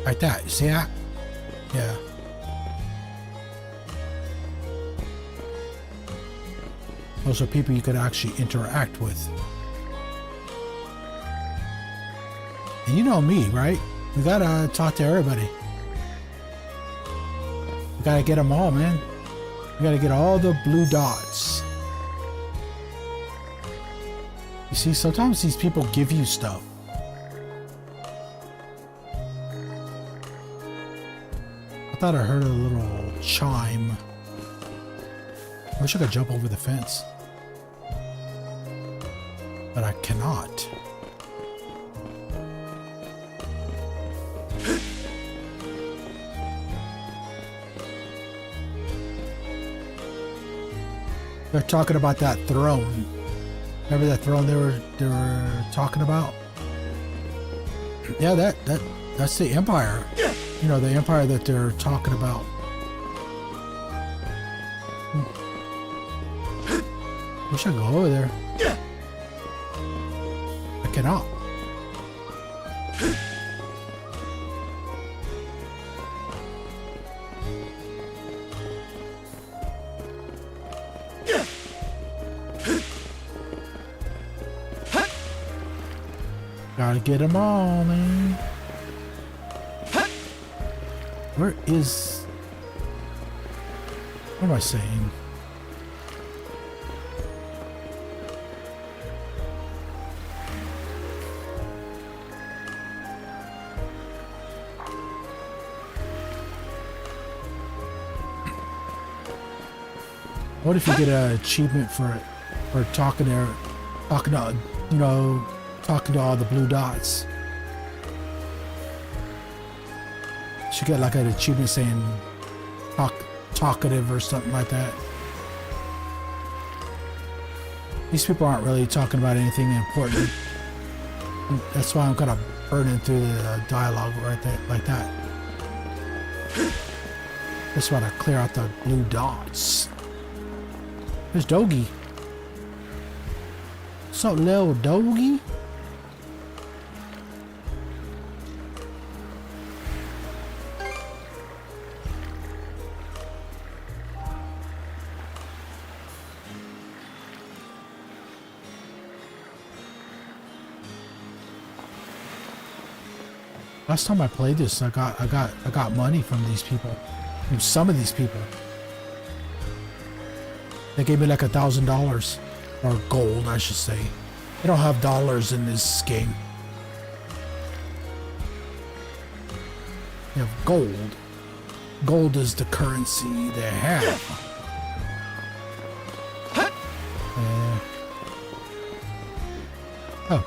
Like that, you see that? Yeah. Those are people you could actually interact with. And you know me, right? We gotta talk to everybody. We gotta get them all, man. We gotta get all the blue dots. You see, sometimes these people give you stuff. I thought I heard a little chime. I wish I could jump over the fence. But I cannot. They're talking about that throne. Remember that throne they were talking about? Yeah, that's the empire. You know, the empire that they're talking about. Wish I could go over there. I cannot. Gotta get them all, man. Where is... What am I saying? What if you get an achievement for talking to, you know, talking to all the blue dots? Should get like an achievement saying talkative or something like that. These people aren't really talking about anything important. That's why I'm kind of burning through the dialogue right there, like that. Just want to clear out the blue dots. There's Dogie. What's up, little Dogie? Last time I played this, I got money from these people, from some of these people. They gave me like $1,000, or gold, I should say. They don't have dollars in this game. They have gold. Gold is the currency they have. Oh.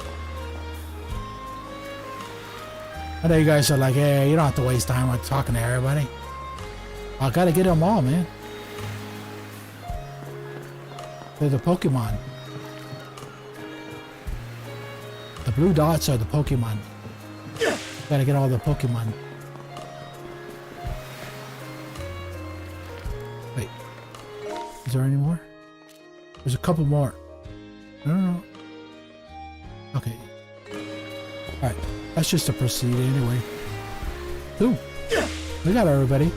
I know you guys are like, hey, you don't have to waste time with talking to everybody. I gotta get them all, man. They're the Pokemon. The blue dots are the Pokemon. Gotta get all the Pokemon. Wait. Is there any more? There's a couple more. No. Okay. Alright. That's just a proceed anyway. Ooh. We got everybody.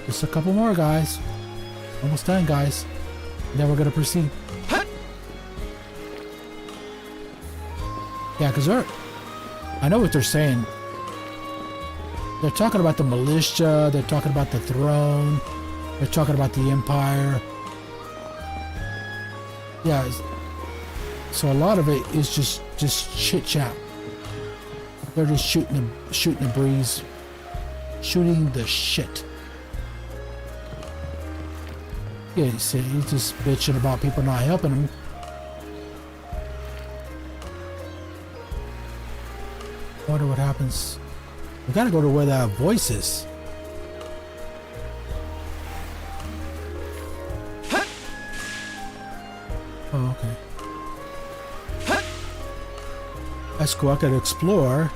Just a couple more, guys. Almost done, guys. And then we're gonna proceed. Yeah, because I know what they're saying. They're talking about the militia. They're talking about the throne. They're talking about the empire. Yeah. So a lot of it is just chit chat. They're just shooting the breeze, shooting the shit. Yeah, you see, he's just bitching about people not helping him. I wonder what happens. We gotta go to where that voice is. Let's go out and explore.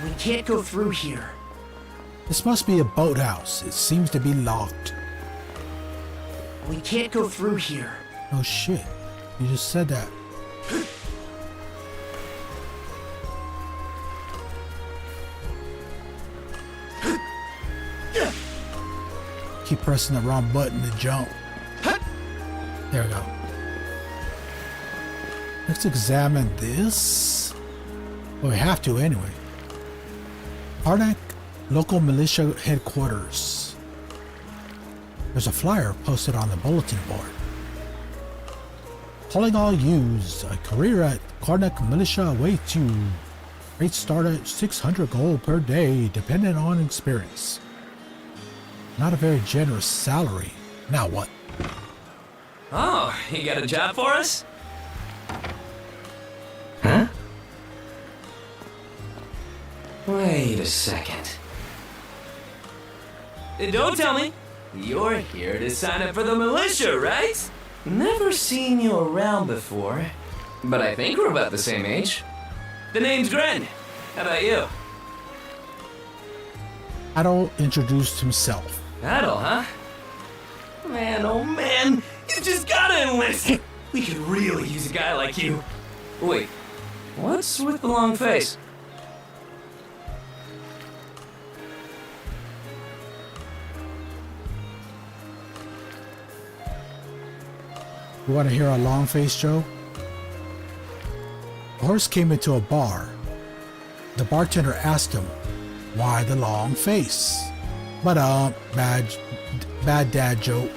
We can't go through here. This must be a boathouse. It seems to be locked. We can't go through here. Oh shit. You just said that. Keep pressing the wrong button to jump. There we go. Let's examine this. Well, we have to anyway. Karnak Local Militia Headquarters. There's a flyer posted on the bulletin board. Calling all youths, a career at Karnak Militia awaits you. Rates start at 600 gold per day, dependent on experience. Not a very generous salary. Now what? Oh, you got a job for us? Huh? Wait a second. Don't tell me. You're here to sign up for the militia, right? Never seen you around before. But I think we're about the same age. The name's Gren. How about you? Adol introduced himself. Adol, huh? Man, oh man, you just gotta enlist! We could really use a guy like you. Wait, what's with the long face? You want to hear a long face, Joe? A horse came into a bar. The bartender asked him, "Why the long face?" But bad dad joke.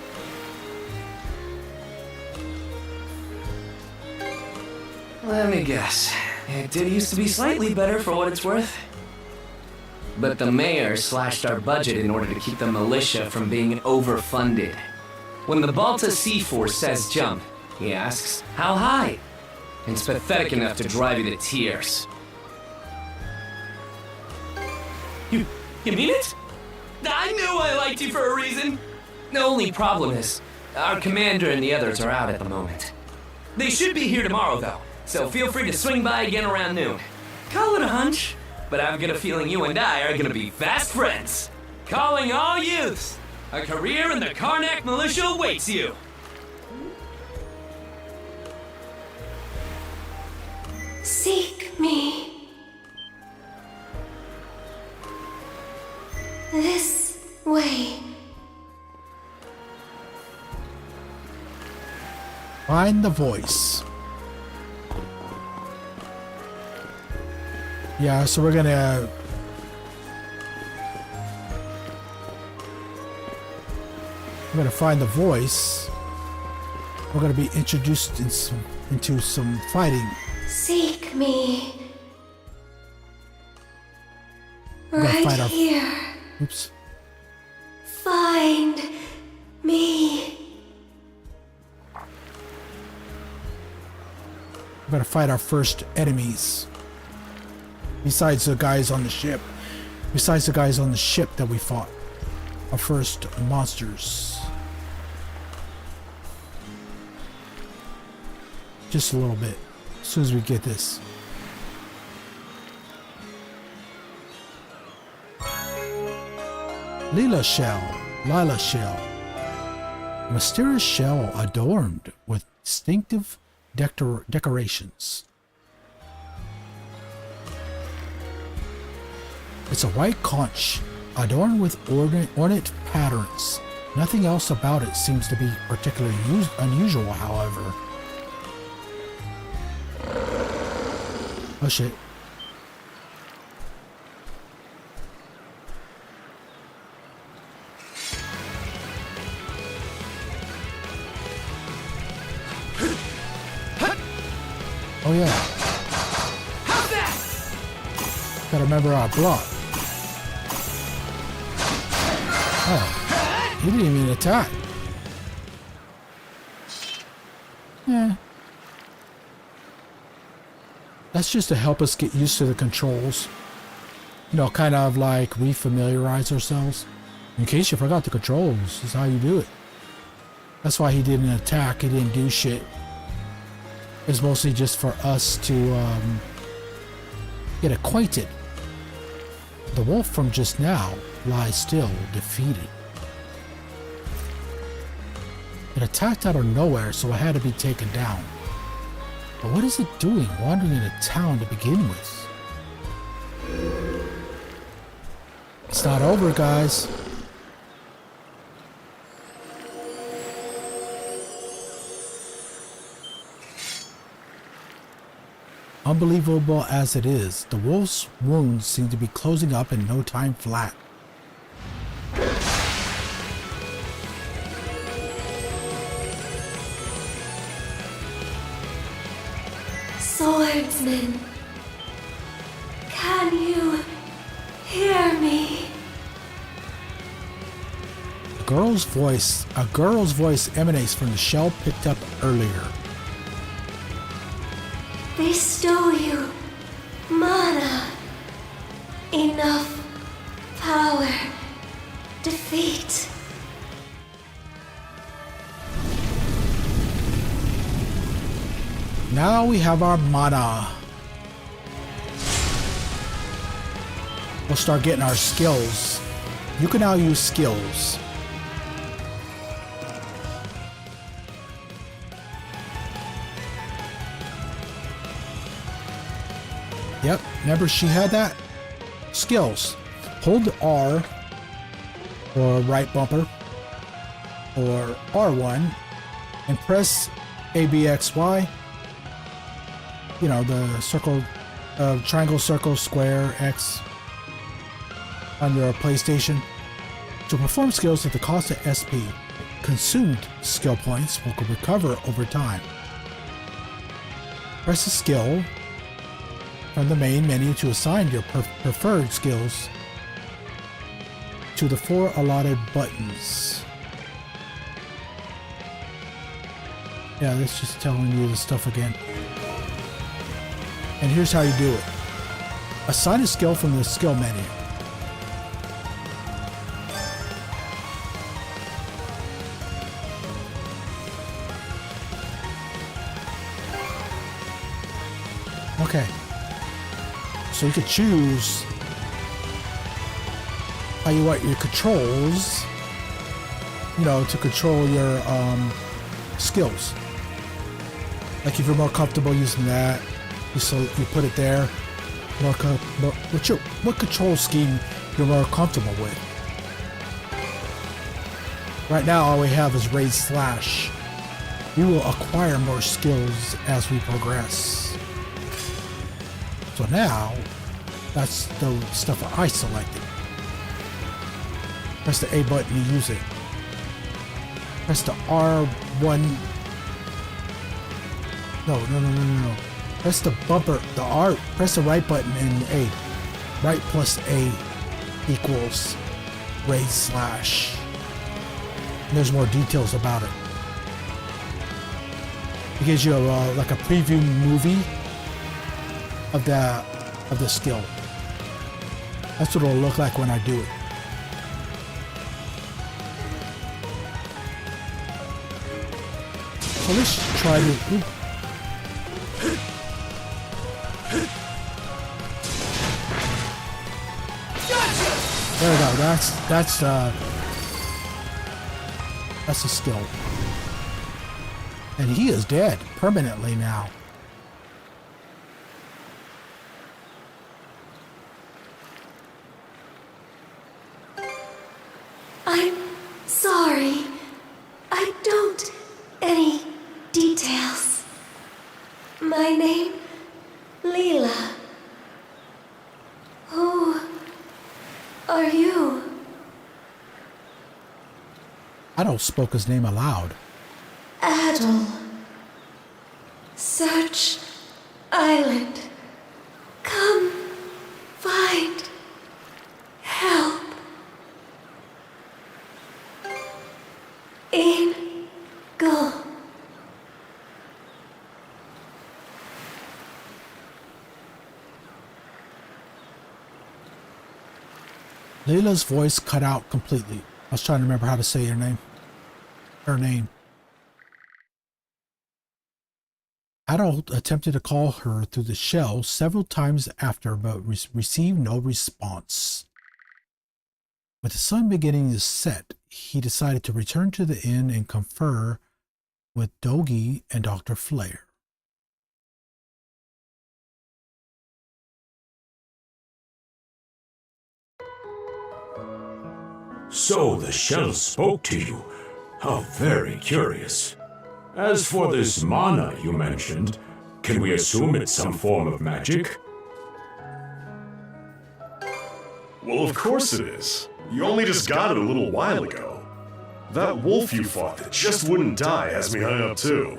Let me guess. It did used to be slightly better for what it's worth. But the mayor slashed our budget in order to keep the militia from being overfunded. When the Balta Sea Force says jump, he asks, how high? It's pathetic enough to drive you to tears. You mean it? I knew I liked you for a reason. The only problem is, our commander and the others are out at the moment. They should be here tomorrow though, so feel free to swing by again around noon. Call it a hunch, but I've got a feeling you and I are gonna be fast friends. Calling all youths. A career in the Karnak militia awaits you! Seek me. This way. Find the voice. Yeah, so we're gonna... find the voice. We're gonna be introduced into some fighting. Seek me. We're gonna fight Right here. Oops. Find me. We're gonna fight our first enemies. Besides the guys on the ship. Besides the guys on the ship that we fought. Our first monsters. Just a little bit. As soon as we get this. Lila shell. A mysterious shell adorned with distinctive decorations. It's a white conch adorned with ornate patterns. Nothing else about it seems to be particularly unusual, however. Oh shit. Oh yeah. Gotta remember our block. Oh, he didn't even attack. Yeah. That's just to help us get used to the controls. You know, kind of like refamiliarize ourselves. In case you forgot the controls, this is how you do it. That's why he didn't attack, he didn't do shit. is mostly just for us to get acquainted. The wolf from just now lies still, defeated. It attacked out of nowhere, so it had to be taken down. But what is it doing wandering in a town to begin with? It's not over, guys. Unbelievable as it is, the wolf's wounds seem to be closing up in no time flat. Swordsman, can you hear me? A girl's voice emanates from the shell picked up earlier. They stole you mana. Enough power. Defeat. Now we have our mana. We'll start getting our skills. You can now use skills. Yep, remember she had that? Skills. Hold R or right bumper or R1 and press ABXY. You know, the circle, triangle, circle, square, X on your PlayStation to perform skills at the cost of SP. Consumed skill points will recover over time. Press a skill from the main menu to assign your preferred skills to the 4 allotted buttons. Yeah, that's just telling you the stuff again. And here's how you do it. Assign a skill from the skill menu. Okay. So you could choose how you want your controls, you know, to control your skills. Like if you're more comfortable using that, you put it there. What control scheme you're more comfortable with? Right now, all we have is raise slash. We will acquire more skills as we progress. So now, that's the stuff I selected. Press the A button to use it. Press the R1. No. Press the bumper, press the right button and A. Right plus A equals raise slash. And there's more details about it. It gives you like a preview movie of the skill. That's what it'll look like when I do it. So let's try to. There we go. That's a skill. And he is dead permanently now. I'm sorry. I don't any details. My name, Leela. Who are you? Adol spoke his name aloud. Adol. Search Island. Come find help. In Gulf. Leela's voice cut out completely. I was trying to remember how to say her name. Adol attempted to call her through the shell several times after, but received no response. With the sun beginning to set, he decided to return to the inn and confer with Dogi and Dr. Flare. So the shell spoke to you. How very curious. As for this mana you mentioned, can we assume it's some form of magic? Well, of course it is. You only just got it a little while ago. That wolf you fought that just wouldn't die has me hung up too.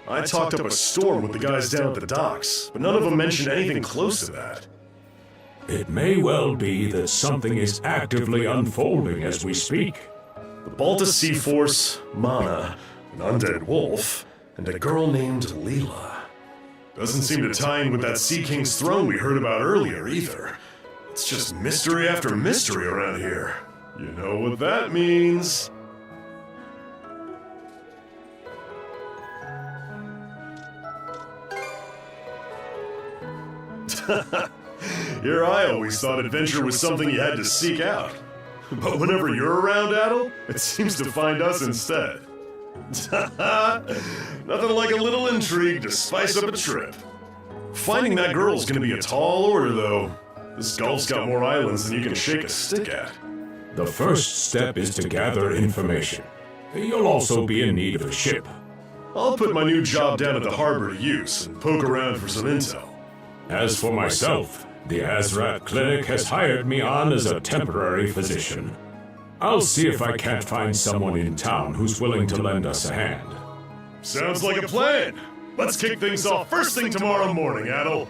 I talked up a storm with the guys down at the docks, but none of them mentioned anything close to that. It may well be that something is actively unfolding as we speak. The Balta Sea Force, Mana, an undead wolf, and a girl named Leela. Doesn't seem to tie in with that Sea King's throne we heard about earlier either. It's just mystery after mystery around here. You know what that means. Here I always thought adventure was something you had to seek out. But whenever you're around, Adol, it seems to find us instead. Nothing like a little intrigue to spice up a trip. Finding that girl's gonna be a tall order, though. This Gulf's got more islands than you can shake a stick at. The first step is to gather information. You'll also be in need of a ship. I'll put my new job down at the harbor to use and poke around for some intel. As for myself, the Azrat Clinic has hired me on as a temporary physician. I'll see if I can't find someone in town who's willing to lend us a hand. Sounds like a plan. Let's kick things off first thing tomorrow morning, Adol.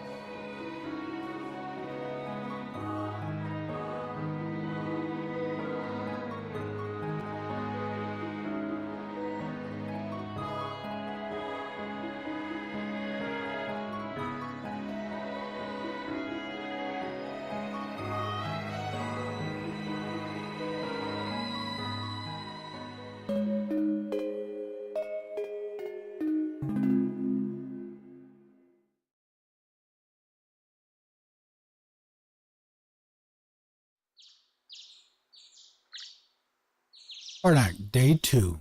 Karnak, Day 2.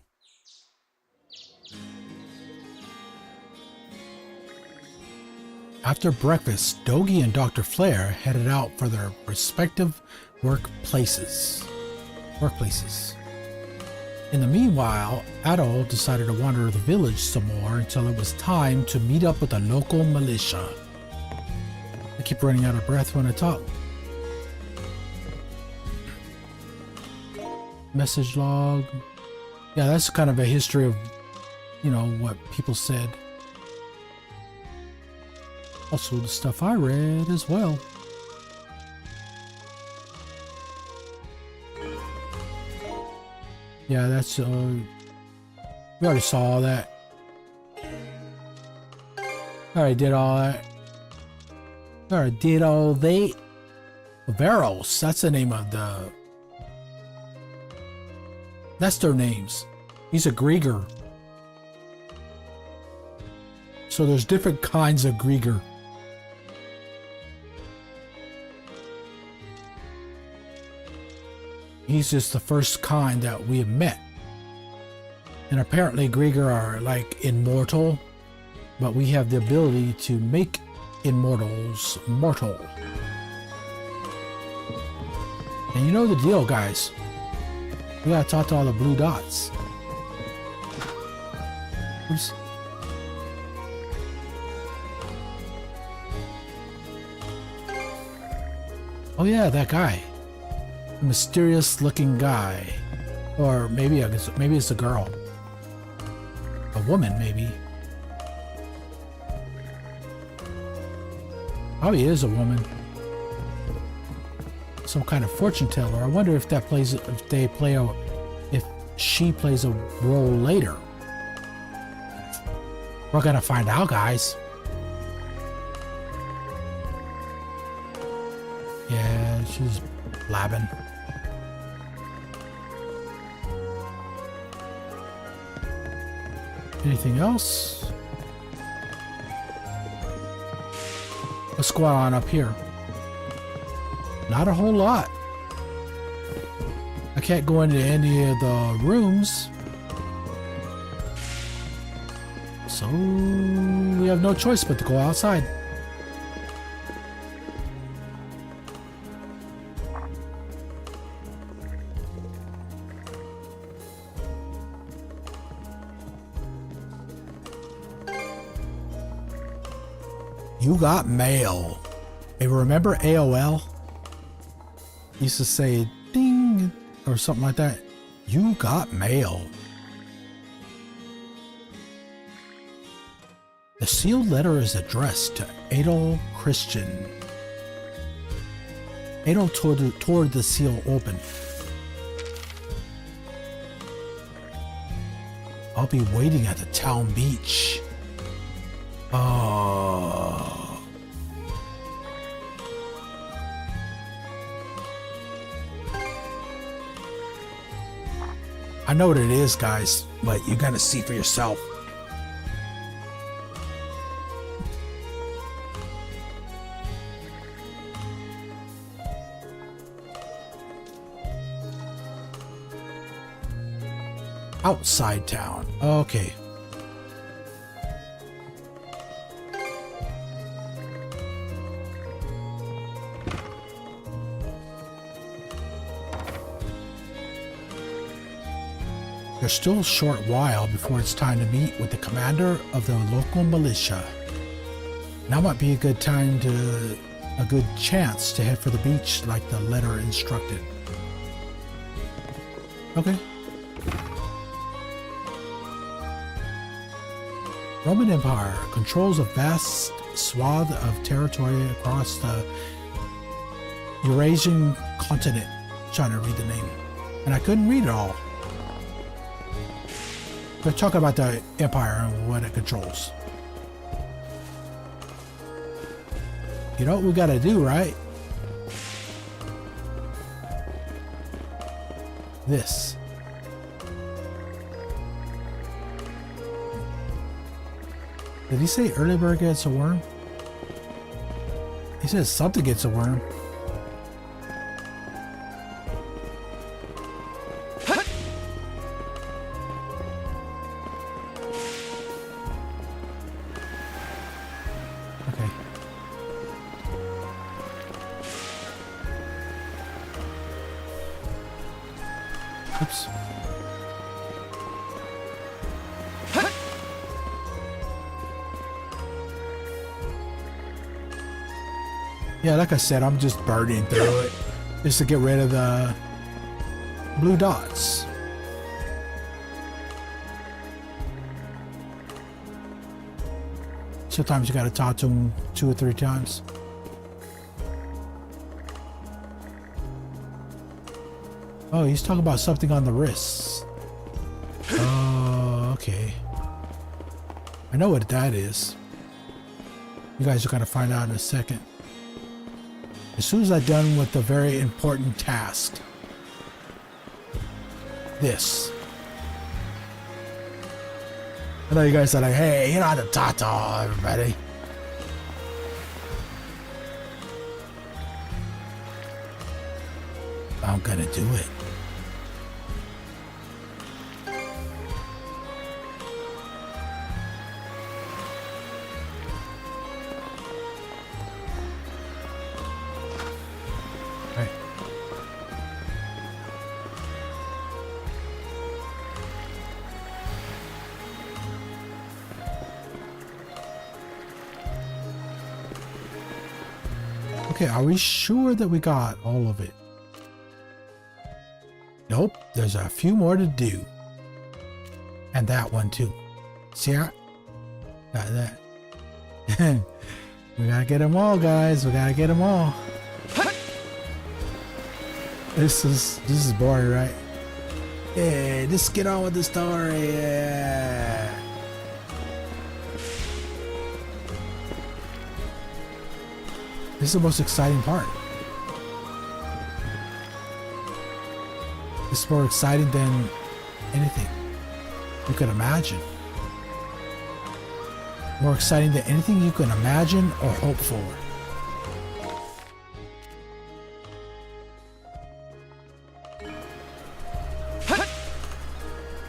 After breakfast, Dogi and Dr. Flare headed out for their respective workplaces. In the meanwhile, Adol decided to wander the village some more until it was time to meet up with the local militia. I keep running out of breath when I talk. Message log. Yeah, that's kind of a history of, you know, what people said. Also the stuff I read as well. Yeah, that's, we already saw all that. Already did all that. Already did all that. Perils, that's the name of the... That's their names. He's a Griegr. So there's different kinds of Griegr. He's just the first kind that we have met. And apparently Griegr are like immortal, but we have the ability to make immortals mortal. And you know the deal, guys. We gotta talk to all the blue dots. Oops. Oh yeah, that guy. The mysterious looking guy. Or maybe it's a girl. A woman, maybe. Probably is a woman. Some kind of fortune teller. I wonder if that plays, if she plays a role later. We're gonna find out, guys. Yeah, she's blabbing. Anything else? What's going on up here? Not a whole lot. I can't go into any of the rooms. So we have no choice but to go outside. You got mail. Hey, remember AOL? Used to say ding or something like that. You got mail. The sealed letter is addressed to Adol Christin. Adol tore the seal open. I'll be waiting at the town beach. Oh. I know what it is, guys, but you gotta see for yourself. Outside town. Okay. There's still a short while before it's time to meet with the commander of the local militia. Now might be a good chance to head for the beach like the letter instructed. Okay. Roman Empire controls a vast swath of territory across the Eurasian continent. I'm trying to read the name, and I couldn't read it all. They're talking about the empire and what it controls. You know what we gotta do, right? This. Did he say early bird gets a worm? He says something gets a worm. Okay. Oops. Yeah, like I said, I'm just burning through it just to get rid of the blue dots. Sometimes you gotta talk to them 2 or 3 times. Oh, he's talking about something on the wrists. Oh, okay. I know what that is. You guys are gonna find out in a second. As soon as I'm done with the very important task. This. I know you guys are like, hey, you don't have to talk to everybody. I'm gonna do it. Okay, are we sure that we got all of it? Nope, there's a few more to do. And that one too. See that? Got that. We gotta get them all, guys. We gotta get them all. This is boring, right? Yeah, just get on with the story. Yeah. This is the most exciting part. This is more exciting than anything you could imagine. More exciting than anything you can imagine or hope for.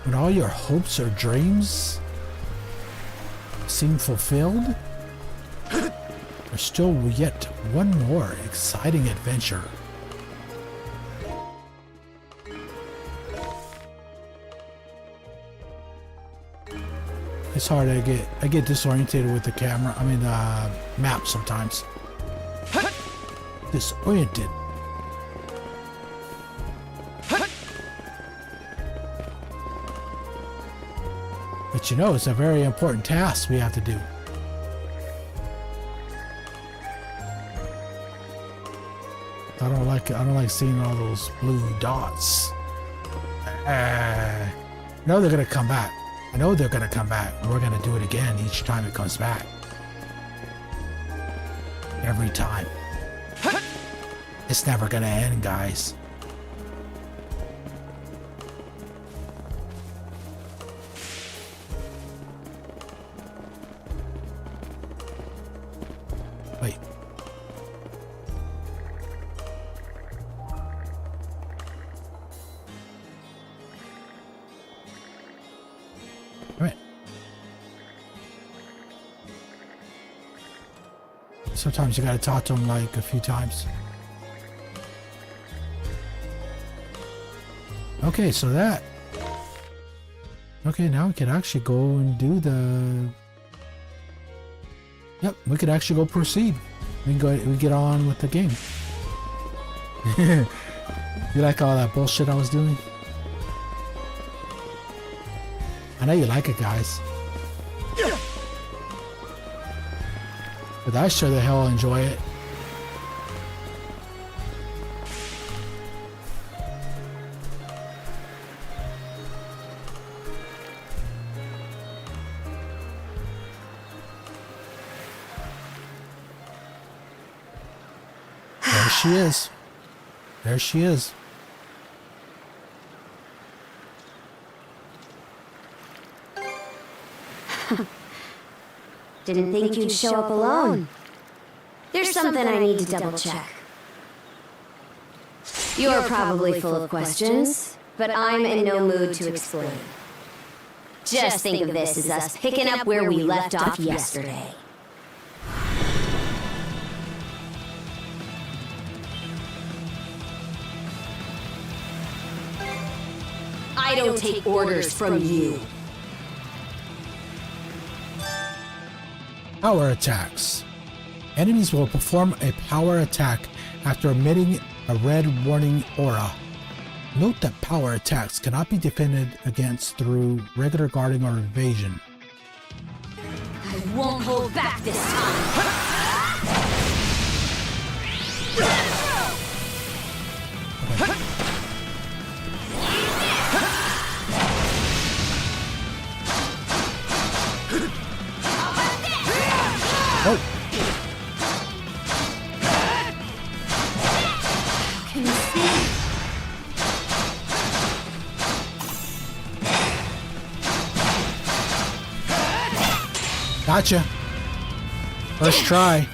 When all your hopes or dreams seem fulfilled, there's still yet one more exciting adventure. It's hard to I get disoriented with the camera, I mean the map sometimes. Disoriented. But you know, it's a very important task we have to do. I don't like seeing all those blue dots. I know they're gonna come back. I know they're gonna come back. We're gonna do it again each time it comes back. Every time. It's never gonna end, guys. Wait. Alright. Sometimes you gotta talk to them like a few times. Okay, so that. Okay, now we can actually go and do the. Yep, we could actually go proceed. We can go. We get on with the game. You like all that bullshit I was doing? I know you like it, guys. But I sure the hell enjoy it. There she is. There she is. Didn't think you'd show up alone. There's something I need to double check. You're probably full of questions, but I'm in no mood to explain. Just think of this as us picking up where we left off yesterday. I don't take orders from you. Power attacks. Enemies will perform a power attack after emitting a red warning aura. Note that power attacks cannot be defended against through regular guarding or evasion. I won't hold back this time. Oh. Can you see? Gotcha. First try.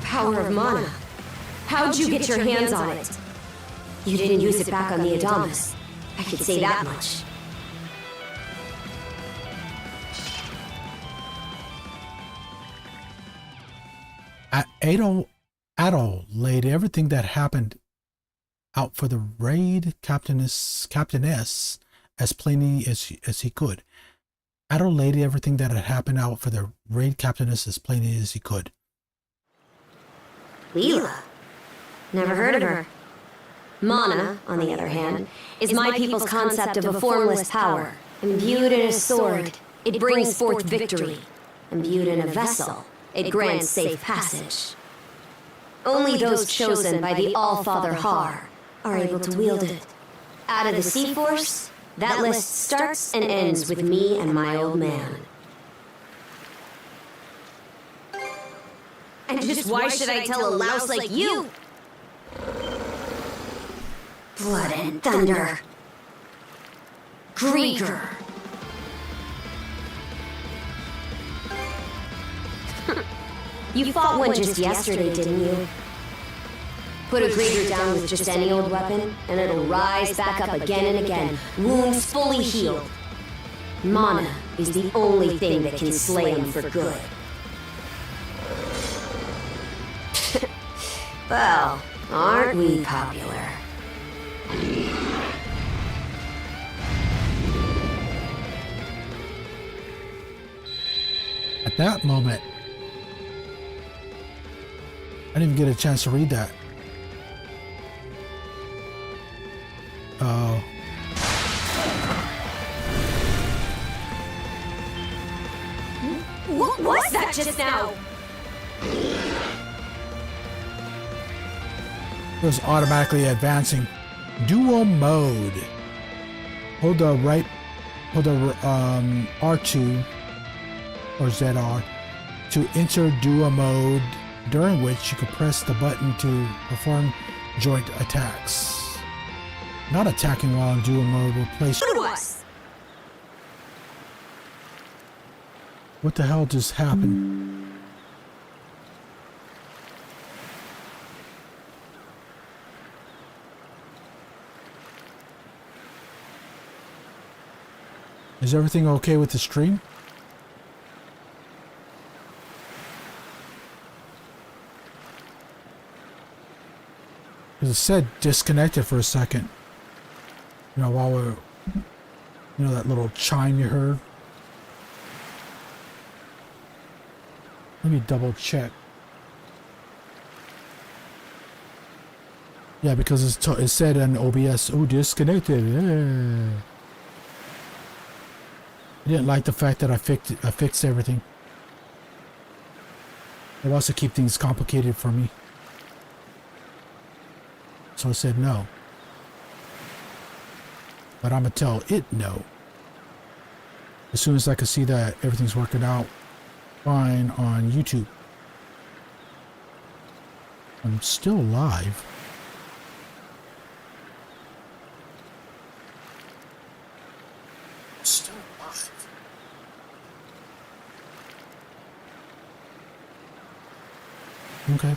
Power of mana. How'd you get your hands on it? You didn't use it back on the Adamas. I could say that much. Adol laid everything that happened out for the raid captainess as plainly as he could. Adol laid everything that had happened out for the raid captainess as plainly as he could. Leela? Never heard of her. Mana, on the other hand, is my people's concept of a formless power. Imbued in a sword, it brings forth victory. Imbued in a vessel, it grants safe passage. Only those chosen by the All-Father Har are able to wield it. Out of the Sea Force, that list starts and ends with me and my old man. And just why should I tell a louse like you? Blood and thunder. Griegr. You fought one just yesterday, didn't you? Put a Griegr down with just any old weapon, and it'll rise back up again and again, wounds fully healed. Mana is the only thing that can slay him for good. Well, aren't we popular? At that moment, I didn't even get a chance to read that. Oh. What was that just now? It was automatically advancing. Dual mode. Hold the R2 or ZR to enter dual mode, during which you can press the button to perform joint attacks. Not attacking while in dual mode will place. What the hell just happened? Is everything okay with the stream? Because it said disconnected for a second. You know, while we're... You know that little chime you heard? Let me double check. Yeah, because it said on OBS, oh, disconnected. I didn't like the fact that I fixed everything. It wants to keep things complicated for me. So I said no. But I'm going to tell it no. As soon as I can see that everything's working out fine on YouTube. I'm still live. Still live. Okay.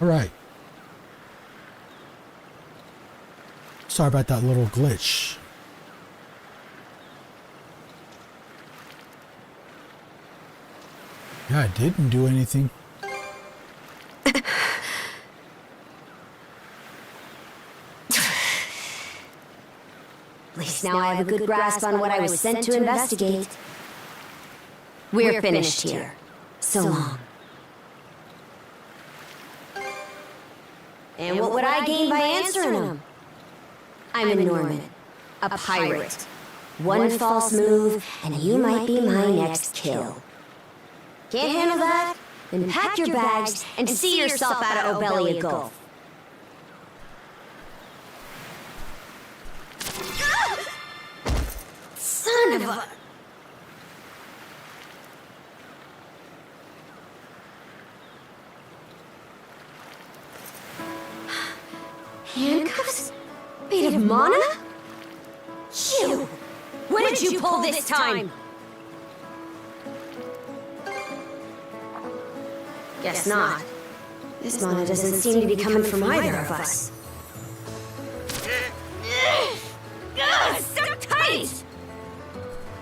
All right. Sorry about that little glitch. Yeah, I didn't do anything. At least now I have a good grasp on what I was sent to investigate. We're finished here. So long. And what would I gain by answering them? I'm a Norman, a pirate. One false move, and you might be my next kill. Can't handle that? Then pack your bags and see yourself out of Obelia Gulf. Son of a... Handcuffs? Made of mana? You! What did you pull this time? Guess not. This mana doesn't seem to be coming from either of us. So tight!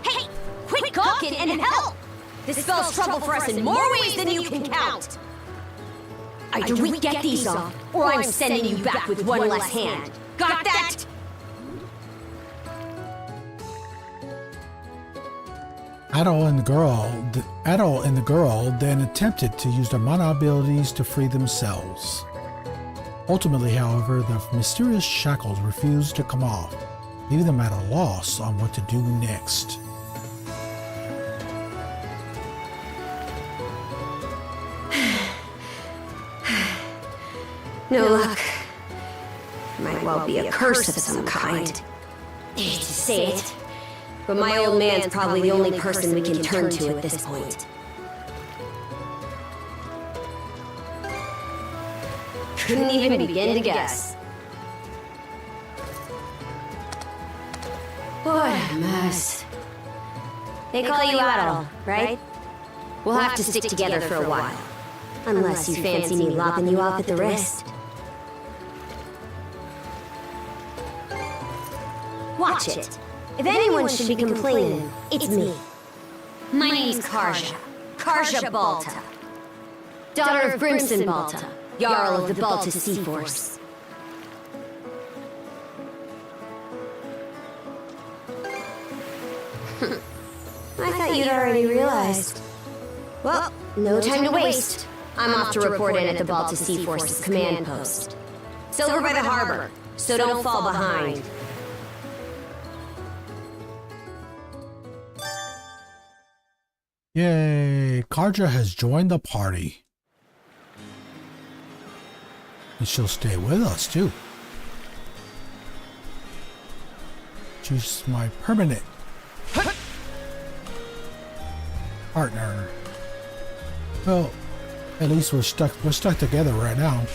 Hey, quit gawking and help! This spells trouble for us in more ways than you can count! Either we get these off, or I'm sending you back with one less hand. Got that? Adol and the girl then attempted to use their mana abilities to free themselves. Ultimately, however, the mysterious shackles refused to come off, leaving them at a loss on what to do next. No luck. Might well be a curse of some kind. I hate to say it, but my old man's probably the only person we can turn to at this point. Couldn't even begin to guess. What a mess. They call you Adol, right? We'll have to stick together for a while. Unless you fancy me lopping you off at the wrist. Watch it. If anyone should be complaining, it's me. My name's Karja. Karja Balta. Daughter of Brimson Balta, Jarl of the Balta Sea Force. I thought you'd already realized. Well, no time to waste. I'm off to report in at the Balta Sea Force's command post. It's over by the harbor, so don't fall behind. Yay, Karja has joined the party. And she'll stay with us too. She's my permanent partner. Well, at least we're stuck together right now.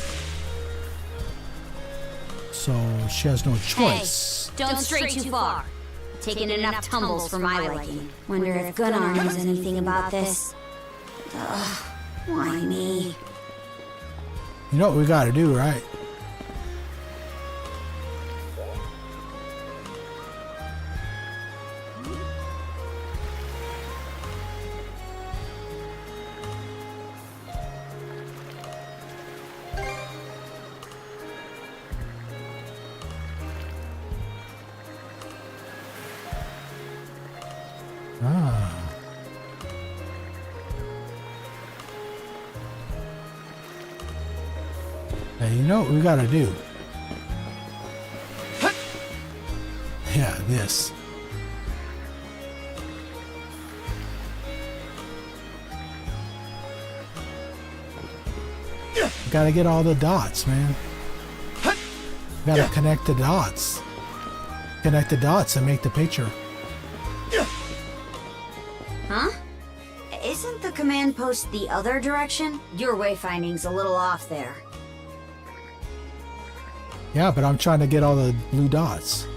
So she has no choice. Hey, don't stray too far. Taken enough tumbles for my liking. Wonder if Gunnar knows anything about this. Ugh, why me? You know what we gotta do, right? Hey, you know what we gotta do? Yeah, this. Gotta get all the dots, man. Gotta connect the dots. Connect the dots and make the picture. Huh? Isn't the command post the other direction? Your wayfinding's a little off there. Yeah, but I'm trying to get all the blue dots.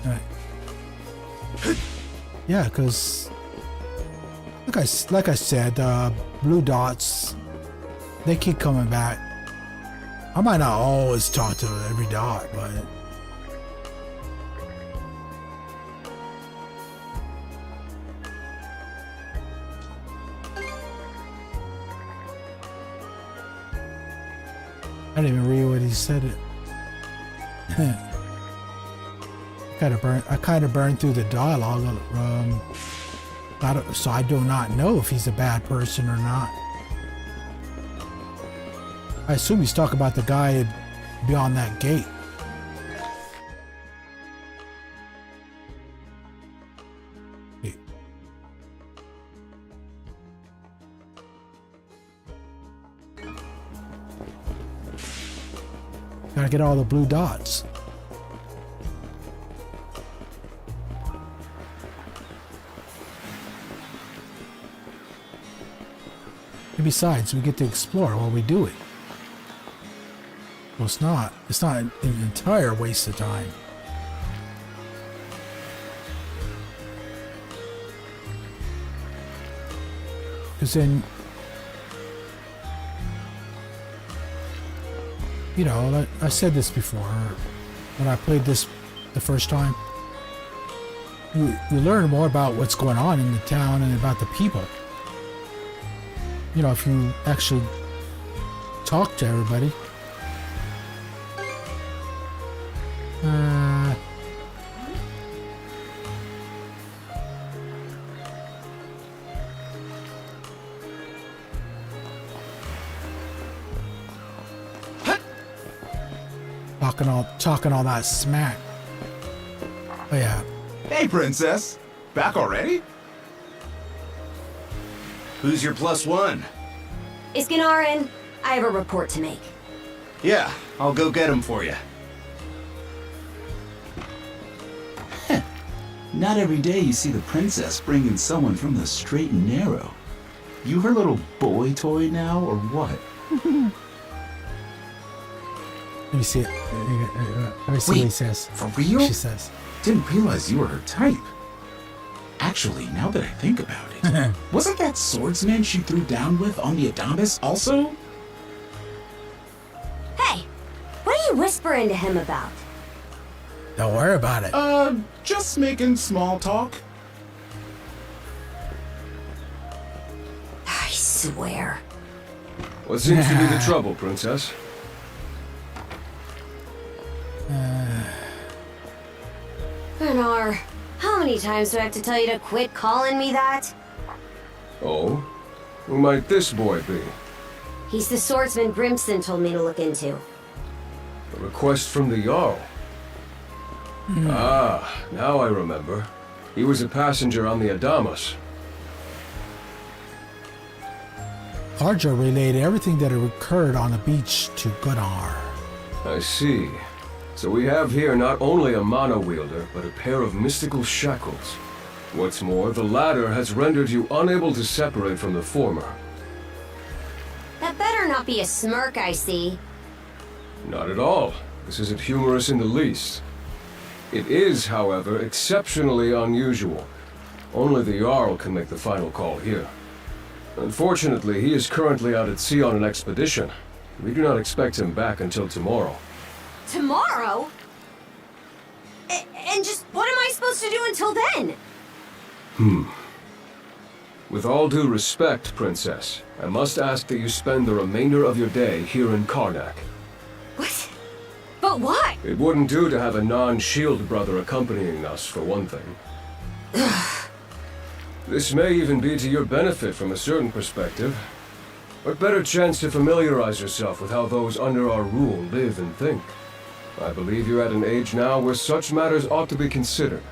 Alright. Yeah, because like I said, blue dots, they keep coming back. I might not always talk to every dot, but I didn't even read what he said. I kind of burned through the dialogue, so I do not know if he's a bad person or not. I assume he's talking about the guy beyond that gate. Gotta get all the blue dots. And besides, we get to explore while we do it. Well, it's not an entire waste of time. Because then, you know, I said this before, when I played this the first time, you learn more about what's going on in the town and about the people. You know, if you actually talk to everybody. Talking all that smack. Oh yeah. Hey, princess. Back already? Who's your +1? Is Gunnar in? I have a report to make. Yeah, I'll go get him for you. Not every day you see the princess bringing someone from the straight and narrow. You her little boy toy now, or what? Let me see it. Let me see what he says. For real? She says. Didn't realize you were her type. Actually, now that I think about it, wasn't that swordsman she threw down with on the Adamas also? Hey, what are you whispering to him about? Don't worry about it. Just making small talk. I swear. What seems to be the trouble, Princess? Gunnar, how many times do I have to tell you to quit calling me that? Oh? Who might this boy be? He's the swordsman Grimson told me to look into. A request from the Jarl. Ah, now I remember. He was a passenger on the Adamas. Karja relayed everything that had occurred on the beach to Gunnar. I see. So we have here not only a mana wielder, but a pair of mystical shackles. What's more, the latter has rendered you unable to separate from the former. That better not be a smirk I see. Not at all. This isn't humorous in the least. It is, however, exceptionally unusual. Only the Jarl can make the final call here. Unfortunately, he is currently out at sea on an expedition. We do not expect him back until tomorrow. Tomorrow? And just what am I supposed to do until then? With all due respect, Princess, I must ask that you spend the remainder of your day here in Karnak. What? But why? It wouldn't do to have a non-shield brother accompanying us, for one thing. This may even be to your benefit from a certain perspective. What better chance to familiarize yourself with how those under our rule live and think? I believe you're at an age now where such matters ought to be considered.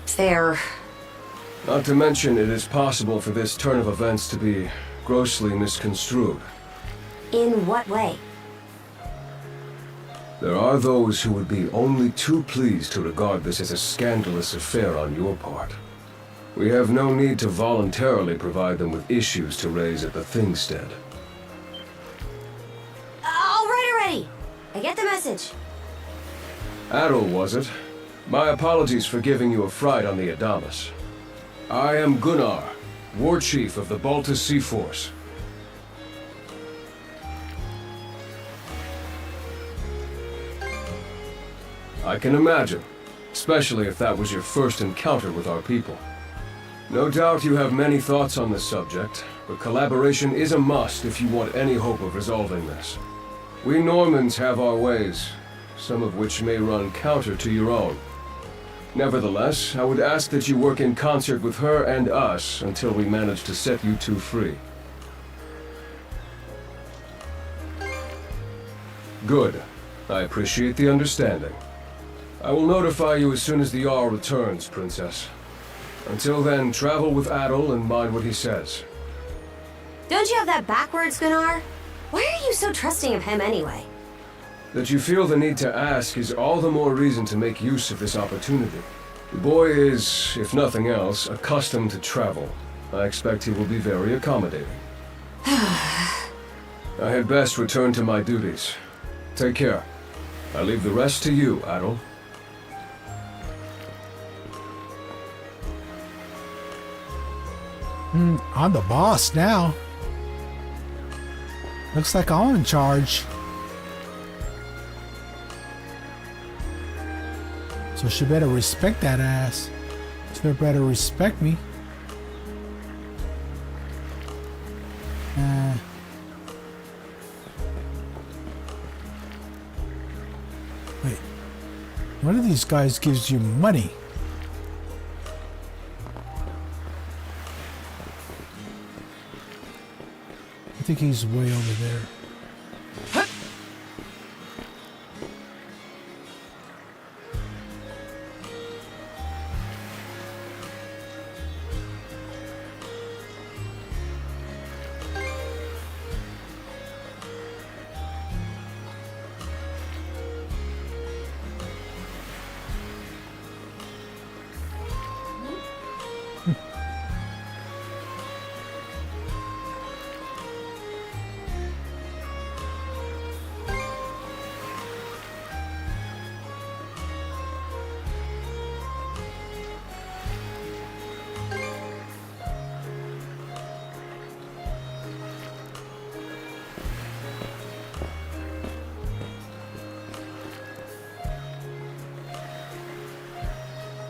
Fair. Not to mention, it is possible for this turn of events to be grossly misconstrued. In what way? There are those who would be only too pleased to regard this as a scandalous affair on your part. We have no need to voluntarily provide them with issues to raise at the Thingstead. All right already. I get the message. Adol, was it? My apologies for giving you a fright on the Adamas. I am Gunnar, War Chief of the Balta Sea Force. I can imagine, especially if that was your first encounter with our people. No doubt you have many thoughts on this subject, but collaboration is a must if you want any hope of resolving this. We Normans have our ways, some of which may run counter to your own. Nevertheless, I would ask that you work in concert with her and us until we manage to set you two free. Good. I appreciate the understanding. I will notify you as soon as the Jarl returns, Princess. Until then, travel with Adol and mind what he says. Don't you have that backwards, Gunnar? Why are you so trusting of him anyway? That you feel the need to ask is all the more reason to make use of this opportunity. The boy is, if nothing else, accustomed to travel. I expect he will be very accommodating. I had best return to my duties. Take care. I leave the rest to you, Adol. I'm the boss now. Looks like I'm in charge. So she better respect that ass. She better respect me. Wait. One of these guys gives you money. I think he's way over there.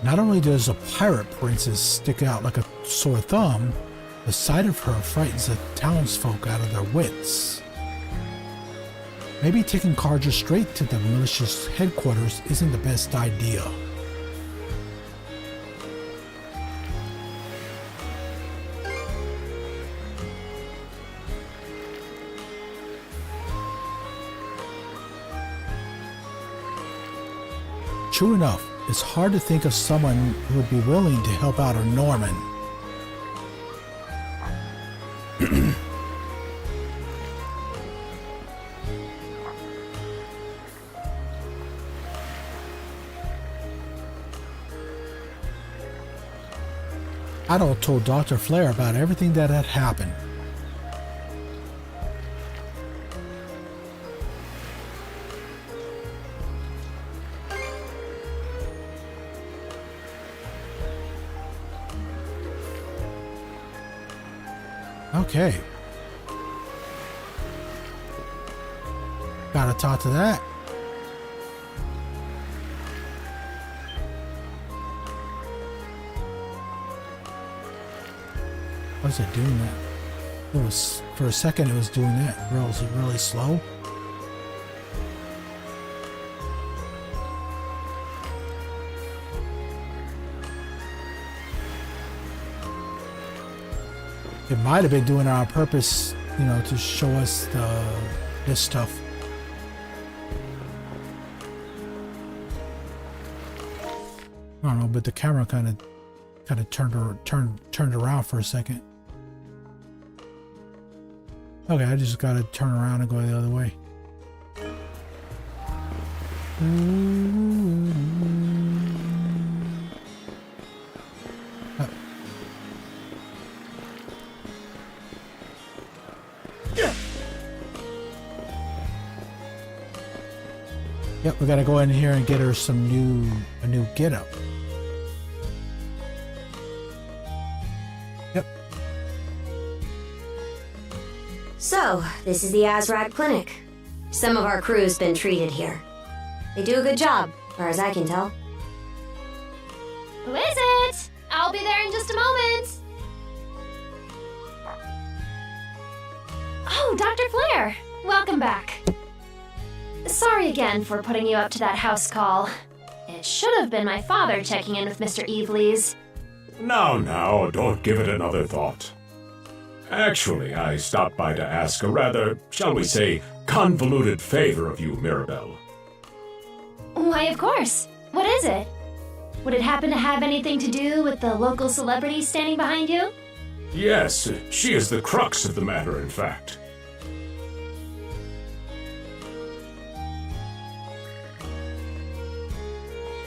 Not only does a pirate princess stick out like a sore thumb, the sight of her frightens the townsfolk out of their wits. Maybe taking Karja straight to the militia's headquarters isn't the best idea. True enough, it's hard to think of someone who would be willing to help out a Norman. Adol told Dr. Flare about everything that had happened. Okay. Gotta talk to that. Why is it doing that? It was, for a second it was doing that. Bro, is it really slow? It might have been doing it on purpose, you know, to show us this stuff. I don't know, but the camera kind of turned around for a second. Okay, I just gotta turn around and go the other way. Yep, we gotta go in here and get her some a new get-up. Yep. So, this is the Azraq Clinic. Some of our crew's been treated here. They do a good job, as far as I can tell. Who is it? I'll be there in just a moment. Oh, Dr. Flare. Welcome back. Sorry again for putting you up to that house call. It should have been my father checking in with Mr. Evelees. Now, don't give it another thought. Actually, I stopped by to ask a rather, shall we say, convoluted favor of you, Mirabelle. Why, of course. What is it? Would it happen to have anything to do with the local celebrity standing behind you? Yes, she is the crux of the matter, in fact.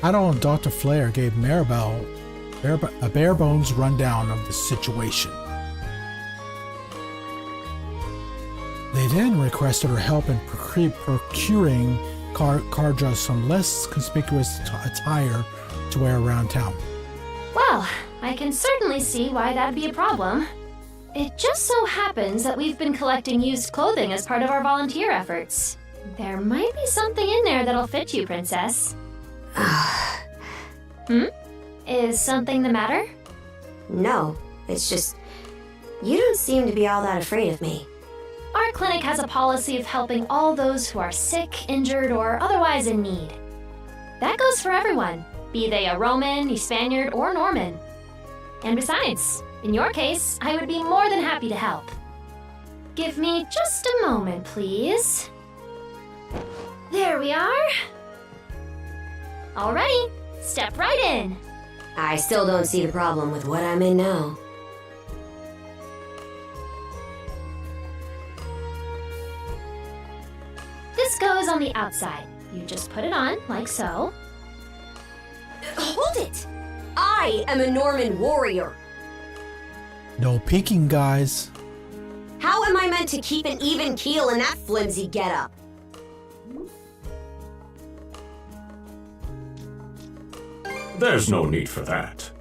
Adol and Dr. Flare gave Mirabelle a bare-bones rundown of the situation. They then requested her help in procuring Karja some less conspicuous attire to wear around town. Well, I can certainly see why that'd be a problem. It just so happens that we've been collecting used clothing as part of our volunteer efforts. There might be something in there that'll fit you, Princess. Is something the matter? No, it's just... you don't seem to be all that afraid of me. Our clinic has a policy of helping all those who are sick, injured, or otherwise in need. That goes for everyone, be they a Roman, Spaniard, or Norman. And besides, in your case, I would be more than happy to help. Give me just a moment, please. There we are. Alrighty, step right in. I still don't see the problem with what I'm in now. This goes on the outside. You just put it on, like so. Hold it! I am a Norman warrior. No peeking, guys. How am I meant to keep an even keel in that flimsy getup? There's no need for that.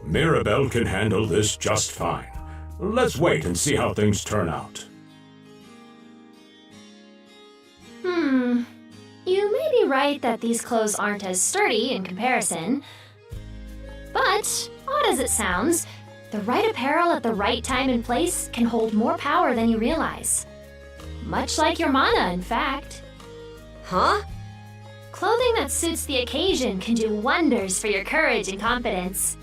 Mirabelle can handle this just fine. Let's wait and see how things turn out. You may be right that these clothes aren't as sturdy in comparison, But, odd as it sounds, the right apparel at the right time and place can hold more power than you realize. Much like your mana, in fact. Huh? Clothing that suits the occasion can do wonders for your courage and confidence.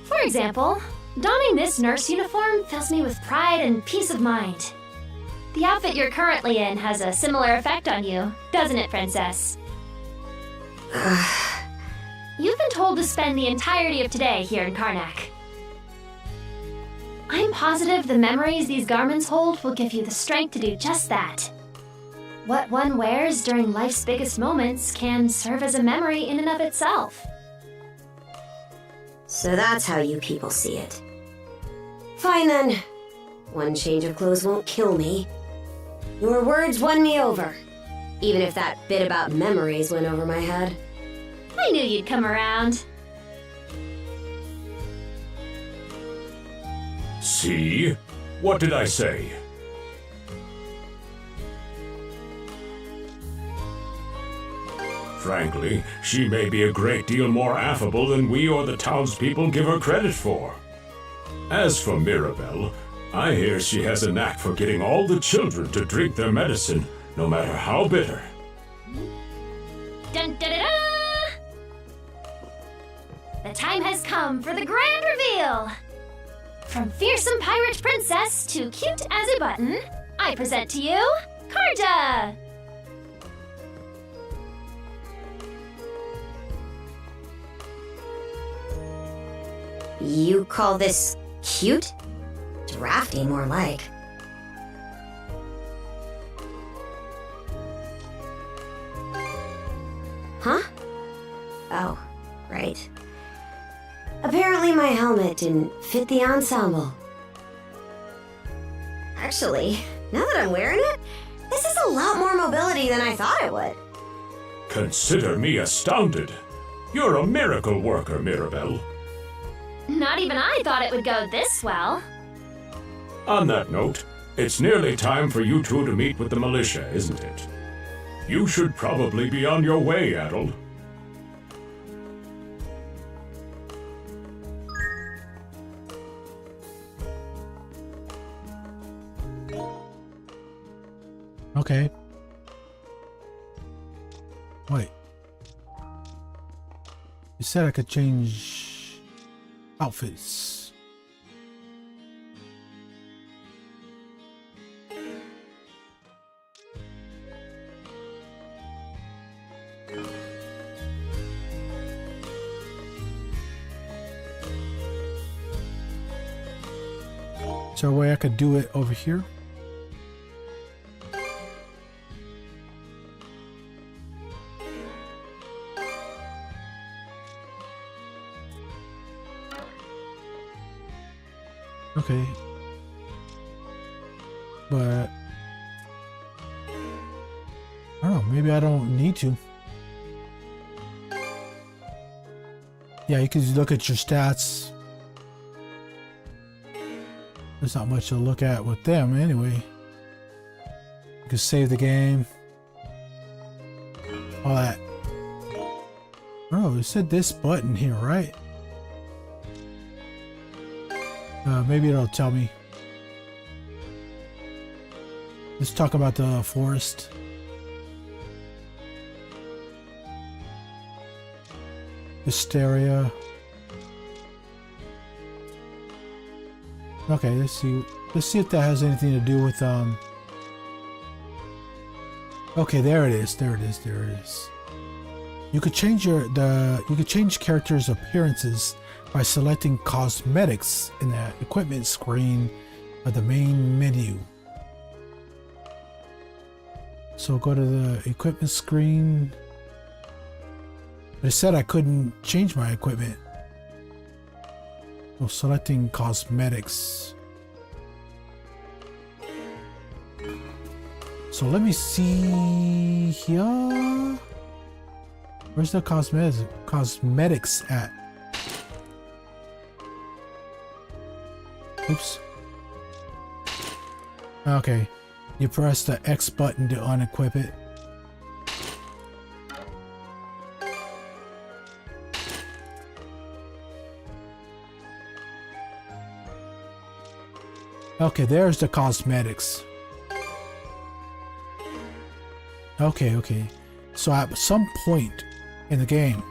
For example, donning this nurse uniform fills me with pride and peace of mind. The outfit you're currently in has a similar effect on you, doesn't it, Princess? You've been told to spend the entirety of today here in Karnak. I'm positive the memories these garments hold will give you the strength to do just that. What one wears during life's biggest moments can serve as a memory in and of itself. So that's how you people see it. Fine then. One change of clothes won't kill me. Your words won me over. Even if that bit about memories went over my head. I knew you'd come around. See? What did I say? Frankly, she may be a great deal more affable than we or the townspeople give her credit for. As for Mirabelle, I hear she has a knack for getting all the children to drink their medicine, no matter how bitter. Dun, da, da, da! The time has come for the grand reveal! From fearsome pirate princess to cute as a button, I present to you, Karja! You call this cute? Drafty, more like. Huh? Oh, right. Apparently my helmet didn't fit the ensemble. Actually, now that I'm wearing it, this is a lot more mobility than I thought it would. Consider me astounded. You're a miracle worker, Mirabelle. Not even I thought it would go this well. On that note, it's nearly time for you two to meet with the militia, isn't it? You should probably be on your way, Adol. Okay. Wait. You said I could change outfits. Is there a way I could do it over here? Okay. But I don't know, maybe I don't need to. Yeah, you can look at your stats. There's not much to look at with them anyway. You can save the game. All that. Oh, it said this button here, right? Maybe it'll tell me. Let's talk about the forest. Hysteria. Okay, let's see if that has anything to do with okay, there it is. You could change characters' appearances by selecting cosmetics in the equipment screen of the main menu. So go to the equipment screen. But it said I couldn't change my equipment. So selecting cosmetics. So let me see here. Where's the cosmetics at? Oops. Okay. You press the X button to unequip it. Okay, there's the cosmetics. Okay. So at some point in the game,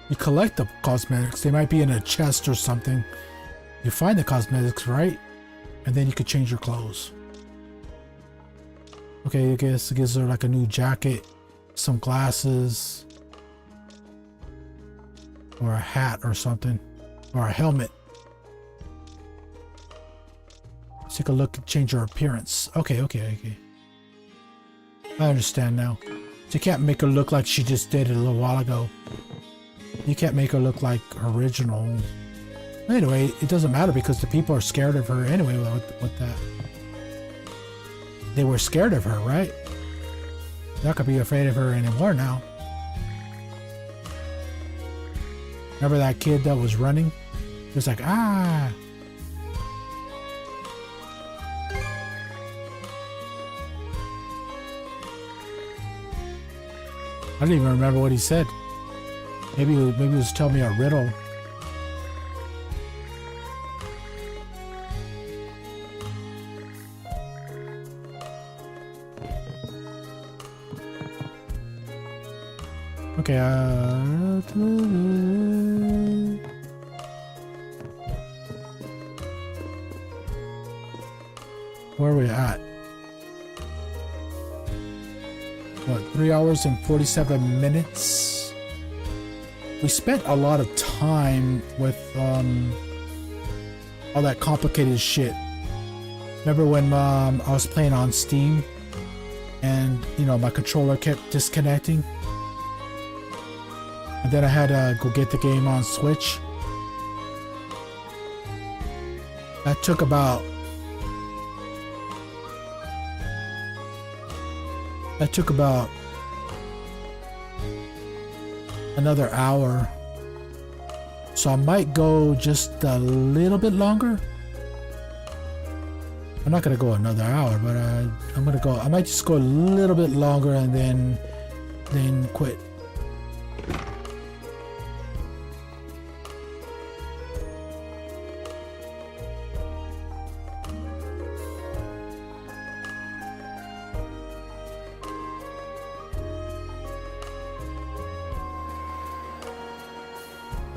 you collect the cosmetics. They might be in a chest or something. You find the cosmetics, right? And then you could change your clothes. Okay, I guess it gives her like a new jacket, some glasses, or a hat or something, or a helmet. Let's take a look and change her appearance. Okay. I understand now. So you can't make her look like she just did it a little while ago. You can't make her look like original. Anyway, it doesn't matter because the people are scared of her anyway with that. They were scared of her, right? They're not gonna be afraid of her anymore now. Remember that kid that was running? He was like, ah! I don't even remember what he said. Maybe he was telling me a riddle. Okay, where are we at? What, 3 hours and 47 minutes? We spent a lot of time with all that complicated shit. Remember when I was playing on Steam and, you know, my controller kept disconnecting? And then I had to go get the game on Switch. That took about another hour. So I might go just a little bit longer. I'm not gonna go another hour, but I might just go a little bit longer and then quit.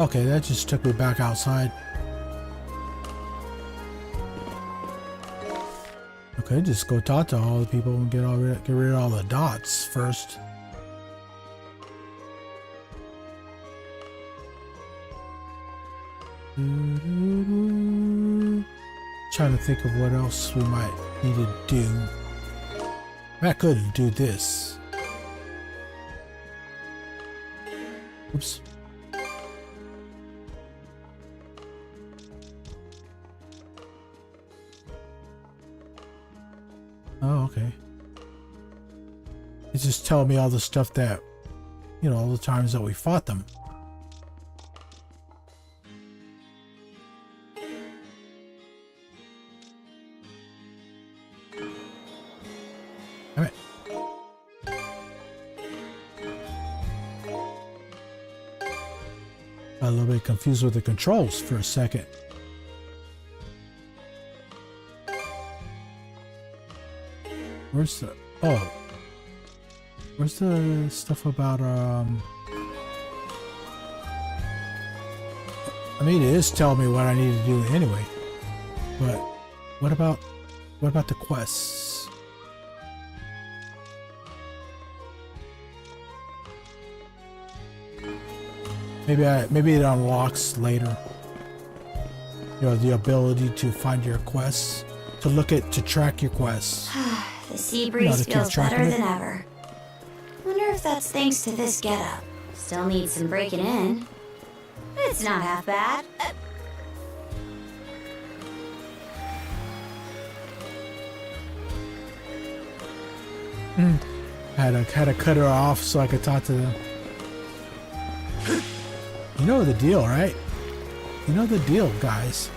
Okay, that just took me back outside. Okay, just go talk to all the people and get rid of all the dots first. Trying to think of what else we might need to do. I could do this. Oops. Oh, okay. It's just telling me all the stuff that, you know, all the times that we fought them. Alright. Got a little bit confused with the controls for a second. Where's the stuff about I mean, it is telling me what I need to do anyway. But what about the quests? Maybe it unlocks later. You know, the ability to find your quests, to track your quests. The sea breeze feels better than ever. Wonder if that's thanks to this getup. Still needs some breaking in. It's not half bad. Had to cut her off so I could talk to them. You know the deal, right? You know the deal, guys.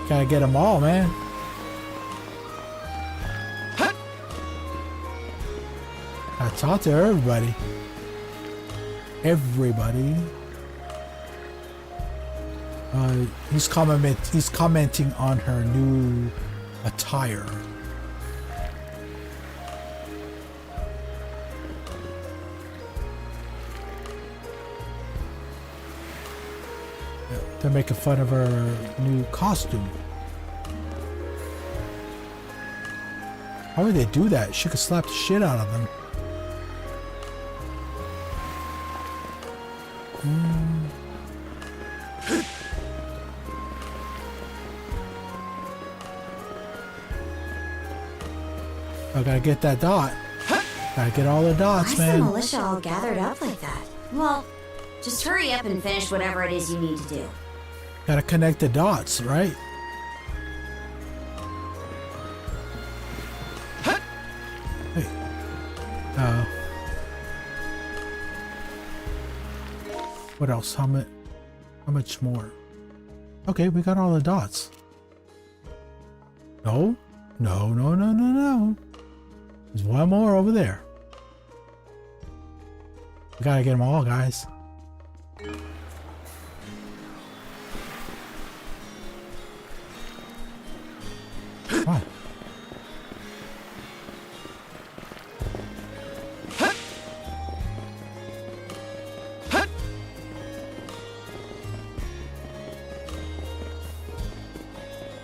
Gotta get them all, man. Talk to everybody. Everybody. He's commenting on her new attire. They're making fun of her new costume. How would they do that? She could slap the shit out of them. I gotta get that dot. Gotta get all the dots, Why is man. the militia all gathered up like that? Well, just hurry up and finish whatever it is you need to do. Gotta connect the dots, right? Hey. What else? How much more? Okay, we got all the dots. No. There's one more over there. We gotta get them all, guys. Come on.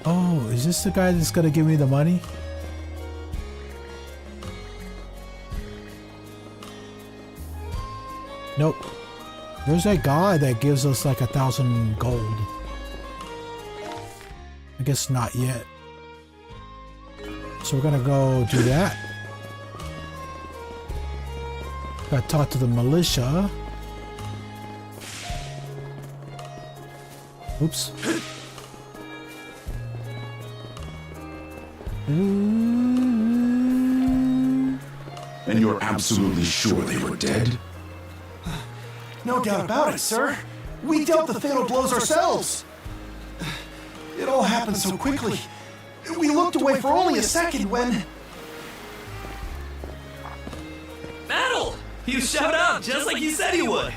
Oh, is this the guy that's gonna give me the money? Nope. There's that guy that gives us like 1,000 gold. I guess not yet. So we're gonna go do that. Gotta talk to the militia. Oops. And you're absolutely sure they were dead? No doubt about it, sir. We dealt the fatal blows ourselves. It all happened so quickly. We looked away for only a second when... Adol! You showed up just like you said you would!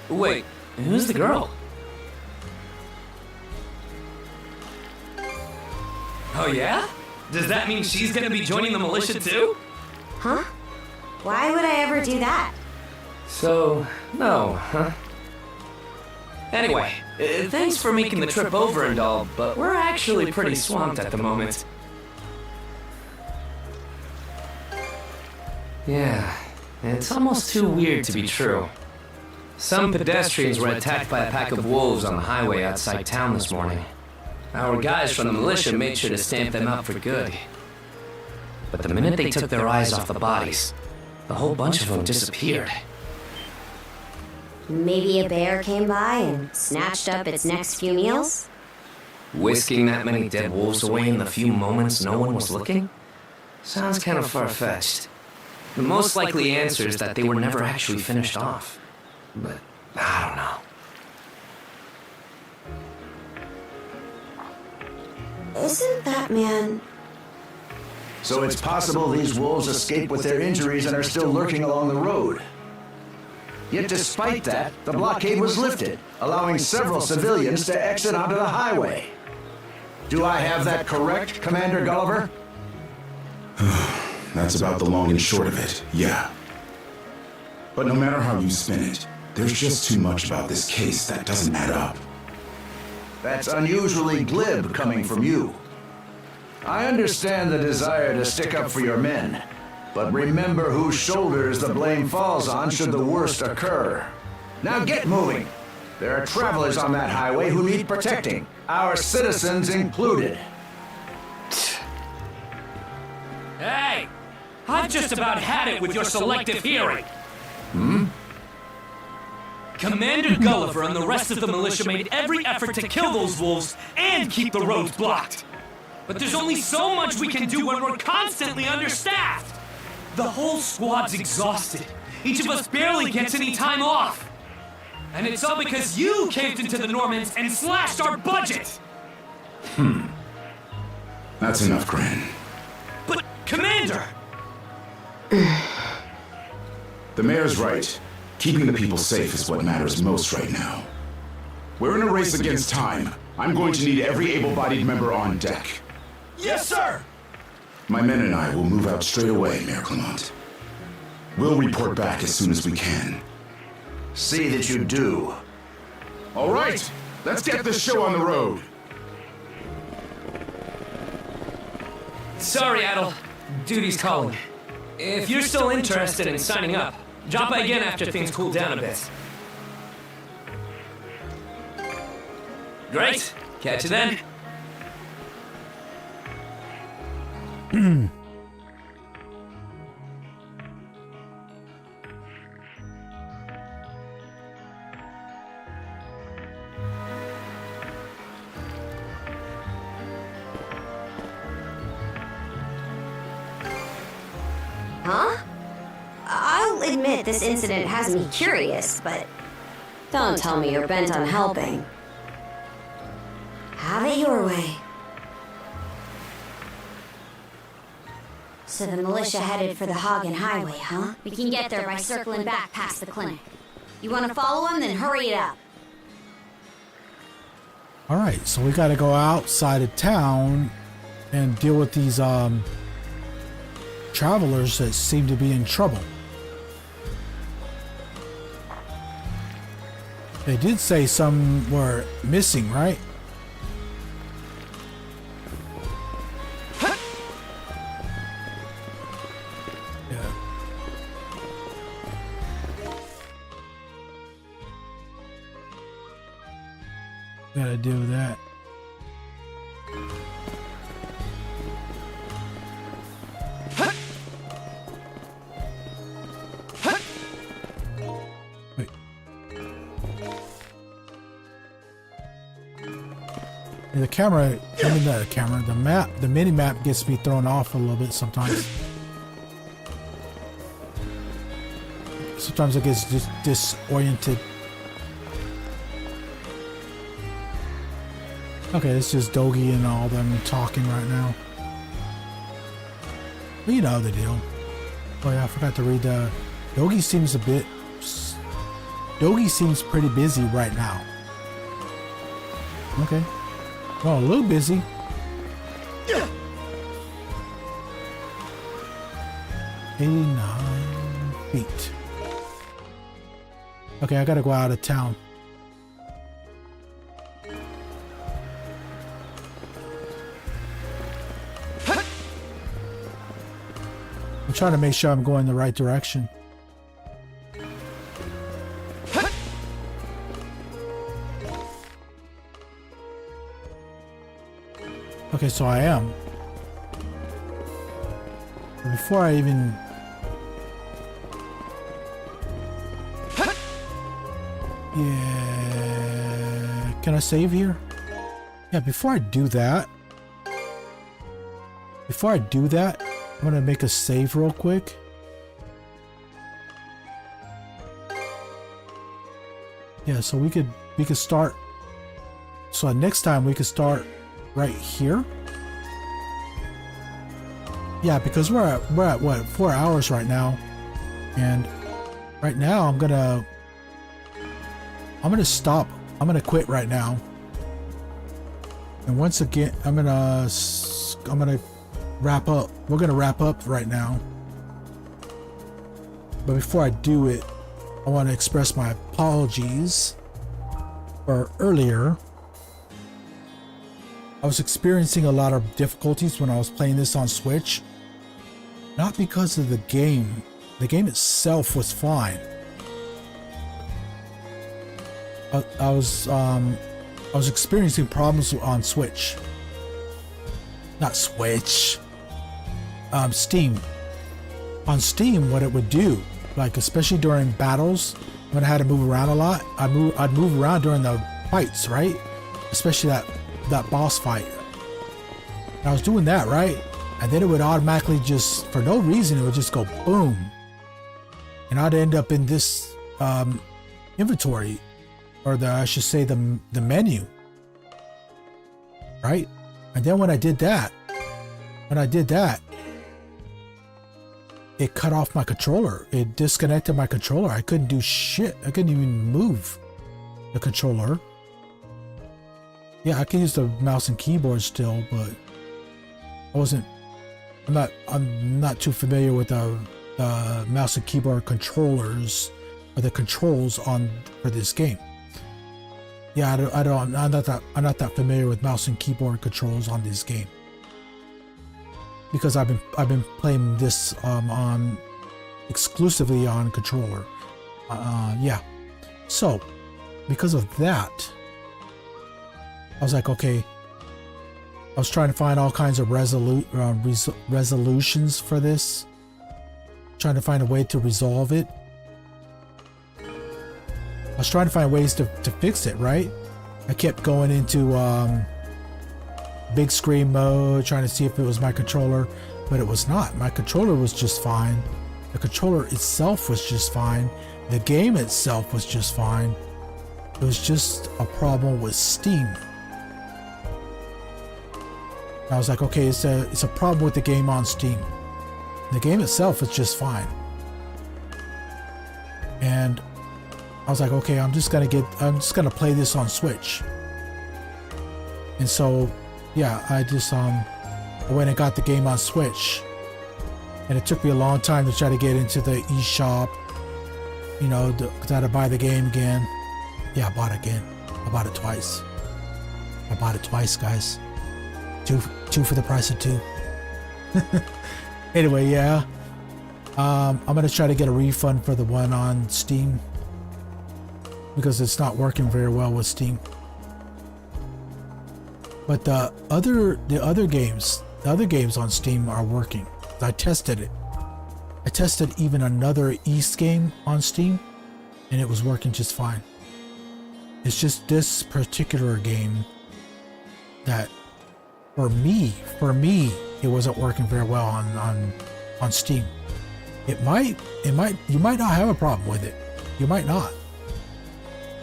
Wait, who's the girl? Oh yeah? Does that mean she's gonna be joining the militia too? Huh? Why would I ever do that? So, no, huh? Anyway, thanks for making the trip over and all, but we're actually pretty swamped at the moment. Yeah, it's almost too weird to be true. Some pedestrians were attacked by a pack of wolves on the highway outside town this morning. Our guys from the militia made sure to stamp them out for good. But the minute they took their eyes off the bodies, the whole bunch of them disappeared. Maybe a bear came by and snatched up its next few meals? Whisking that many dead wolves away in the few moments no one was looking? Sounds kind of far-fetched. The most likely answer is that they were never actually finished off. But I don't know. Isn't that man... So it's possible these wolves escaped with their injuries and are still lurking along the road. Yet despite that, the blockade was lifted, allowing several civilians to exit onto the highway. Do I have that correct, Commander Gulliver? That's about the long and short of it, yeah. But no matter how you spin it, there's just too much about this case that doesn't add up. That's unusually glib coming from you. I understand the desire to stick up for your men, but remember whose shoulders the blame falls on should the worst occur. Now get moving. There are travelers on that highway who need protecting, our citizens included. Hey! I've just about had it with your selective hearing! Commander Gulliver and the rest of the militia made every effort to kill those wolves and keep the roads blocked. But there's only so much we can do when we're constantly understaffed. The whole squad's exhausted. Each of us barely gets any time off. And it's all because you caved into the Normans and slashed our budget! That's enough, Gran. But, Commander! The mayor's right. Keeping the people safe is what matters most right now. We're in a race against time. I'm going to need every able-bodied member on deck. Yes, sir! My men and I will move out straight away, Mayor Clement. We'll report back as soon as we can. See that you do. All right, let's get this show on the road. Sorry, Adol. Duty's calling. If you're still interested in signing up, drop by again after things cool down a bit. Great. Catch you then. Huh? I'll admit this incident has me curious, but don't tell me you're bent on helping. Have it your way. So the militia headed for the Hagen Highway, huh? We can get there by circling back past the clinic. You want to follow them? Then hurry it up. All right, so we got to go outside of town and deal with these travelers that seem to be in trouble. They did say some were missing, right? Yeah. Gotta deal with that. The camera, I mean the camera, the map, the mini map gets me thrown off a little bit sometimes. Sometimes I get just disoriented. Okay, it's just Dogi and all them talking right now. But you know the deal. Oh yeah, I forgot to read the... Dogi seems a bit... Dogi seems pretty busy right now. Okay. Oh, a little busy. Yeah. 89 feet. Okay, I gotta go out of town. I'm trying to make sure I'm going the right direction. Okay, so I am. But before I even... Yeah... Can I save here? Yeah, before I do that... I'm gonna make a save real quick. Yeah, so we could start... So next time we could start right here. Yeah, because we're at what, 4 hours right now, and right now I'm gonna stop. I'm gonna quit right now, and once again I'm gonna wrap up. We're gonna wrap up right now, but before I do it, I want to express my apologies for earlier. I was experiencing a lot of difficulties when I was playing this on Switch. Not because of the game. The game itself was fine. I was experiencing problems on Switch. Not Switch. Steam. On Steam, what it would do, like especially during battles, when I had to move around a lot, I'd move around during the fights, right? Especially that boss fight. And I was doing that, right? And then it would automatically just, for no reason, it would just go boom. And I'd end up in this inventory, or I should say the menu, right? And then when I did that, it cut off my controller. It disconnected my controller. I couldn't do shit. I couldn't even move the controller. Yeah, I can use the mouse and keyboard still, but I'm not too familiar with the mouse and keyboard controllers or the controls for this game. Yeah, I'm not that familiar with mouse and keyboard controls on this game, because I've been playing this on exclusively on controller. Yeah, so because of that, I was like, okay. I was trying to find all kinds of resolutions for this, trying to find a way to resolve it. I was trying to find ways to fix it, right? I kept going into big screen mode, trying to see if it was my controller, but it was not. My controller was just fine. The controller itself was just fine. The game itself was just fine. It was just a problem with Steam. I was like, okay, it's a problem with the game on Steam. The game itself is just fine. And I was like, okay, I'm just gonna play this on Switch. And so, yeah, I just I went and got the game on Switch. And it took me a long time to try to get into the eShop, you know, because I had to buy the game again. Yeah, I bought it again. I bought it twice. I bought it twice, guys. Two for the price of two. Anyway, yeah. I'm gonna try to get a refund for the one on Steam, because it's not working very well with Steam. But the other games on Steam are working. I tested it. I tested even another East game on Steam, and it was working just fine. It's just this particular game that for me, it wasn't working very well on Steam. You might not have a problem with it. You might not.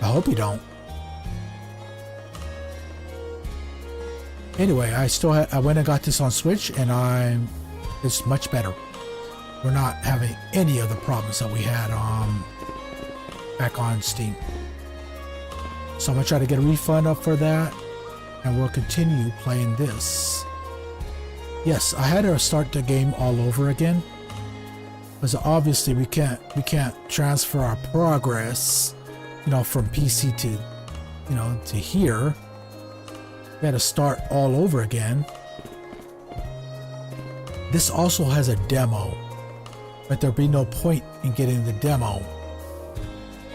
I hope you don't. Anyway, I went and got this on Switch, and it's much better. We're not having any of the problems that we had back on Steam. So I'm gonna try to get a refund up for that, and we'll continue playing this. Yes, I had to start the game all over again, because obviously we can't transfer our progress, you know, from PC to, you know, to here. We had to start all over again. This also has a demo, but there'd be no point in getting the demo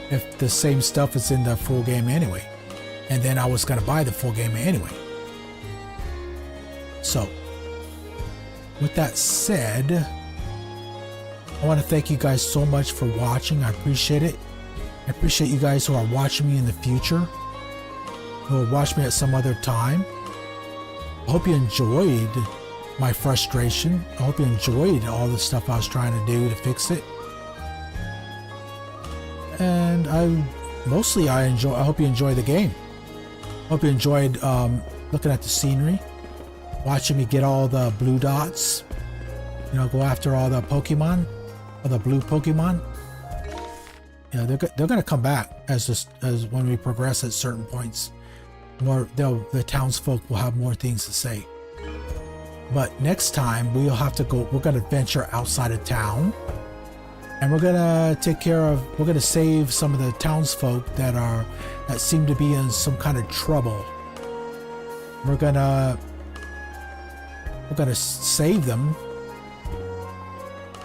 if the same stuff is in the full game anyway. And then I was gonna buy the full game anyway. So, with that said, I want to thank you guys so much for watching. I appreciate it. I appreciate you guys who are watching me in the future, who will watch me at some other time. I hope you enjoyed my frustration. I hope you enjoyed all the stuff I was trying to do to fix it. And I hope you enjoy the game. I hope you enjoyed looking at the scenery, watching me get all the blue dots, you know, go after all the Pokemon, or the blue Pokemon. Yeah, they're gonna come back as when we progress at certain points. The townsfolk will have more things to say. But next time we'll have to go. We're gonna venture outside of town, and we're gonna save some of the townsfolk that seem to be in some kind of trouble. We're gonna save them,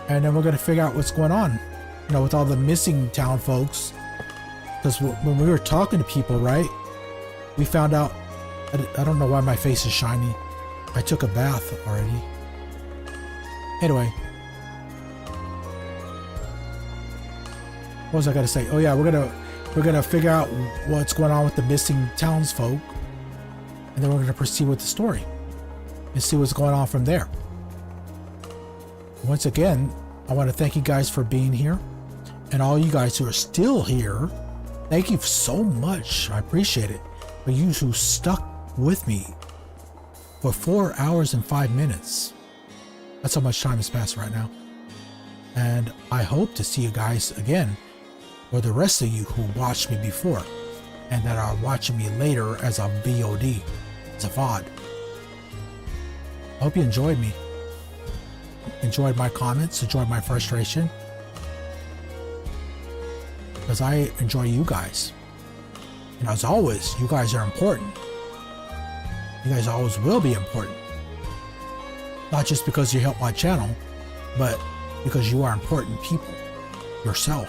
and then we're gonna figure out what's going on, you know, with all the missing town folks. Because when we were talking to people, right, we found out. I don't know why my face is shiny. I took a bath already. Anyway, what was I gonna say? Oh yeah, we're gonna figure out what's going on with the missing townsfolk, and then we're gonna proceed with the story and see what's going on from there. Once again, I want to thank you guys for being here, and all you guys who are still here, thank you so much. I appreciate it. For you who stuck with me for 4 hours and 5 minutes. That's how much time has passed right now. And I hope to see you guys again, or the rest of you who watched me before and that are watching me later as a VOD, as a VOD. I hope you enjoyed me. Enjoyed my comments, enjoyed my frustration. Because I enjoy you guys. And as always, you guys are important. You guys always will be important. Not just because you help my channel, but because you are important people yourself.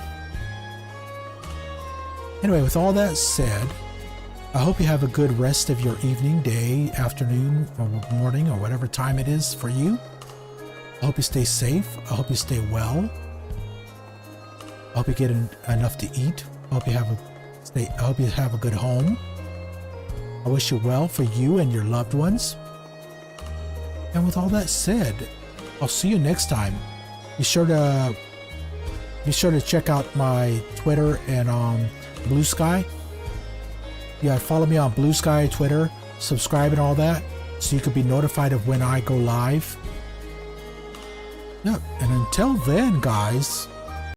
Anyway, with all that said, I hope you have a good rest of your evening, day, afternoon, or morning, or whatever time it is for you. I hope you stay safe. I hope you stay well. I hope you get enough to eat. I hope you have a good home. I wish you well for you and your loved ones. And with all that said, I'll see you next time. Be sure to check out my Twitter and Blue Sky. Yeah, follow me on Blue Sky, Twitter, subscribe and all that, so you can be notified of when I go live. Yeah, and until then, guys,